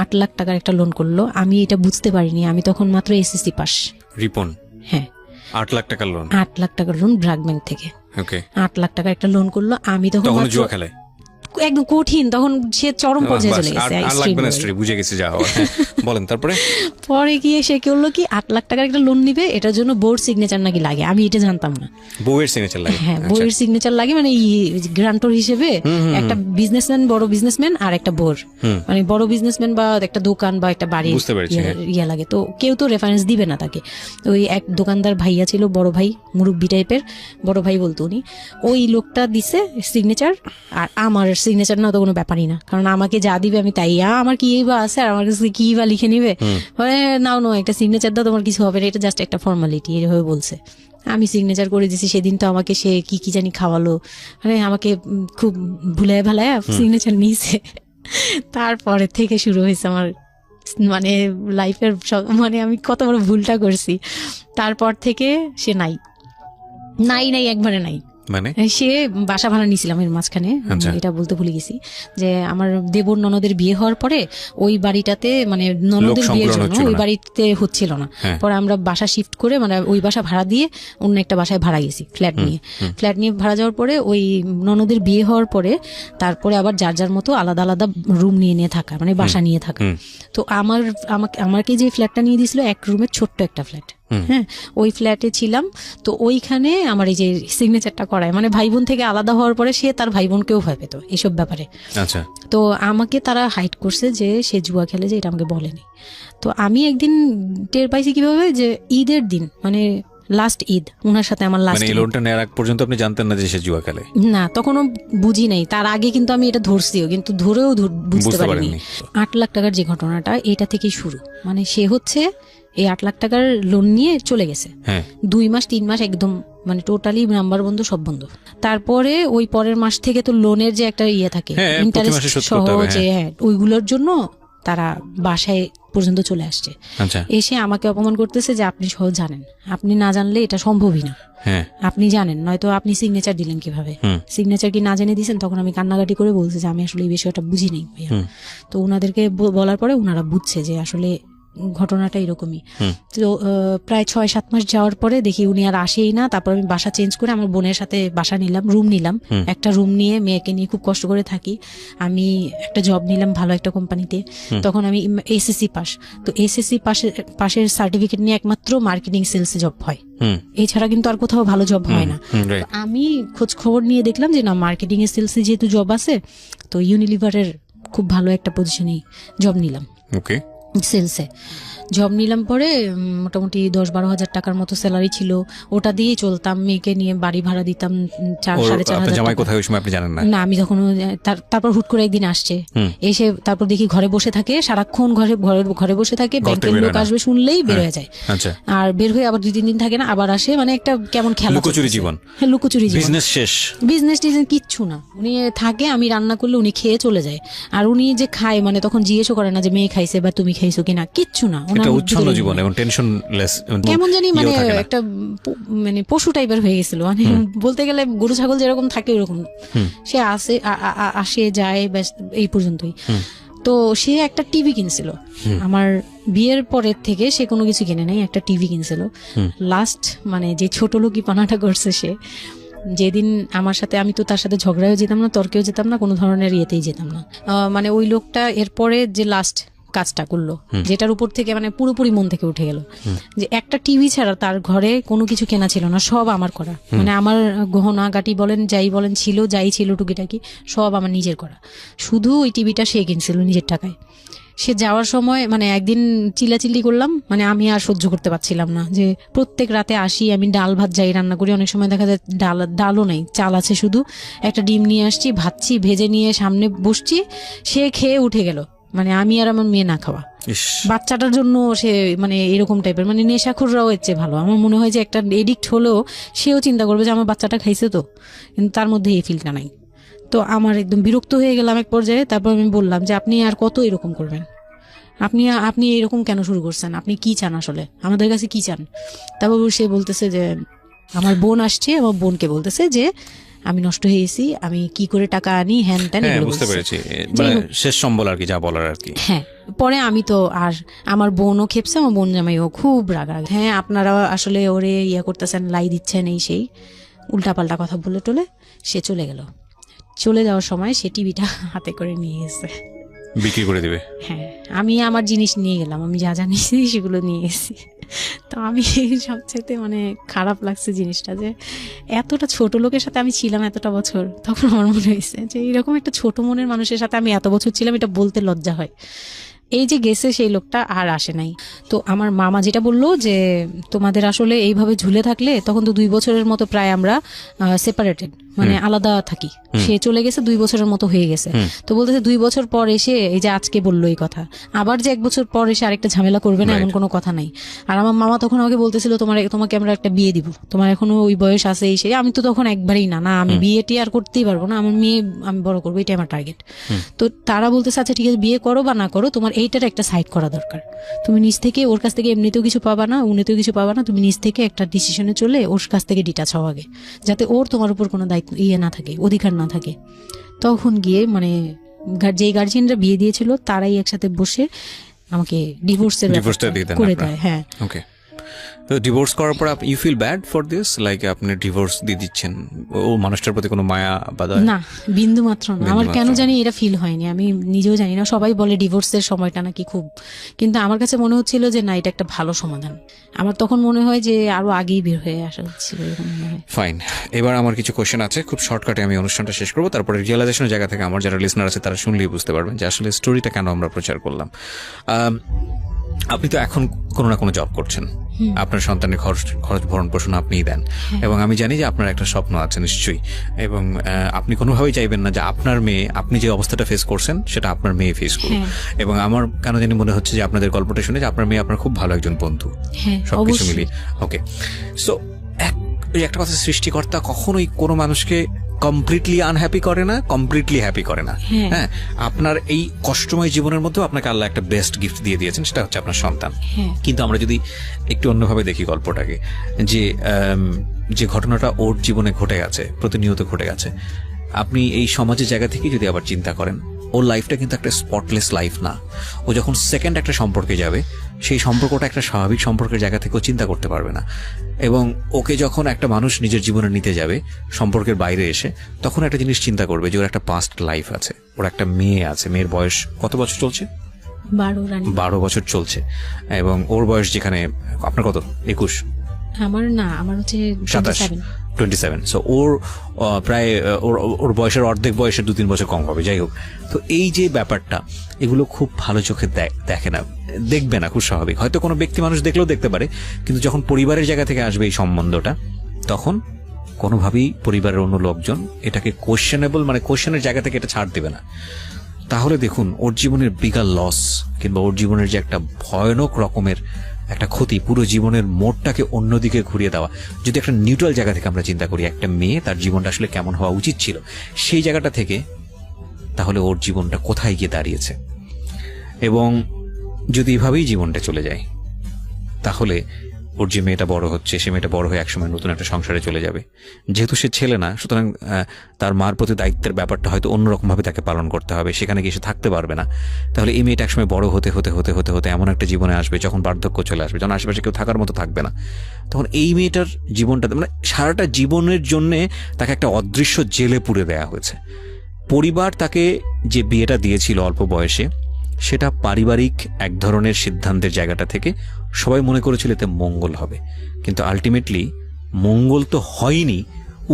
Speaker 1: 8 লাখ টাকার একটা লোন করলো। আমি এটা বুঝতে পারিনি, আমি তখন মাত্র এসএসসি পাস।
Speaker 2: রিপন?
Speaker 1: হ্যাঁ,
Speaker 2: 8 লাখ টাকার লোন।
Speaker 1: 8 লাখ টাকার লোন ব্র্যাক ব্যাংক থেকে।
Speaker 2: ওকে,
Speaker 1: 8 লাখ টাকার একটা লোন করলো। আমি তখন
Speaker 2: জুয়া খেলায়
Speaker 1: একদম কঠিন, তখন সে চরম পর্যায়ে চলে গেছে।
Speaker 2: বুঝে গেছে যা হওয়ার। বলেন তারপরে? পরে
Speaker 1: গিয়ে সে কি হলো কি, 8 লাখ টাকার একটা লোন নিবে, এটার জন্য বোর্ড সিগনেচার নাকি লাগে। আমি এটা জানতাম না।
Speaker 2: বউয়ের সিগনেচার লাগে?
Speaker 1: হ্যাঁ, বউয়ের সিগনেচার লাগে, মানে গ্রান্টর হিসেবে একটা বিজনেসম্যান, বড় বিজনেসম্যান আর একটা বোর, মানে বড় বিজনেসম্যান বা একটা দোকান বা একটা বাড়ি ইয়া লাগে। তো কেউ তো রেফারেন্স দিবে না তাকে। ওই এক দোকানদার ভাইয়া ছিল, বড় ভাই, মুরব্বি টাইপের, বড় ভাই বলতো উনি। ওই লোকটা দিছে সিগনেচার, আর আমার সিগনেচার না তো কোনো ব্যাপারই না, কারণ আমাকে যা দিবে আমি তাই, আমার কি বা আছে আর আমার কাছে কি বা লিখে নিবে, মানে নাও একটা সিগনেচার দাও, তোমার কিছু হবে না, এটা জাস্ট একটা ফর্মালিটি, এভাবে বলছে। আমি সিগনেচার করে দিছি। সেদিন তো আমাকে সে কি জানি খাওয়ালো, মানে আমাকে খুব ভুলায় ভালায় সিগনেচার নিয়েছে। তারপরে থেকে শুরু হয়েছে আমার মানে লাইফের সব, মানে আমি কত বড় ভুলটা করছি। তারপর থেকে সে নাই একবারে নাই।
Speaker 2: মানে
Speaker 1: সে বাসা ভাড়া নিয়েছিলাম এর মাঝখানে, এটা বলতে ভুলে গেছি যে আমার দেবর ননদের বিয়ে হওয়ার পরে ওই বাড়িটাতে, মানে ননদের বিয়ের জন্য ওই বাড়িতে হচ্ছিল না। পরে আমরা বাসা শিফট করে, মানে ওই বাসা ভাড়া দিয়ে অন্য একটা বাসায় ভাড়া গেছি ফ্ল্যাট নিয়ে ভাড়া যাওয়ার পরে ওই ননদের বিয়ে হওয়ার পরে তারপরে আবার যার যার মতো আলাদা আলাদা রুম নিয়ে থাকা, মানে বাসা নিয়ে থাকা। তো আমাকে যে ফ্ল্যাটটা নিয়ে দিয়েছিল 1 রুমের ছোট্ট একটা ফ্ল্যাট, হ্যাঁ, ওই ফ্ল্যাটে ছিলাম। তো ওইখানে আমার এই যে সিগনেচারটা করায়, মানে ভাই বোন থেকে আলাদা হওয়ার পরে সে তার ভাই বোনকেও ভয় পেত এইসব ব্যাপারে।
Speaker 2: আচ্ছা।
Speaker 1: তো আমাকে তারা হাইড করছে যে সে জুয়া খেলে, যে এটা আমাকে বলেনি। তো আমি একদিন টের পাইছি কিভাবে, যে ঈদের দিন, মানে লাস্ট ঈদ, ওনার সাথে আমার লাস্ট,
Speaker 2: মানে লোনটা নেওয়ার আগ পর্যন্ত আপনি জানতেন না যে সে জুয়া খেলে?
Speaker 1: না, তখনও বুঝি নাই। তার আগে কিন্তু আমি এটা ধরছিও, কিন্তু ধরেও বুঝতে পারিনি। 8 লাখ টাকার যে ঘটনাটা, এটা থেকেই শুরু। মানে সে হচ্ছে এই 8 লাখ টাকার লোন নিয়ে চলে গেছে। 2 মাস 3 মাস একদম, মানে টোটালি নাম্বার বন্ধ, সব বন্ধ। তারপরে ওই পরের মাস থেকে তো লোনের যে একটা ইয়ে থাকে, ইন্টারেস্ট সহ, যে ওইগুলোর জন্য তারা বাসায় পর্যন্ত চলে আসছে। এসে আমাকে অপমান করতেছে যে আপনি সহ জানেন, আপনি না জানলে এটা সম্ভবই না, আপনি জানেন, নয়তো আপনি সিগনেচার দিলেন কিভাবে, সিগনেচার কি না জেনে দিয়েছেন? তখন আমি কান্নাকাটি করে বলছি যে আমি আসলে এই বিষয়টা বুঝি নেই ভাইয়া। তো ওনাদেরকে বলার পরে ওনারা বুঝছে যে আসলে ঘটনাটা এরকমই। তো প্রায় 6-7 মাস যাওয়ার পরে দেখি উনি আর আসেই না। তারপর আমি বাসা চেঞ্জ করে আমার বোনের সাথে বাসা নিলাম, রুম নিলাম। একটা রুম নিয়ে মেয়েকে নিয়ে খুব কষ্ট করে থাকি। আমি একটা জব নিলাম ভালো একটা কোম্পানিতে। তখন আমি এসএসসি পাস। তো এসএসসি পাশের সার্টিফিকেট নিয়ে একমাত্র মার্কেটিং সেলসে জব হয়, এছাড়া কিন্তু আর কোথাও ভালো জব হয় না। আমি খোঁজ খবর নিয়ে দেখলাম যে না, মার্কেটিং এর সেলসে যেহেতু জব আছে, তো ইউনিলিভারের খুব ভালো একটা পজিশনে জব নিলাম। সেলসে জব নিলাম। পরে মোটামুটি 10-12 হাজার টাকার মতো স্যালারি ছিল, ওটা দিয়েই চলতাম। মেয়েকে নিয়ে বাড়ি ভাড়া দিতাম 4-4.5 হাজার টাকা। না, আমি তখন তারপর হুট করে একদিন আসছে, এসে তারপর দেখি ঘরে বসে থাকে, সারাক্ষণ ঘরে বসে থাকে। ব্যাংকের লোক আসবে শুনলেই বের হয়ে যায়, আর বের হয়ে আবার 2-3 দিন থাকে না, আবার আসে। মানে একটা কেমন খেলা, লুকোচুরি জীবন। হ্যাঁ, লুকোচুরি জীবন, বিজনেস শেষ, বিজনেস কিচ্ছু না। উনি থাকে, আমি রান্না করলে উনি খেয়ে চলে যায়। আর উনি যে খায়, মানে তখন জিজ্ঞেসও করে না যে মেয়ে খাইছে বা তুমি খাইছো কিনা, কিচ্ছু না।
Speaker 2: একটা উচ্ছন্ন জীবন এবং টেনশনলেস,
Speaker 1: কেমন জানি মানে একটা মানে পশু টাইপের হয়ে গেছিল, মানে বলতে গেলে গরু ছাগল যেরকম থাকে ওরকম। সে আসে যায় ব্যাস এই পর্যন্তই। তো সে একটা টিভি কিনছিল আমার বিয়ের পরের থেকে, সে কোনো কিছু কিনে নাই, একটা টিভি কিনছিল। লাস্ট মানে যে ছোট লোকি পানাটা করছে সে, যেদিন আমার সাথে, আমি তো তার সাথে ঝগড়াও যেতাম না, তর্কেও যেতাম না, কোনো ধরনের ইয়েতেই যেতাম না, মানে ওই লোকটা এরপরে যে লাস্ট কাজটা করলো, যেটার উপর থেকে মানে পুরোপুরি মন থেকে উঠে গেল, যে একটা টিভি ছাড়া তার ঘরে কোনো কিছু কেনা ছিল না, সব আমার করা, মানে আমার গহনা গাটি বলেন যাই বলেন ছিল, যাই ছিল টুকিটাকি সব আমার নিজের করা, শুধু ওই টিভিটা সে কিনছিল নিজের টাকায়। সে যাওয়ার সময় মানে একদিন চিল্লাচিল্লি করলাম, মানে আমি আর সহ্য করতে পারছিলাম না, যে প্রত্যেক রাতে আসি, আমি ডাল ভাত যাই রান্না করি, অনেক সময় দেখা যায় ডালও নেই, চাল আছে শুধু, একটা ডিম নিয়ে আসছি, ভাজছি, ভেজে নিয়ে সামনে বসছি, সে খেয়ে উঠে গেল, মানে আমি আর আমার মেয়ে না খাওয়া। বাচ্চাটার জন্য সে মানে এরকম টাইপের, মানে নেশাখোররাও এর চেয়ে ভালো। আমার মনে হয় যে একটা এডিক্ট হলেও সেও চিন্তা করবে যে আমার বাচ্চাটা খাইছে তো, কিন্তু তার মধ্যে এই ফিলটা নাই। তো আমার একদম বিরক্ত হয়ে গেলাম এক পর্যায়ে। তারপর আমি বললাম যে আপনি আর কত এরকম করবেন, আপনি এরকম কেন শুরু করছেন, আপনি কি চান আসলে, আমাদের কাছে কি চান? তারপর সে বলতেছে যে আমার বোন আসছে, আমার বোনকে বলতেছে যে আমি নষ্ট হয়ে গেছি, আমি কি করে টাকা আনি, হ্যান ত্যান,
Speaker 2: বুঝতে পেরেছি, মানে শেষ সম্বল আর কি, যা বলার আর কি।
Speaker 1: হ্যাঁ, পরে আমি তো আর আমার বোনও খেপছে, আমার বোন জামাইও খুব রাগ, হ্যাঁ আপনারা আসলে ওরে ইয়ে করতেছেন, লাই দিচ্ছেন, এই সেই উল্টাপাল্টা কথা বলে টলে সে চলে গেল। চলে যাওয়ার সময় সে টিভিটা হাতে করে নিয়ে গেছে,
Speaker 2: বিক্রি করে দিবে।
Speaker 1: হ্যাঁ, আমি আমার জিনিস নিয়ে গেলাম, আমি যা জানিস সেগুলো নিয়ে গেছি। তো আমি সবচেয়ে মানে খারাপ লাগছে জিনিসটা, যে এতটা ছোট লোকের সাথে আমি ছিলাম এতটা বছর, তখন আমার মনে হয়েছে যে এরকম একটা ছোট মনের মানুষের সাথে আমি এত বছর ছিলাম, এটা বলতে লজ্জা হয়। এই যে গেছে সেই লোকটা আর আসে নাই। তো আমার মামা যেটা বললো যে তোমাদের আসলে এইভাবে ঝুলে থাকলে, তখন তো 2 বছরের মতো প্রায় আমরা সেপারেটেড, মানে আলাদা থাকি, সে চলে গেছে 2 বছরের মতো হয়ে গেছে। তো বলতেছে 2 বছর পর এসে এই যে আজকে বললো এই কথা, আবার যে 1 বছর পর এসে আরেকটা ঝামেলা করবে না এমন কোনো কথা নাই। আর আমার মামা তখন আমাকে বলতেছিল তোমাকে আমরা একটা বিয়ে দিব, তোমার এখনো ওই বয়স আছে এই সেই। আমি তো তখন একবারেই না আমি বিয়েটি আর করতেই পারবো না, আমার মেয়ে আমি বড় করবো, এটাই আমার টার্গেট। তো তারা বলতেছে আচ্ছা ঠিক আছে, বিয়ে করো বা না করো, তোমার এইটার একটা সাইড করা দরকার, তুমি নিজ থেকে ওর কাছ থেকে এমনিতেও কিছু পাবা না, উনিতেও কিছু পাবা না, তুমি নিজ থেকে একটা ডিসিশনে চলে ওর কাছ থেকে ডিটাচ হওয়া আগে, যাতে ওর তোমার উপর কোনো দায়িত্ব না থাকে, অধিকার না থাকে। তখন গিয়ে মানে যেই গার্জিয়ানরা বিয়ে দিয়েছিল তারাই একসাথে বসে আমাকে ডিভোর্সের করে দেয়। হ্যাঁ,
Speaker 2: ওকে। তো ডিভোর্স করার পর you feel bad for this, like আপনি ডিভোর্স দিয়ে দিচ্ছেন, ও মানুষটার প্রতি কোনো মায়া বা দয়া?
Speaker 1: না, বিন্দু মাত্র না। আমার কেন জানি এটা ফিল হয়নি, আমি নিজেও জানি না। সবাই বলে ডিভোর্সের সময়টা নাকি খুব, কিন্তু আমার কাছে মনে হচ্ছিল যে না, এটা একটা ভালো সমাধান। আমার তখন মনে হয় যে আরো আগেই বের হয়ে আসা হচ্ছিল।
Speaker 2: ফাইন, এবার আমার কিছু কোশ্চেন আছে, খুব শর্টকাটে আমি অনুষ্ঠানটা শেষ করবো, তারপরে রিয়েলাইজেশনের জায়গা থেকে আমার যারা লিসনার আছে তারা শুনলেই বুঝতে পারবেন যে আসলে স্টোরিটা কেন আমরা প্রচার করলাম। আপনি তো এখন কোনো না কোনো জব করছেন, আপনার সন্তানের খরচ ভরণ পোষণ আপনিই দেন, এবং আমি জানি যে আপনার একটা স্বপ্ন আছে নিশ্চয়ই, এবং আপনি কোনোভাবেই চাইবেন না যে আপনার মেয়ে, আপনি যে অবস্থাটা ফেস করছেন সেটা আপনার মেয়ে ফেস করুক। এবং আমার কেন জানি মনে হচ্ছে যে আপনাদের গল্পটা শুনে যে আপনার মেয়ে আপনার খুব ভালো একজন বন্ধু, সবকিছু মিলিয়ে। ওকে, সো একটা কথা, সৃষ্টিকর্তা কখনোই কোনো মানুষকে কমপ্লিটলি আনহ্যাপি করে না, কমপ্লিটলি হ্যাপি করে না। হ্যাঁ, আপনার এই কষ্টময় জীবনের মধ্যেও আপনাকে আল্লাহ একটা বেস্ট গিফট দিয়ে দিয়েছেন, সেটা হচ্ছে আপনার সন্তান। কিন্তু আমরা যদি একটু অন্যভাবে দেখি গল্পটাকে, যে ঘটনাটা ওর জীবনে ঘটে গেছে, প্রতিনিয়ত ঘটে গেছে, আপনি এই সমাজের জায়গা থেকে যদি আবার চিন্তা করেন, ওর লাইফটা কিন্তু একটা স্পটলেস লাইফ না। ও যখন সেকেন্ড একটা সম্পর্কে যাবে, সেই সম্পর্কটা একটা স্বাভাবিক সম্পর্কের জায়গা থেকেও চিন্তা করতে পারবে না। এবং ওকে যখন একটা মানুষ নিজের জীবনে নিতে যাবে সম্পর্কের বাইরে এসে, তখন একটা জিনিস চিন্তা করবে যে ওর একটা পাস্ট লাইফ আছে, ওর একটা মেয়ে আছে, মেয়ের বয়স কত বছর চলছে? 12 বছর চলছে। এবং ওর বয়স যেখানে, আপনার কত? 21?
Speaker 1: আমার হচ্ছে
Speaker 2: 27। সো ওর প্রায় ওর বয়সের অর্ধেক বয়সের 2-3 বছর কম হবে, যাই হোক। তো এই যে ব্যাপারটা, এগুলো খুব ভালো চোখে দেখে না, দেখবে না, খুব স্বাভাবিক। হয়তো কোনো ব্যক্তি মানুষ দেখলেও দেখতে পারে, কিন্তু যখন পরিবারের জায়গা থেকে আসবে এই সম্বন্ধটা, তখন কোনোভাবেই পরিবারের অন্য লোকজন এটাকে কোয়েশ্চেনেবল, মানে কোয়েশ্চেনের জায়গা থেকে এটা ছাড় দেবে না। তাহলে দেখুন, ওর জীবনের বিগার লস, কিংবা ওর জীবনের যে একটা ভয়ানক রকমের একটা ক্ষতি, পুরো জীবনের মোড়টাকে অন্যদিকে ঘুরিয়ে দেওয়া। যদি একটা নিউট্রাল জায়গা থেকে আমরা চিন্তা করি, একটা মেয়ে তার জীবনটা আসলে কেমন হওয়া উচিত ছিল সেই জায়গাটা থেকে, তাহলে ওর জীবনটা কোথায় গিয়ে দাঁড়িয়েছে। এবং যদি এভাবেই জীবনটা চলে যায়, তাহলে ওর যে মেয়েটা বড় হচ্ছে, সে মেয়েটা বড় হয়ে একসময় নতুন একটা সংসারে চলে যাবে। যেহেতু সে ছেলে না, সুতরাং তার মার প্রতি দায়িত্বের ব্যাপারটা হয়তো অন্যরকমভাবে তাকে পালন করতে হবে, সেখানে গিয়ে সে থাকতে পারবে না। তাহলে এই মেয়েটা একসময় বড় হতে হতে হতে হতে হতে এমন একটা জীবনে আসবে যখন বার্ধক্য চলে আসবে, যখন আশেপাশে কেউ থাকার মতো থাকবে না, তখন এই মেয়েটার জীবনটা মানে সারাটা জীবনের জন্যে তাকে একটা অদৃশ্য জেলে পুরে দেওয়া হয়েছে। পরিবার তাকে যে বিয়েটা দিয়েছিল অল্প বয়সে, সেটা পারিবারিক এক ধরনের সিদ্ধান্তের জায়গাটা থেকে সবাই মনে করেছিল এতে মঙ্গল হবে, কিন্তু আলটিমেটলি মঙ্গল তো হয়নি।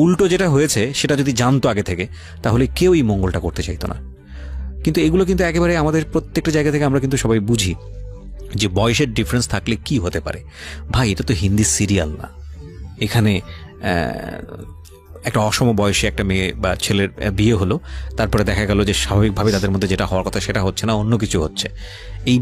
Speaker 2: উল্টো যেটা হয়েছে সেটা যদি জানতো আগে থেকে, তাহলে কেউ এই মঙ্গলটা করতে চাইতো না। কিন্তু এগুলো কিন্তু একেবারে আমাদের প্রত্যেকটা জায়গা থেকে আমরা কিন্তু সবাই বুঝি যে বয়সের ডিফারেন্স থাকলে কি হতে পারে। ভাই, এটা তো হিন্দি সিরিয়াল না। এখানে একটা অসম বয়সে একটা মেয়ে বা ছেলের বিয়ে হলো, তারপরে দেখা গেল যে স্বাভাবিকভাবে তাদের মধ্যে যেটা হওয়ার কথা সেটা হচ্ছে না, অন্য কিছু হচ্ছে। এই